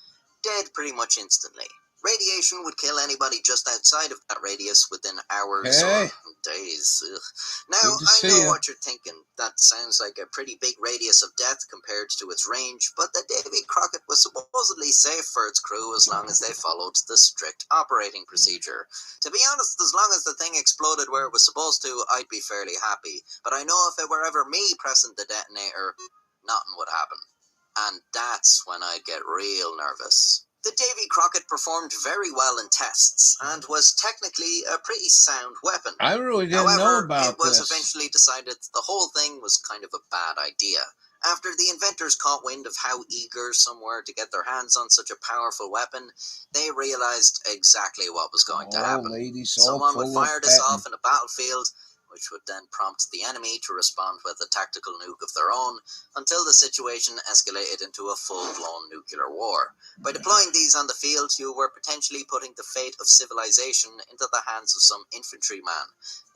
dead pretty much instantly. Radiation would kill anybody just outside of that radius within hours or days. Ugh. Now, I know what you're thinking. That sounds like a pretty big radius of death compared to its range, but the Davy Crockett was supposedly safe for its crew as long as they followed the strict operating procedure. To be honest, as long as the thing exploded where it was supposed to, I'd be fairly happy. But I know if it were ever me pressing the detonator, nothing would happen. And that's when I'd get real nervous. The Davy Crockett performed very well in tests and was technically a pretty sound weapon. I really didn't know about it was this. eventually decided the whole thing was kind of a bad idea. After the inventors caught wind of how eager some were to get their hands on such a powerful weapon, they realized exactly what was going to happen. Someone would fire this off in a battlefield, which would then prompt the enemy to respond with a tactical nuke of their own, until the situation escalated into a full-blown nuclear war. By deploying these on the field, you were potentially putting the fate of civilization into the hands of some infantryman.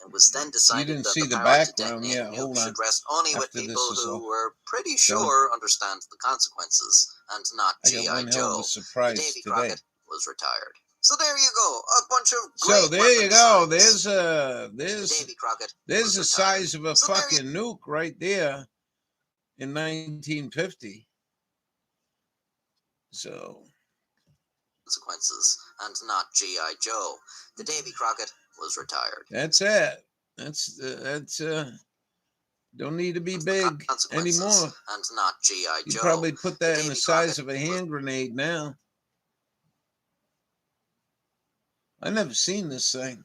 It was then decided that the power to detonate nukes should rest only with people who were pretty sure understand the consequences, and not G.I. Joe. The Davy Crockett was retired. So there you go, a bunch of great. So there you go. Designs. There's the size of a fucking nuke right there in 1950. So consequences, and not G.I. Joe. The Davy Crockett was retired. That's it. That's don't need to be big anymore. And not G.I. Joe. You probably put that in the size of a hand grenade now. I never seen this thing.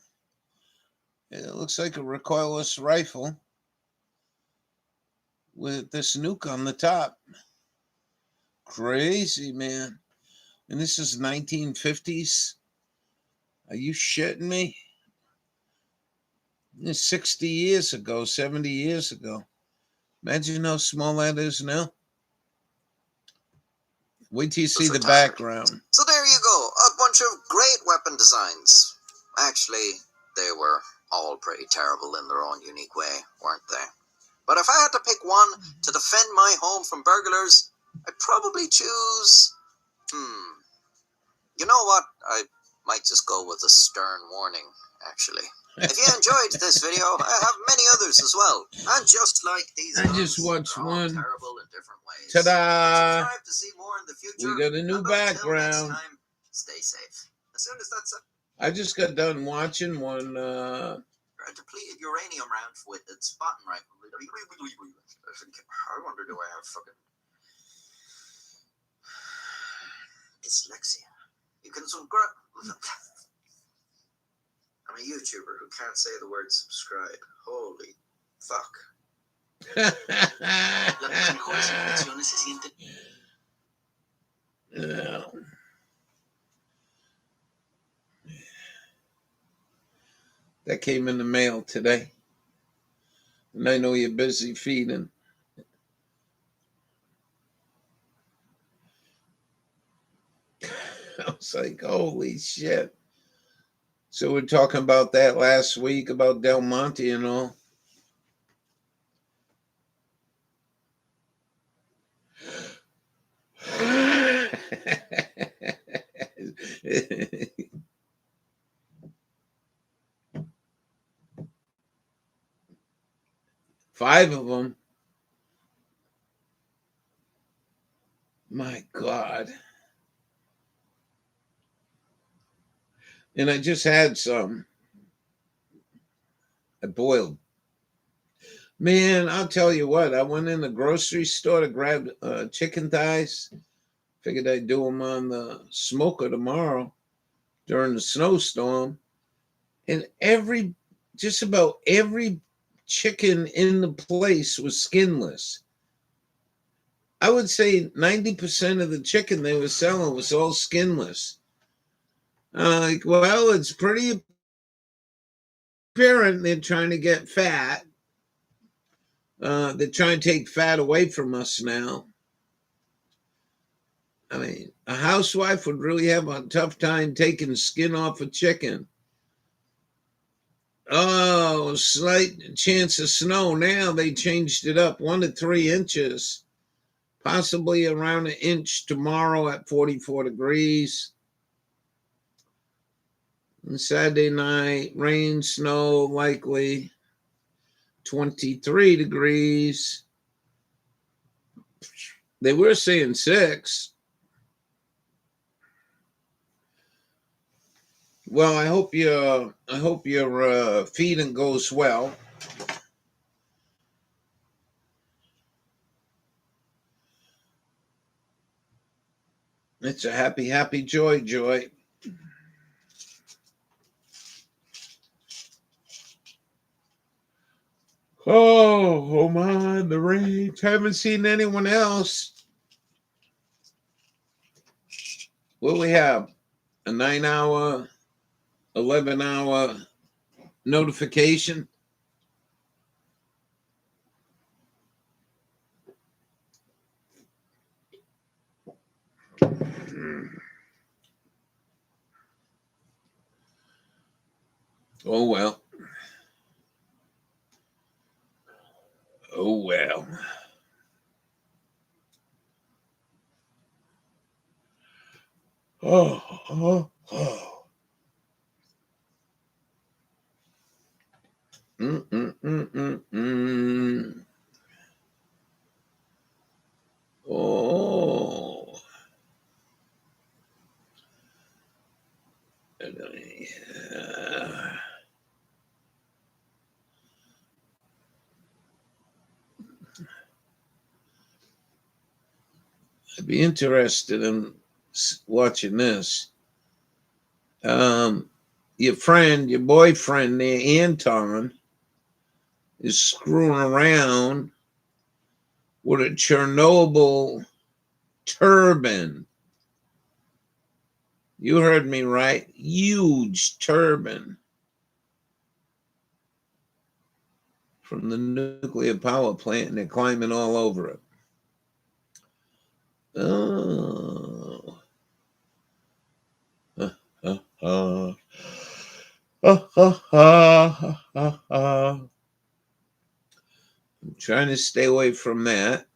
It looks like a recoilless rifle with this nuke on the top. Crazy, man. And this is 1950s. Are you shitting me? It's 60 years ago, 70 years ago. Imagine how small that is now. Wait till you see the background. So there you go, a bunch of great weapon designs. Actually, they were all pretty terrible in their own unique way, weren't they? But if I had to pick one to defend my home from burglars, I'd probably choose... You know what? I might just go with a stern warning, actually. If you enjoyed this video, I have many others as well. And just like these I just watched one. terrible in different ways. Ta-da! Subscribe to see more in the future. We got a new background. Next time, stay safe. As soon as that's I just got done watching one. a depleted uranium round with its spotting rifle. I wonder, do I have fucking dyslexia? You can I'm a YouTuber who can't say the word subscribe. Holy fuck. No. That came in the mail today. And I know you're busy feeding. I was like, holy shit. So we're talking about that last week, about Del Monte and all. Five of them. My God. And I just had some. I boiled. Man, I'll tell you what. I went in the grocery store to grab chicken thighs. Figured I'd do them on the smoker tomorrow during the snowstorm. And just about every chicken in the place was skinless. I would say 90% of the chicken they were selling was all skinless. Like, well, it's pretty apparent they're trying to get fat. They're trying to take fat away from us now. I mean, a housewife would really have a tough time taking skin off a chicken. Oh, slight chance of snow. Now they changed it up 1 to 3 inches, possibly around 1 inch tomorrow at 44 degrees. And Saturday night, rain, snow, likely 23 degrees. They were saying 6. Well, I hope your feeding goes well. It's a happy, happy, joy. Oh my, the rain. Haven't seen anyone else. What we have? A 9-hour, 11-hour notification. Oh well. Oh well. Oh. Oh. I'd be interested in watching this. your boyfriend there, Anton, is screwing around with a Chernobyl turbine. You heard me right. Huge turbine from the nuclear power plant, and they're climbing all over it. Oh. I'm trying to stay away from that.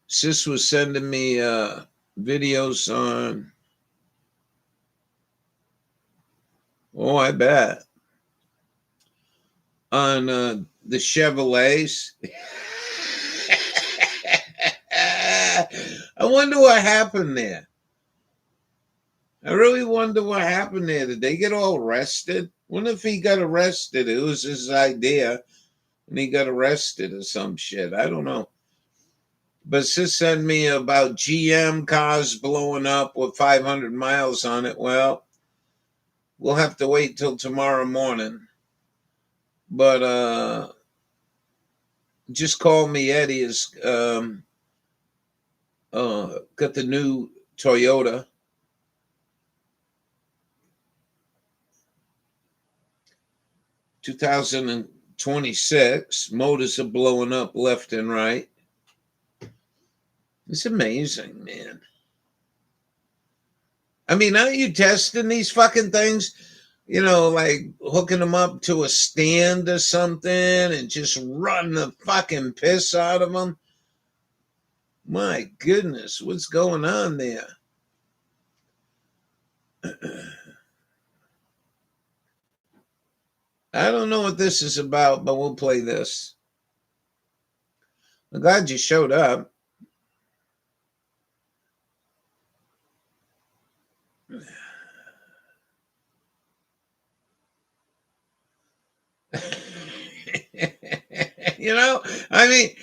Sis was sending me videos on, oh, I bet, on the Chevrolets. I wonder what happened there. I really wonder what happened there. Did they get all arrested? Wonder if he got arrested. It was his idea, and he got arrested or some shit. I don't know. But sis sent me about GM cars blowing up with 500 miles on it. Well, we'll have to wait till tomorrow morning. But just call me. Eddie has got the new Toyota. $2026. Motors are blowing up left and right. It's amazing, man. I mean, aren't you testing these fucking things? You know, like hooking them up to a stand or something and just running the fucking piss out of them? My goodness, what's going on there? I don't know what this is about, but we'll play this. I'm glad you showed up. You know, I mean,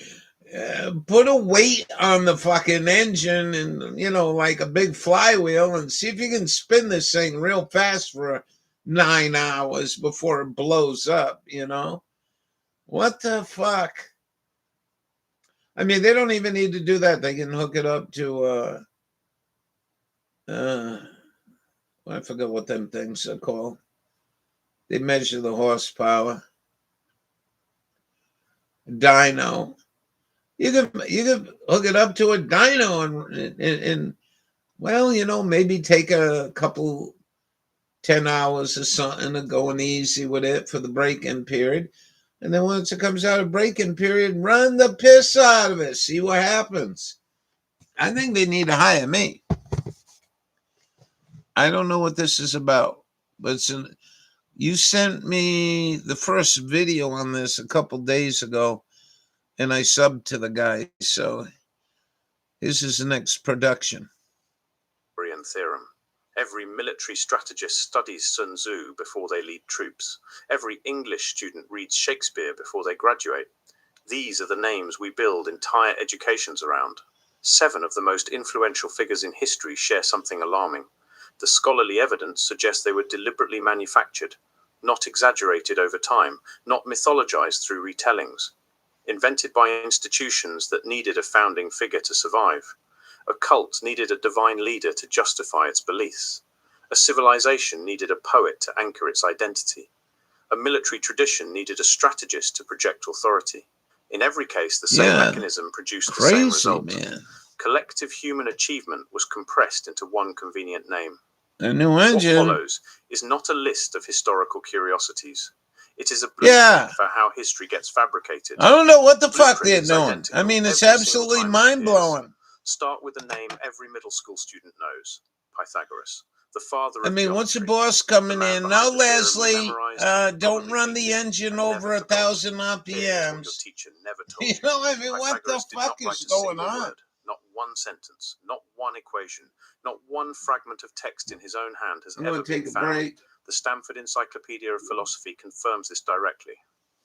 put a weight on the fucking engine and, you know, like a big flywheel, and see if you can spin this thing real fast for 9 hours before it blows up, you know? What the fuck? I mean, they don't even need to do that. They can hook it up to, I forget what them things are called. They measure the horsepower. Dyno. You could hook it up to a dyno and well, you know, maybe take a couple 10 hours or something of going easy with it for the break-in period. And then once it comes out of break-in period, run the piss out of it. See what happens. I think they need to hire me. I don't know what this is about, but you sent me the first video on this a couple days ago, and I subbed to the guy. So this is the next production. Theorem. Every military strategist studies Sun Tzu before they lead troops. Every English student reads Shakespeare before they graduate. These are the names we build entire educations around. 7 of the most influential figures in history share something alarming. The scholarly evidence suggests they were deliberately manufactured, not exaggerated over time, not mythologized through retellings. Invented by institutions that needed a founding figure to survive. A cult needed a divine leader to justify its beliefs. A civilization needed a poet to anchor its identity. A military tradition needed a strategist to project authority. In every case, the same mechanism produced the same result. Man. Collective human achievement was compressed into one convenient name. A new engine. What follows is not a list of historical curiosities. It is a blueprint for how history gets fabricated. I don't know what the fuck they're doing. I mean, it's absolutely mind-blowing. Start with the name every middle school student knows, Pythagoras. The father of what's the boss coming in? No, Leslie, don't run the engine over 1,000 RPMs. Your teacher never told you know, I mean, what the fuck is going on? Not one sentence, not one equation, not one fragment of text in his own hand has ever been found. The Stanford Encyclopedia of Philosophy confirms this directly.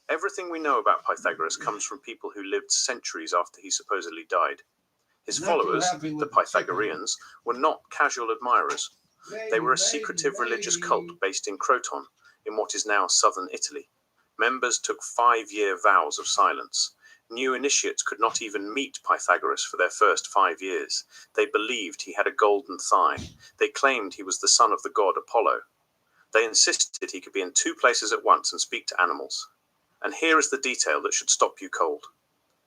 Everything we know about Pythagoras comes from people who lived centuries after he supposedly died. His followers, the Pythagoreans, were not casual admirers. They were a secretive religious cult based in Croton, in what is now southern Italy. Members took 5-year vows of silence. New initiates could not even meet Pythagoras for their first 5 years. They believed he had a golden thigh. They claimed he was the son of the god Apollo. They insisted he could be in 2 places at once and speak to animals. And here is the detail that should stop you cold.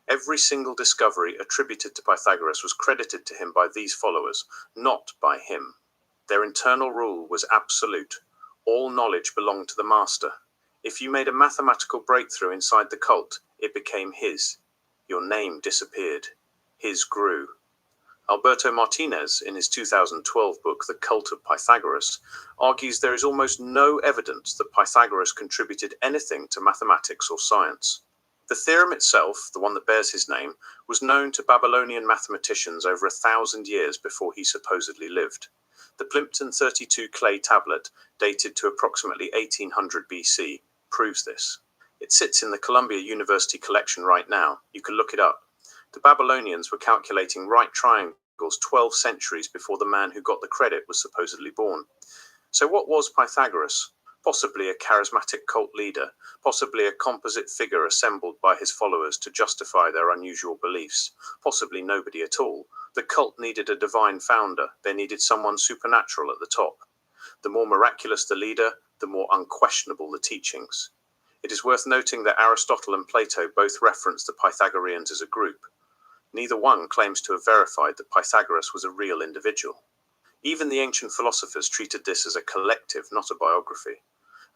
Every single discovery attributed to Pythagoras was credited to him by these followers, not by him. Their internal rule was absolute. All knowledge belonged to the master. If you made a mathematical breakthrough inside the cult, it became his. Your name disappeared. His grew. Alberto Martinez, in his 2012 book, The Cult of Pythagoras, argues there is almost no evidence that Pythagoras contributed anything to mathematics or science. The theorem itself, the one that bears his name, was known to Babylonian mathematicians over 1,000 years before he supposedly lived. The Plimpton 32 clay tablet, dated to approximately 1800 BC, proves this. It sits in the Columbia University collection right now. You can look it up. The Babylonians were calculating right triangles 12 centuries before the man who got the credit was supposedly born. So what was Pythagoras? Possibly a charismatic cult leader, possibly a composite figure assembled by his followers to justify their unusual beliefs, possibly nobody at all. The cult needed a divine founder. They needed someone supernatural at the top. The more miraculous the leader, the more unquestionable the teachings. It is worth noting that Aristotle and Plato both reference the Pythagoreans as a group. Neither one claims to have verified that Pythagoras was a real individual. Even the ancient philosophers treated this as a collective, not a biography.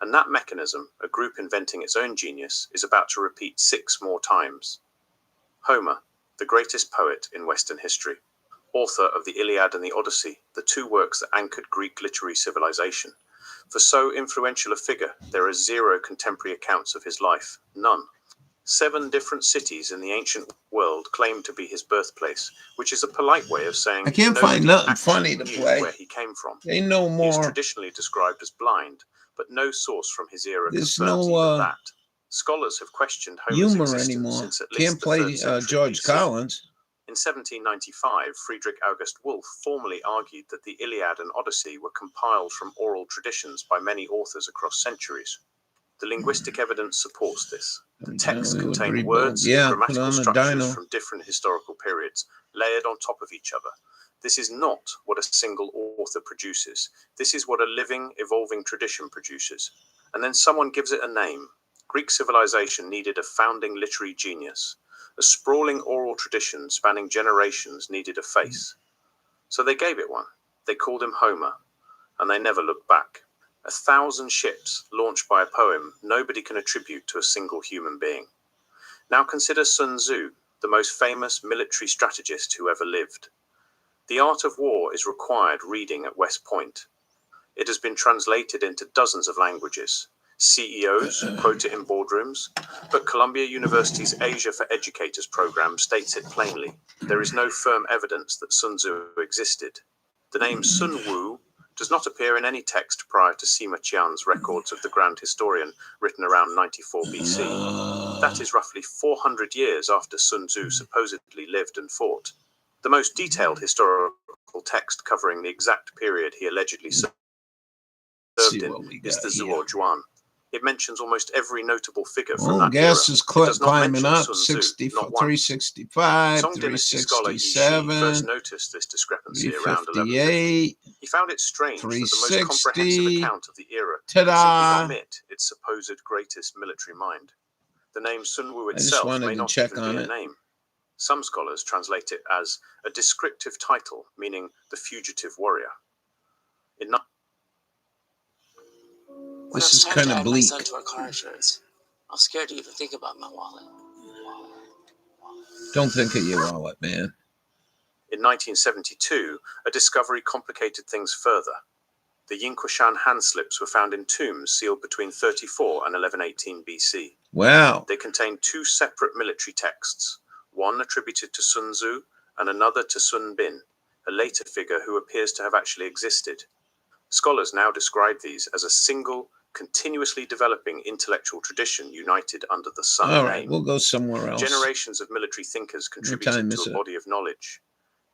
And that mechanism, a group inventing its own genius, is about to repeat 6 more times. Homer, the greatest poet in Western history, author of the Iliad and the Odyssey, the 2 works that anchored Greek literary civilization. For so influential a figure, there are 0 contemporary accounts of his life, none. 7 different cities in the ancient world claim to be his birthplace, which is a polite way of saying I can't find nothing funny to play. Where he came from. They know more. He is traditionally described as blind, but no source from his era There's confirms no even that. Scholars have questioned Homer's humor existence anymore. since at least Can't the play 3rd century George BC. Collins. In 1795, Friedrich August Wolff formally argued that the Iliad and Odyssey were compiled from oral traditions by many authors across centuries. The linguistic evidence supports this. The texts contain words and grammatical structures from different historical periods, layered on top of each other. This is not what a single author produces. This is what a living, evolving tradition produces. And then someone gives it a name. Greek civilization needed a founding literary genius. A sprawling oral tradition spanning generations needed a face. So they gave it one. They called him Homer, and they never looked back. 1,000 ships launched by a poem nobody can attribute to a single human being. Now consider Sun Tzu, the most famous military strategist who ever lived. The Art of War is required reading at West Point. It has been translated into dozens of languages. CEOs quote it in boardrooms, but Columbia University's Asia for Educators program states it plainly. There is no firm evidence that Sun Tzu existed. The name Sun Wu does not appear in any text prior to Sima Qian's records of the Grand Historian, written around 94 BC. That is roughly 400 years after Sun Tzu supposedly lived and fought. The most detailed historical text covering the exact period he allegedly served in is the Zuo Juan. It mentions almost every notable figure from that gas era. is It does not climbing mention up. Sun Tzu, 365, Song Dynasty scholar Yi Shi 367, first noticed this discrepancy around 1150. 358. He found it strange that the most 360. comprehensive account of the era Ta-da! could simply omit its supposed greatest military mind. The name Sun Wu I just itself wanted may to not check even on be a it. name. Some scholars translate it as a descriptive title, meaning the fugitive warrior. This is kind of bleak. To our car insurance, I was scared to even think about my wallet. Don't think of your wallet, man. In 1972, a discovery complicated things further. The Yinquishan hand slips were found in tombs sealed between 34 and 1118 BC. Wow. They contained 2 separate military texts, one attributed to Sun Tzu and another to Sun Bin, a later figure who appears to have actually existed. Scholars now describe these as a single, continuously developing intellectual tradition united under the sun All right, name. we'll go somewhere else. Generations of military thinkers contributed time to is a it? body of knowledge.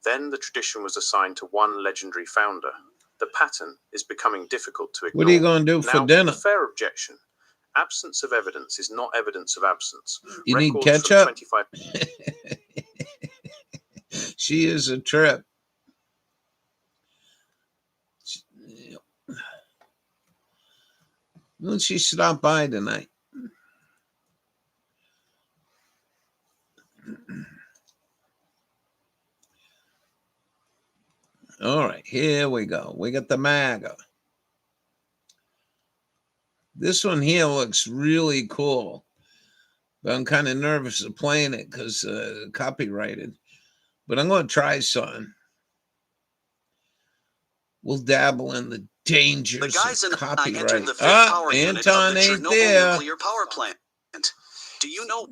Then the tradition was assigned to one legendary founder. The pattern is becoming difficult to ignore. What are you going to do for now, dinner? Fair objection. Absence of evidence is not evidence of absence. You need Records ketchup? from 25... She is a trip. Will she stop by tonight? All right, here we go. We got the MAGA. This one here looks really cool, but I'm kind of nervous of playing it because copyrighted. But I'm going to try something. We'll dabble in the dangers The guys of and copyright. I entered the fifth power unit of Anton the ain't Chernobyl there. nuclear power plant. Do you know?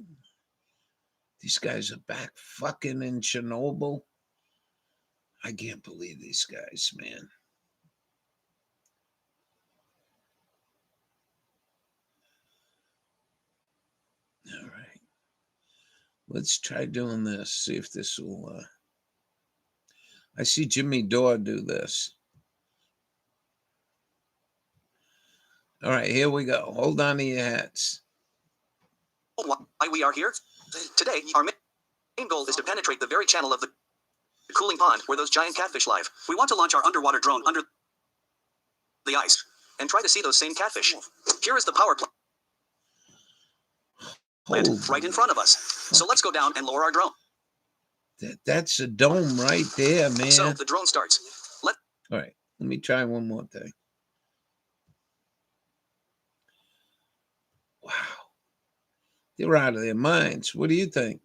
These guys are back fucking in Chernobyl. I can't believe these guys, man. All right. Let's try doing this. See if this will... I see Jimmy Dore do this. All right, here we go. Hold on to your hats. Why we are here? Today, our main goal is to penetrate the very channel of the cooling pond where those giant catfish live. We want to launch our underwater drone under the ice and try to see those same catfish. Here is the power plant right in front of us. So let's go down and lower our drone. That's a dome right there, man. So the drone starts. All right, let me try one more thing. Wow. They're out of their minds. What do you think?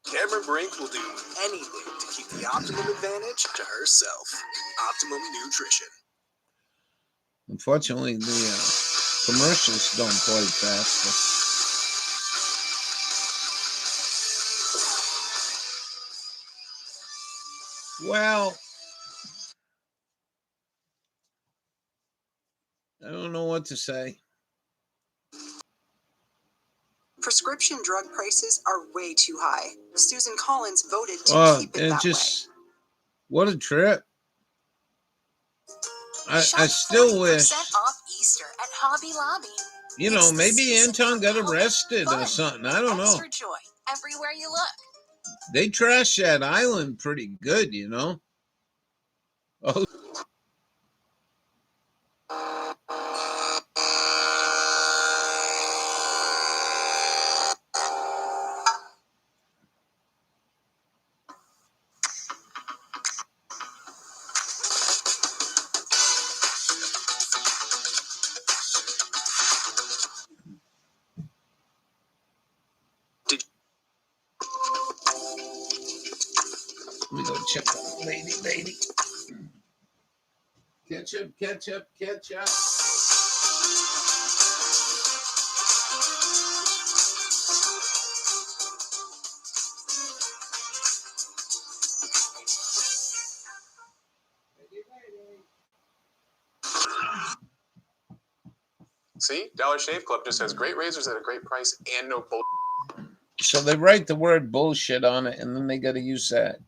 Cameron Brink will do anything to keep the optimum advantage to herself. Optimum Nutrition. Unfortunately, the commercials don't play faster. Well, I don't know what to say. Prescription drug prices are way too high. Susan Collins voted to keep it that way. What a trip. I still wish, off Easter at Hobby Lobby. you know, maybe Anton got arrested or something. I don't know. Extra joy everywhere you look. They trashed that island pretty good, you know. Oh. Let me go check on lady. Ketchup. See, Dollar Shave Club just has great razors at a great price and no bull. So they write the word bullshit on it, and then they got to use that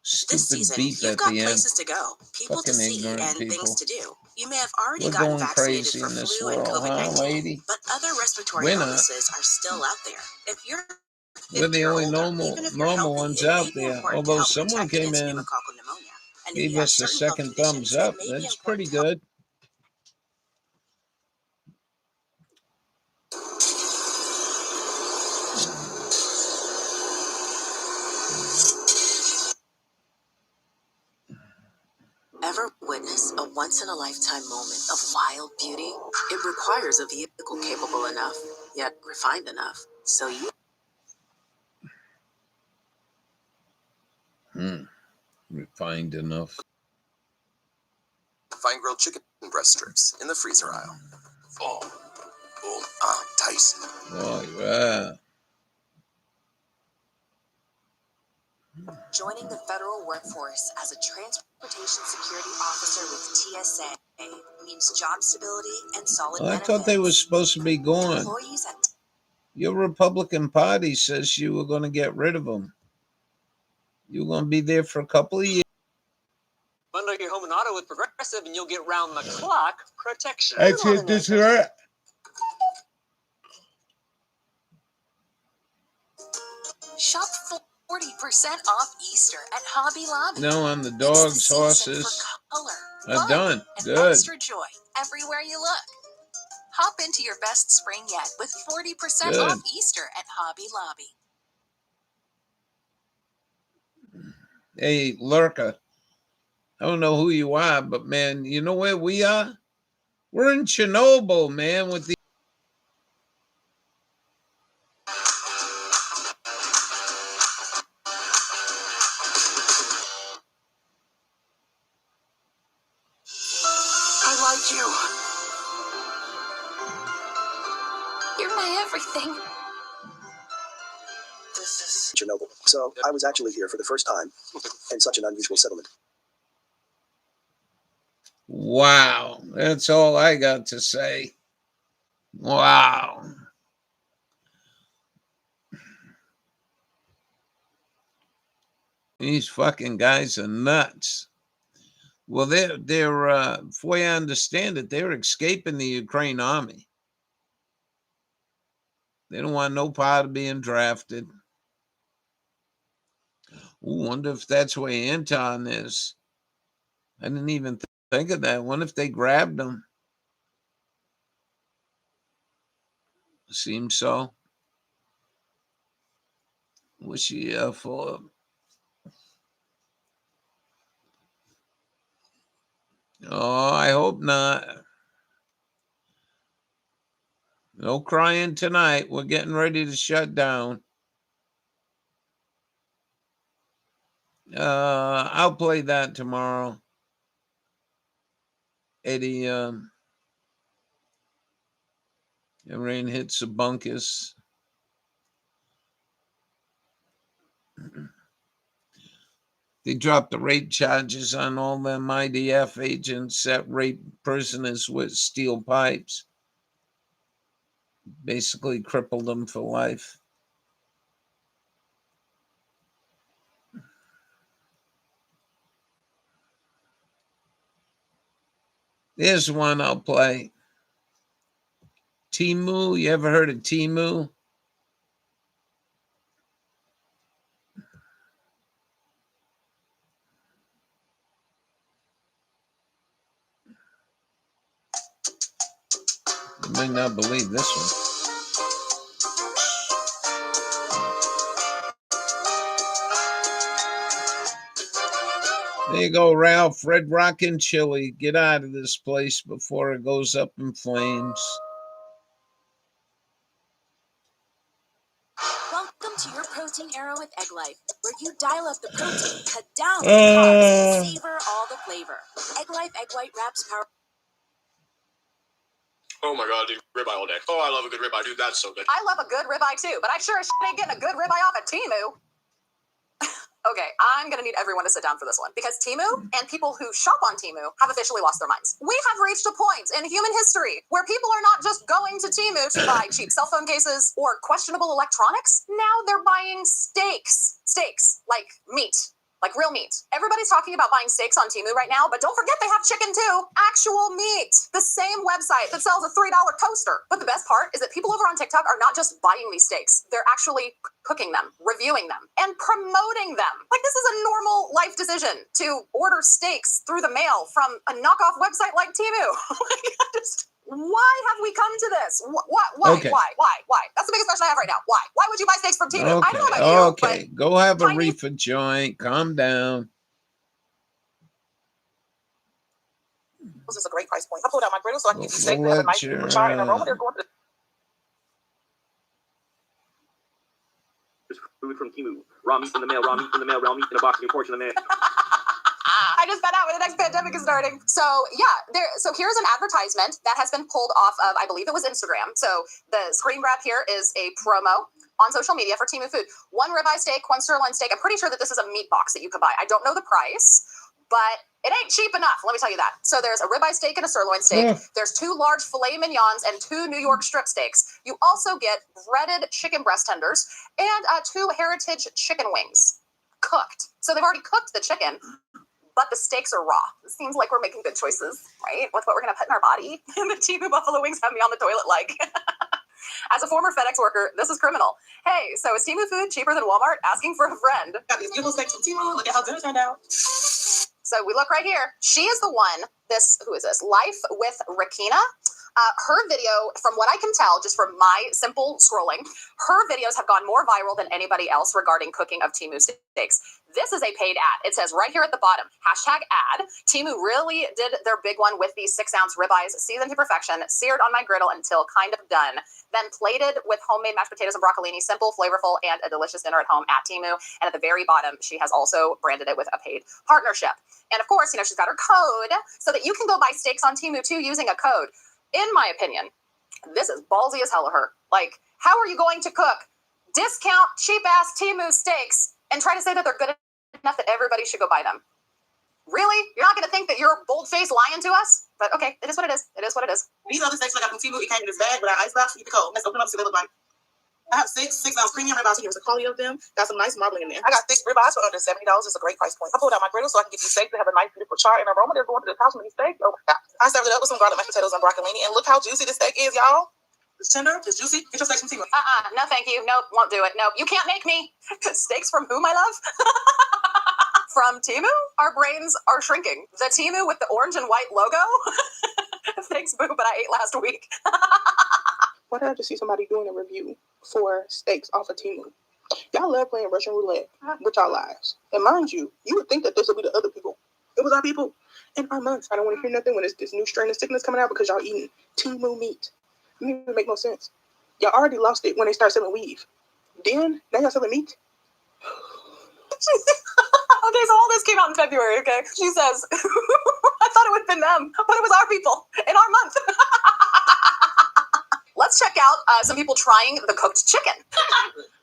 stupid beep You've at got the end. places to go, people Fucking to see, ignorant and people. things to do. You may have already We're gotten going vaccinated crazy for in this flu and world, huh, COVID-19, lady? but other respiratory We're not. illnesses are still out there. If you're We're the only even if you're normal healthy, ones it may out be there. important to Although help someone protect came against in, pneumococcal pneumonia. And if gave you have us a certain health second conditions, thumbs it up. may be That's important pretty to help. good. Ever witness a once-in-a-lifetime moment of wild beauty? It requires a vehicle capable enough, yet refined enough, so you... Refined enough. Fine grilled chicken breast strips in the freezer aisle. Boom. Tyson. Oh, yeah. Joining the federal workforce as a transportation security officer with TSA means job stability and solid Well, I benefits. thought they were supposed to be gone. Employees at Your Republican Party says you were going to get rid of them. You're going to be there for a couple of years. Bundle your home and auto with Progressive, and you'll get round-the-clock protection. That's it. That's right. Shop 40% off Easter at Hobby Lobby. No, on the dogs, horses. Color, Done. and Good. extra joy everywhere you look. Hop into your best spring yet with 40% Good. off Easter at Hobby Lobby. Hey, Lurker. I don't know who you are, but man, you know where we are? We're in Chernobyl, man, with the I like you. You're my everything. This is Chernobyl. So I was actually here for the first time in such an unusual settlement. Wow. That's all I got to say. Wow. These fucking guys are nuts. Well, they're if way I understand it, they're escaping the Ukraine army. They don't want no part of being drafted. Ooh, wonder if that's where Anton is. I didn't even think of that. Wonder if they grabbed him. Seems so. What's she for? Oh, I hope not. No crying tonight. We're getting ready to shut down. I'll play that tomorrow. Eddie, rain hits the bunkers. They dropped the rape charges on all them IDF agents that rape prisoners with steel pipes. Basically crippled them for life. There's one I'll play. Timu. You ever heard of Timu? You might not believe this one. There you go, Ralph. Red Rockin' Chili. Get out of this place before it goes up in flames. Welcome to your Protein Arrow with Egg Life, where you dial up the protein, cut down the carbs, and savor all the flavor. Egg Life Egg White Wraps power. Oh my god, dude, ribeye all day. Oh, I love a good ribeye, dude. That's so good. I love a good ribeye too, but I sure as shit ain't getting a good ribeye off at Temu. Okay, I'm gonna need everyone to sit down for this one because Temu and people who shop on Temu have officially lost their minds. We have reached a point in human history where people are not just going to Temu to buy cheap cell phone cases or questionable electronics. Now they're buying steaks. Steaks, like meat. Like real meat. Everybody's talking about buying steaks on Temu right now, but don't forget they have chicken too. Actual meat. The same website that sells a $3 coaster. But the best part is that people over on TikTok are not just buying these steaks. They're actually cooking them, reviewing them, and promoting them. Like this is a normal life decision to order steaks through the mail from a knockoff website like Temu. Why have we come to this? Why? Okay. Why? That's the biggest question I have right now. Why? Why would you buy steaks from Temu? Okay. I don't know about you, Okay. Go have a REEFA joint. Calm down. This is a great price point. I pulled out my griddle so I can get these steaks We'll and have a let nice your, char and aroma. They're going to Food from Temu. Raw meat in the mail, raw meat in the mail, raw meat in a box, new portion in the mail. I just found out when the next pandemic is starting. So yeah, so here's an advertisement that has been pulled off of, I believe it was Instagram. So the screen grab here is a promo on social media for Temu food. 1 ribeye steak, 1 sirloin steak. I'm pretty sure that this is a meat box that you could buy. I don't know the price, but it ain't cheap enough. Let me tell you that. So there's a ribeye steak and a sirloin steak. Yeah. There's 2 large filet mignons and 2 New York strip steaks. You also get breaded chicken breast tenders and 2 heritage chicken wings cooked. So they've already cooked the chicken, but the steaks are raw. It seems like we're making good choices, right? With what we're going to put in our body. And the Temu buffalo wings have me on the toilet like. As a former FedEx worker, this is criminal. Hey, so is Temu food cheaper than Walmart? Asking for a friend. Got these beautiful steaks from Temu. Look at how dinner turned out. So we look right here. She is the one, who is this? Life with Rakina. Her video, from what I can tell, just from my simple scrolling, her videos have gone more viral than anybody else regarding cooking of Temu steaks. This is a paid ad. It says right here at the bottom, #ad. Temu really did their big one with these 6-ounce ribeyes, seasoned to perfection, seared on my griddle until kind of done, then plated with homemade mashed potatoes and broccolini, simple, flavorful, and a delicious dinner at home at Temu. And at the very bottom, she has also branded it with a paid partnership. And of course, she's got her code so that you can go buy steaks on Temu too using a code. In my opinion, this is ballsy as hell of her. Like, how are you going to cook discount cheap-ass Temu steaks and try to say that they're good enough that everybody should go buy them? Really? You're not going to think that you're bold-faced lying to us? But okay, it is what it is. It is what it is. These other steaks I got from Temu, it came in this bag with an icebox. Keep it cold. Let's open them up so they look like. I have 6-ounce premium ribeyes. Here's the quality of them. Got some nice marbling in there. I got thick ribeyes for under $70. It's a great price point. I pulled out my griddle so I can get these steaks that have a nice, beautiful char and aroma. They're going to the top of these steaks. Oh my God. I served it up with some garlic mashed potatoes and broccolini. And look how juicy this steak is, y'all. It's tender. It's juicy. Get your steaks from Temu. No, thank you. Nope, won't do it. Nope, you can't make me. Steaks from who, my love? From Temu? Our brains are shrinking. The Temu with the orange and white logo? Thanks, boo, but I ate last week. Why did I just see somebody doing a review for steaks off of Temu? Y'all love playing Russian roulette with y'all lives. And mind you, you would think that this would be the other people. It was our people. In our months, I don't want to hear nothing when it's this new strain of sickness coming out because y'all eating Temu meat. It doesn't even make no sense. Y'all already lost it when they start selling weave. Then, now y'all selling meat? Okay, so all this came out in February, okay? She says, I thought it would have been them, but it was our people in our month. Let's check out some people trying the cooked chicken.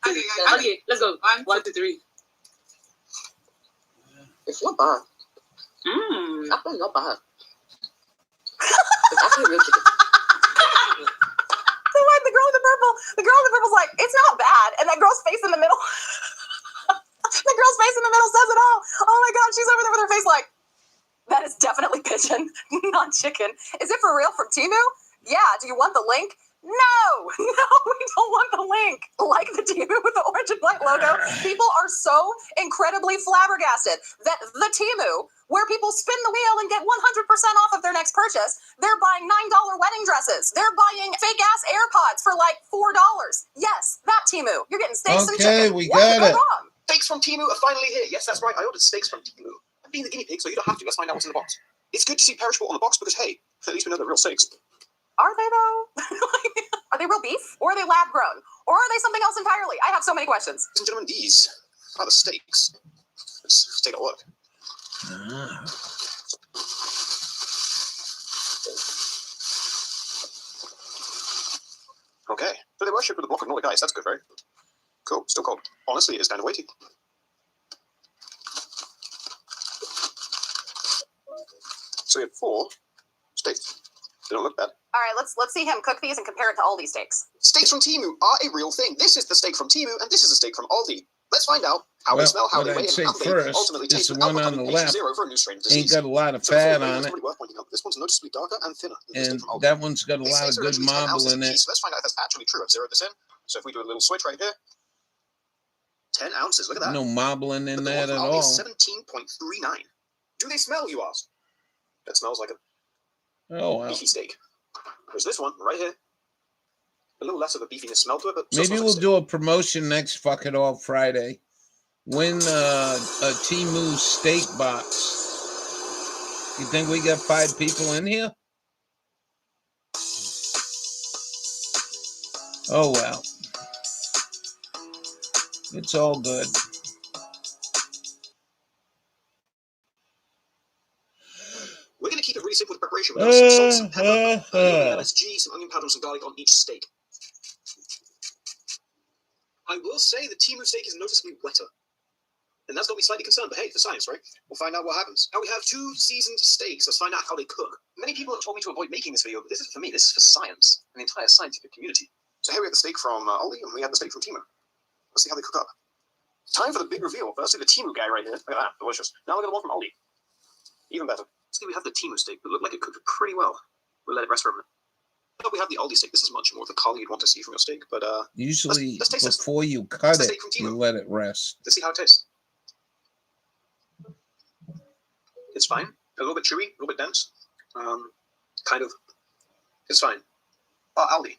Okay, let's go. 1, 2, 3. It's not bad. Actually, not bad. It's actually real chicken. The girl in the purple's like, it's not bad. And that girl's face in the middle. The girl's face in the middle says it all. Oh my God, she's over there with her face like, that is definitely pigeon, not chicken. Is it for real from Temu? Yeah, do you want the link? No, we don't want the link. Like the Temu with the orange and white logo. People are so incredibly flabbergasted that the Temu, where people spin the wheel and get 100% off of their next purchase, they're buying $9 wedding dresses. They're buying fake-ass AirPods for like $4. Yes, that Temu. You're getting steaks and chicken. Okay, we got it. Wrong? Steaks from Temu are finally here. Yes, that's right. I ordered steaks from Temu. I'm being the guinea pig, so you don't have to. Let's find out what's in the box. It's good to see perishable on the box because, hey, at least we know they're real steaks. Are they though? Are they real beef? Or are they lab grown? Or are they something else entirely? I have so many questions. Ladies and gentlemen, these are the steaks. Let's take a look. Okay, so they were shipped with a block of Nordic ice. That's good, right? Cool, still cold. Honestly, it is kind of weighty. So we had 4 steaks. They don't look bad. All right, let's see him cook these and compare it to Aldi steaks. Steaks from Temu are a real thing. This is the steak from Temu, and this is the steak from Aldi. Let's find out how they smell, how they weigh, and how they ultimately taste. The one on the left for a new strain of disease. ain't got a lot of fat on it, really worth pointing out. This one's noticeably darker and thinner than and that one's got a lot of good marble in it. So let's find out if that's actually true. I've zeroed this in. So if we do a little switch right here, 10 ounces. Look at that. No marbling in that at all. 17.39. Do they smell, you ask? That smells like a beefy steak. There's this one right here. A little less of a beefiness smell to it, but maybe we'll do a promotion next Fuck It All Friday. Win a Temu steak box. You think we got 5 people in here? Oh well. It's all good. We're going to keep it really simple with preparation. We're going to some salt, some pepper, MSG, some onion powder, and some garlic on each steak. I will say the Temu steak is noticeably wetter. And that's got me slightly concerned, but hey, for science, right? We'll find out what happens. Now we have 2 seasoned steaks. Let's find out how they cook. Many people have told me to avoid making this video, but this is for me. This is for science and the entire scientific community. So here we have the steak from Aldi, and we have the steak from Timu. Let's see how they cook up. Time for the big reveal. Firstly, the Timu guy right here. Look at that, delicious. Now look at the one from Aldi. Even better. See, we have the Timu steak, but looked like it cooked pretty well. We'll let it rest for a minute. But we have the Aldi steak. This is much more the quality you'd want to see from your steak, but usually let's taste before you cut the it, steak from Timu. you let it rest. Let's see how it tastes. It's fine. A little bit chewy, a little bit dense. Kind of. It's fine. Aldi.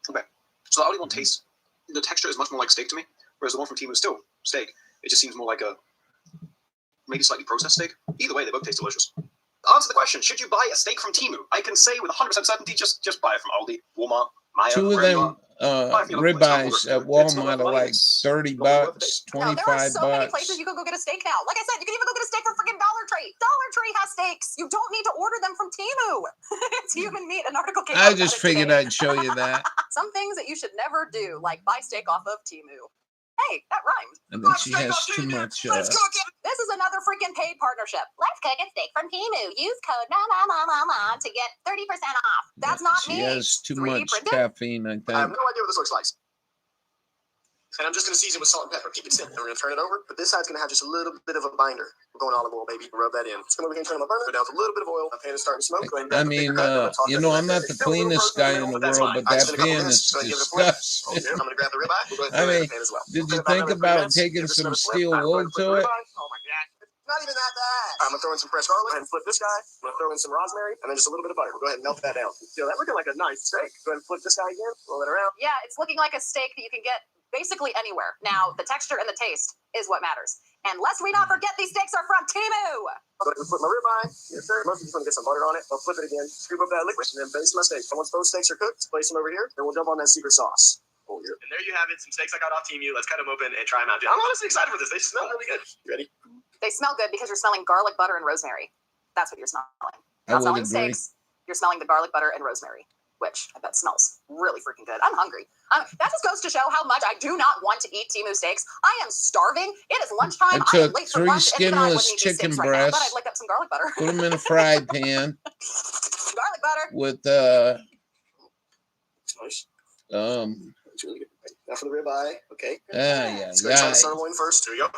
Okay. So the Aldi one tastes, the texture is much more like steak to me, whereas the one from Timu is still steak. It just seems more like a maybe slightly processed steak. Either way, they both taste delicious. Answer the question, should you buy a steak from Timu? I can say with 100% certainty, just buy it from Aldi, Walmart, Maya, 2 of them ribeyes at Walmart are like $30, $25. No, there are so many places you can go get a steak now. Like I said, you can even go get a steak from freaking Dollar Tree. Dollar Tree has steaks. You don't need to order them from Timu. It's human meat. An article came out I just figured I'd show you that. Some things that you should never do, like buy steak off of Timu. Hey, that rhymed. And then she has too much. Let's cook it. This is another freaking paid partnership. Let's cook a steak from Timu. Use code MAMA to get 30% off. That's not me. She has too 3D much printed? caffeine, I I have think. no idea what this looks like. And I'm just going to season with salt and pepper. Keep it simple. We're going to turn it over, but this side's going to have just a little bit of a binder. We're going olive oil, baby. Rub that in. It's going to turn on the burner. Go down with a little bit of oil. My pan is starting to smoke. Go ahead and I mean, you know, I'm not the cleanest guy in the world, but that pan is disgusting. I'm going to grab the ribeye. We'll go ahead and I throw it in mean, the pan as well. did you think about taking some steel wool to it? Oh my god. Not even that bad. I'm going to throw in some fresh garlic. Go ahead and flip this guy. I'm going to throw in some rosemary and then just a little bit of butter. We'll go ahead and melt that down. Feel that looking like a nice steak. Go ahead and flip this guy again. Roll it around. Yeah, it's looking like a steak that you can get basically anywhere. Now, the texture and the taste is what matters. And lest we not forget, these steaks are from Timu. I'm going to put my ribeye. Yes, sir. Mostly just want to get some butter on it. I'll flip it again. Scoop up that liquid and then baste my steak. And once those steaks are cooked, place them over here. Then we'll jump on that secret sauce. Oh, yeah. And there you have it. Some steaks I got off Timu. Let's cut them open and try them out. I'm honestly excited for this. They smell really good. You ready? They smell good because you're smelling garlic, butter, and rosemary. That's what you're smelling. I Not would smelling agree. steaks. You're smelling the garlic, butter, and rosemary, which I bet smells really freaking good. I'm hungry. That just goes to show how much I do not want to eat Timu steaks. I am starving. It is lunchtime. I I am took late for 3 lunch, and even I wouldn't skinless eat these chicken steaks right now, but breasts, I'd lick up some garlic butter. put them in a fried pan Garlic butter. with Nice. It's really good. Now for the ribeye. Okay. yeah, Let's go try the sirloin first. Here we go.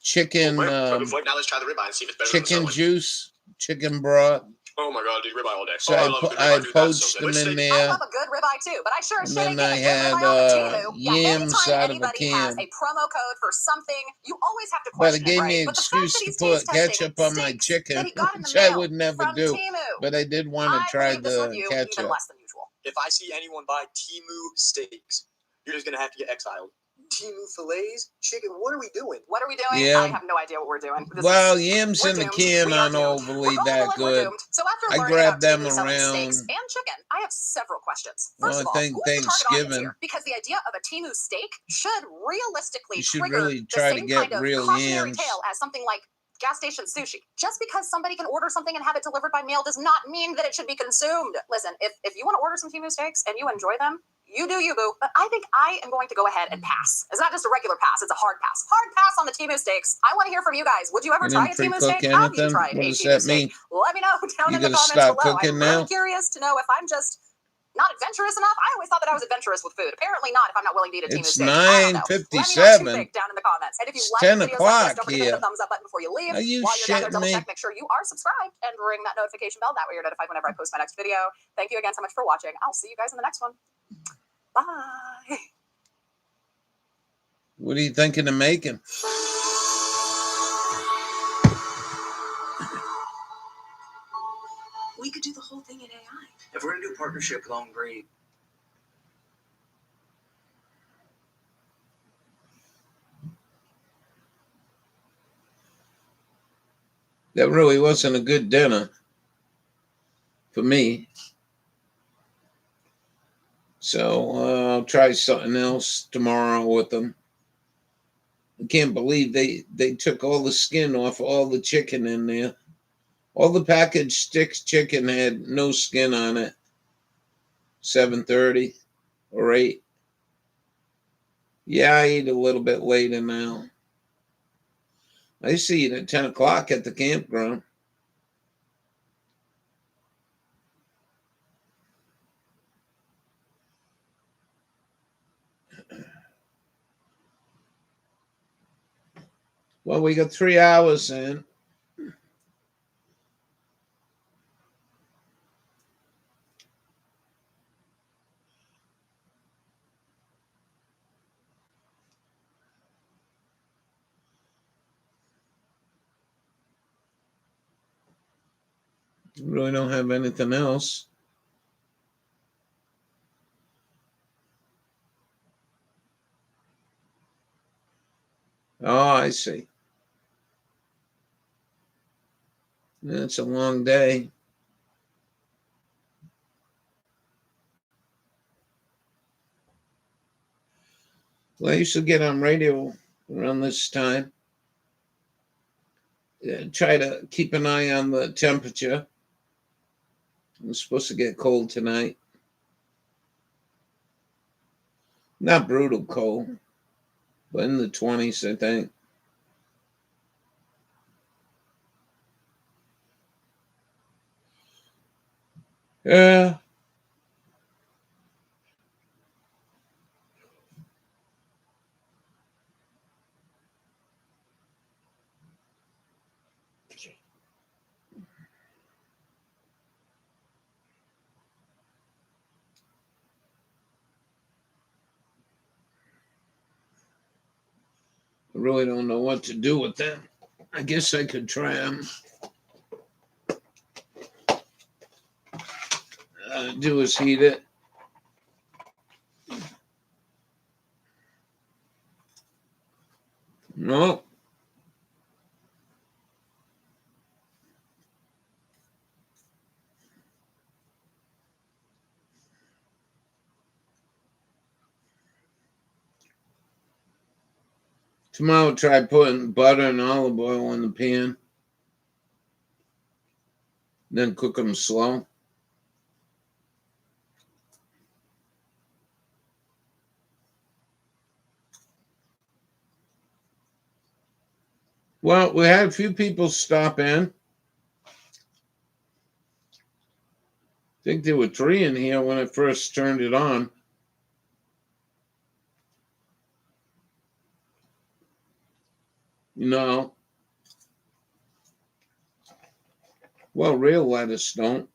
chicken, Now let's try the ribeye and see if it's better than the chicken sirloin. juice, chicken broth. Oh my god, dude, ribeye all day. So I love a good I ribeye, dude. That's poached so them good. in I there, love a good ribeye too, but I sure as and shit ain't then I getting a good had ribeye off of Timu. Yeah, yams anytime out of a anybody has can. a promo code for something, you always have to But question it gave me right? an But the fact excuse that to he's put taste testing ketchup on my steaks chicken, that he got in the which I mail would never from do. Timu. But I did want to I try believe this the review ketchup. even less than usual. If I see anyone buy Timu steaks, you're just gonna have to get exiled. Timu fillets, chicken. What are we doing? What are we doing? Yeah. I have no idea what we're doing. Well, yams we're in the doomed. can We are aren't doomed. overly We're that gullible and we're good. doomed. So after I learning grabbed about them Timu selling around. steaks and chicken, I have several questions. Well, First of I all, think who's the target audience Thanksgiving. here? Because the idea of a Timu steak should realistically You should trigger really the try to same get kind of real cautionary yams. tale as something like gas station sushi. Just because somebody can order something and have it delivered by mail does not mean that it should be consumed. Listen, if you want to order some Timu steaks and you enjoy them, you do you, boo. But I think I am going to go ahead and pass. It's not just a regular pass, it's a hard pass. Hard pass on the Timu steaks. I want to hear from you guys. Would you ever You try a didn't Timu pre-cook steak? Have you anything? tried What a does Timu that steak? mean? Let me know down You in the gonna comments stop below. cooking I'm now? really curious to know if I'm just not adventurous enough. I always thought that I was adventurous with food. Apparently not if I'm not willing to eat a Timu It's steak. I don't know. Let me know what you 9:57. think down in the comments. And if you It's like 10 videos like this, o'clock don't forget to hit here. the thumbs up button before you leave. Are you While you're down there, shitting double me? check, make sure you are subscribed and ring that notification bell. That way you're notified whenever I post my next video. Thank you again so much for watching. I'll see you guys in the next one. Bye. What are you thinking of making? We could do the whole thing in AI. If we're gonna do a partnership with On Green, That really wasn't a good dinner for me. So I'll try something else tomorrow with them. I can't believe they took all the skin off all the chicken in there. All the packaged sticks chicken had no skin on it. 7:30 or 8. Yeah, I eat a little bit later now. I used to eat at 10 o'clock at the campground. Well, we got 3 hours in. Really don't have anything else. Oh, I see. It's a long day. Well, I used to get on radio around this time. Try to keep an eye on the temperature. It's supposed to get cold tonight. Not brutal cold, but in the 20s, I think. Yeah. I really don't know what to do with them. I guess I could try them. Do is heat it. No. Tomorrow, try putting butter and olive oil in the pan. Then cook them slow. Well, we had a few people stop in. I think there were 3 in here when I first turned it on. No. Well, real lettuce don't.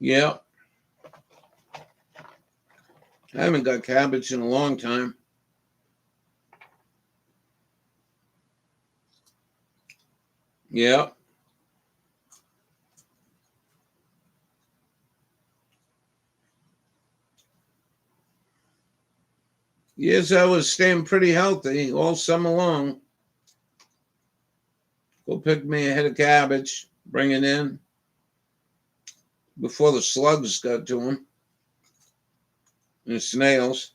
Yeah. I haven't got cabbage in a long time. Yeah. Yes, I was staying pretty healthy all summer long. Go pick me a head of cabbage, bring it in before the slugs got to them and the snails.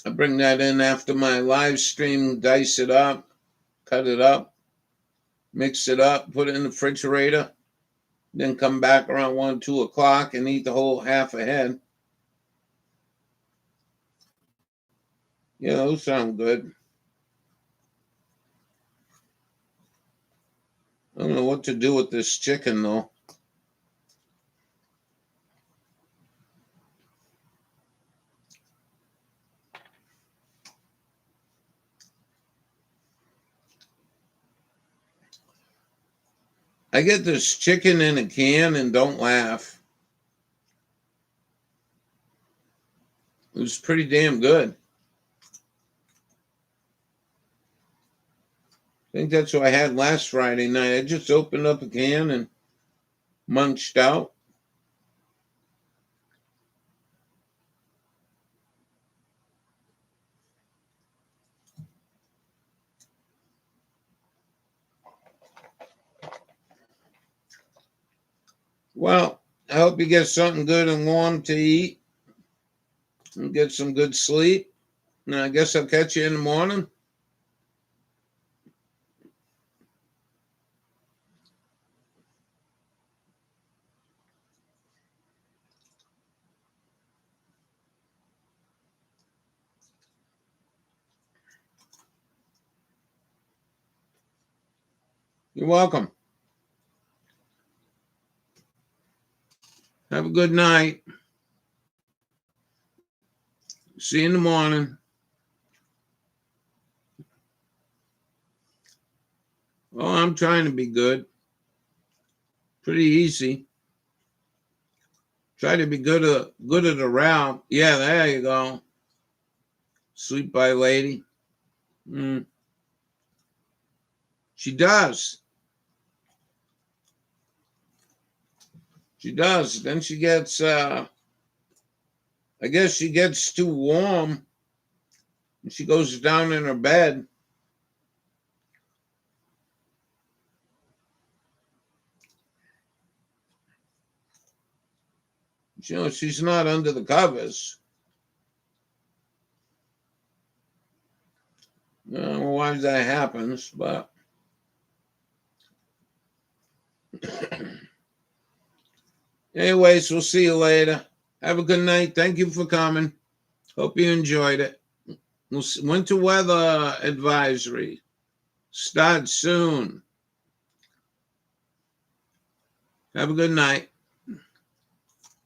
I bring that in after my live stream, dice it up, cut it up, mix it up, put it in the refrigerator, then come back around 1, 2 o'clock and eat the whole half a head. Yeah, those sound good. I don't know what to do with this chicken, though. I get this chicken in a can and don't laugh. It was pretty damn good. I think that's what I had last Friday night. I just opened up a can and munched out. Well, I hope you get something good and warm to eat and get some good sleep. And I guess I'll catch you in the morning. You're welcome. Have a good night. See you in the morning. Oh, I'm trying to be good. Pretty easy. Try to be good at around. Yeah, there you go. Sweet by lady. She does. She does. Then she gets, I guess she gets too warm. And she goes down in her bed. You know, she's not under the covers. I don't know why that happens, but anyways, we'll see you later. Have a good night. Thank you for coming. Hope you enjoyed it. Winter weather advisory. Start soon. Have a good night.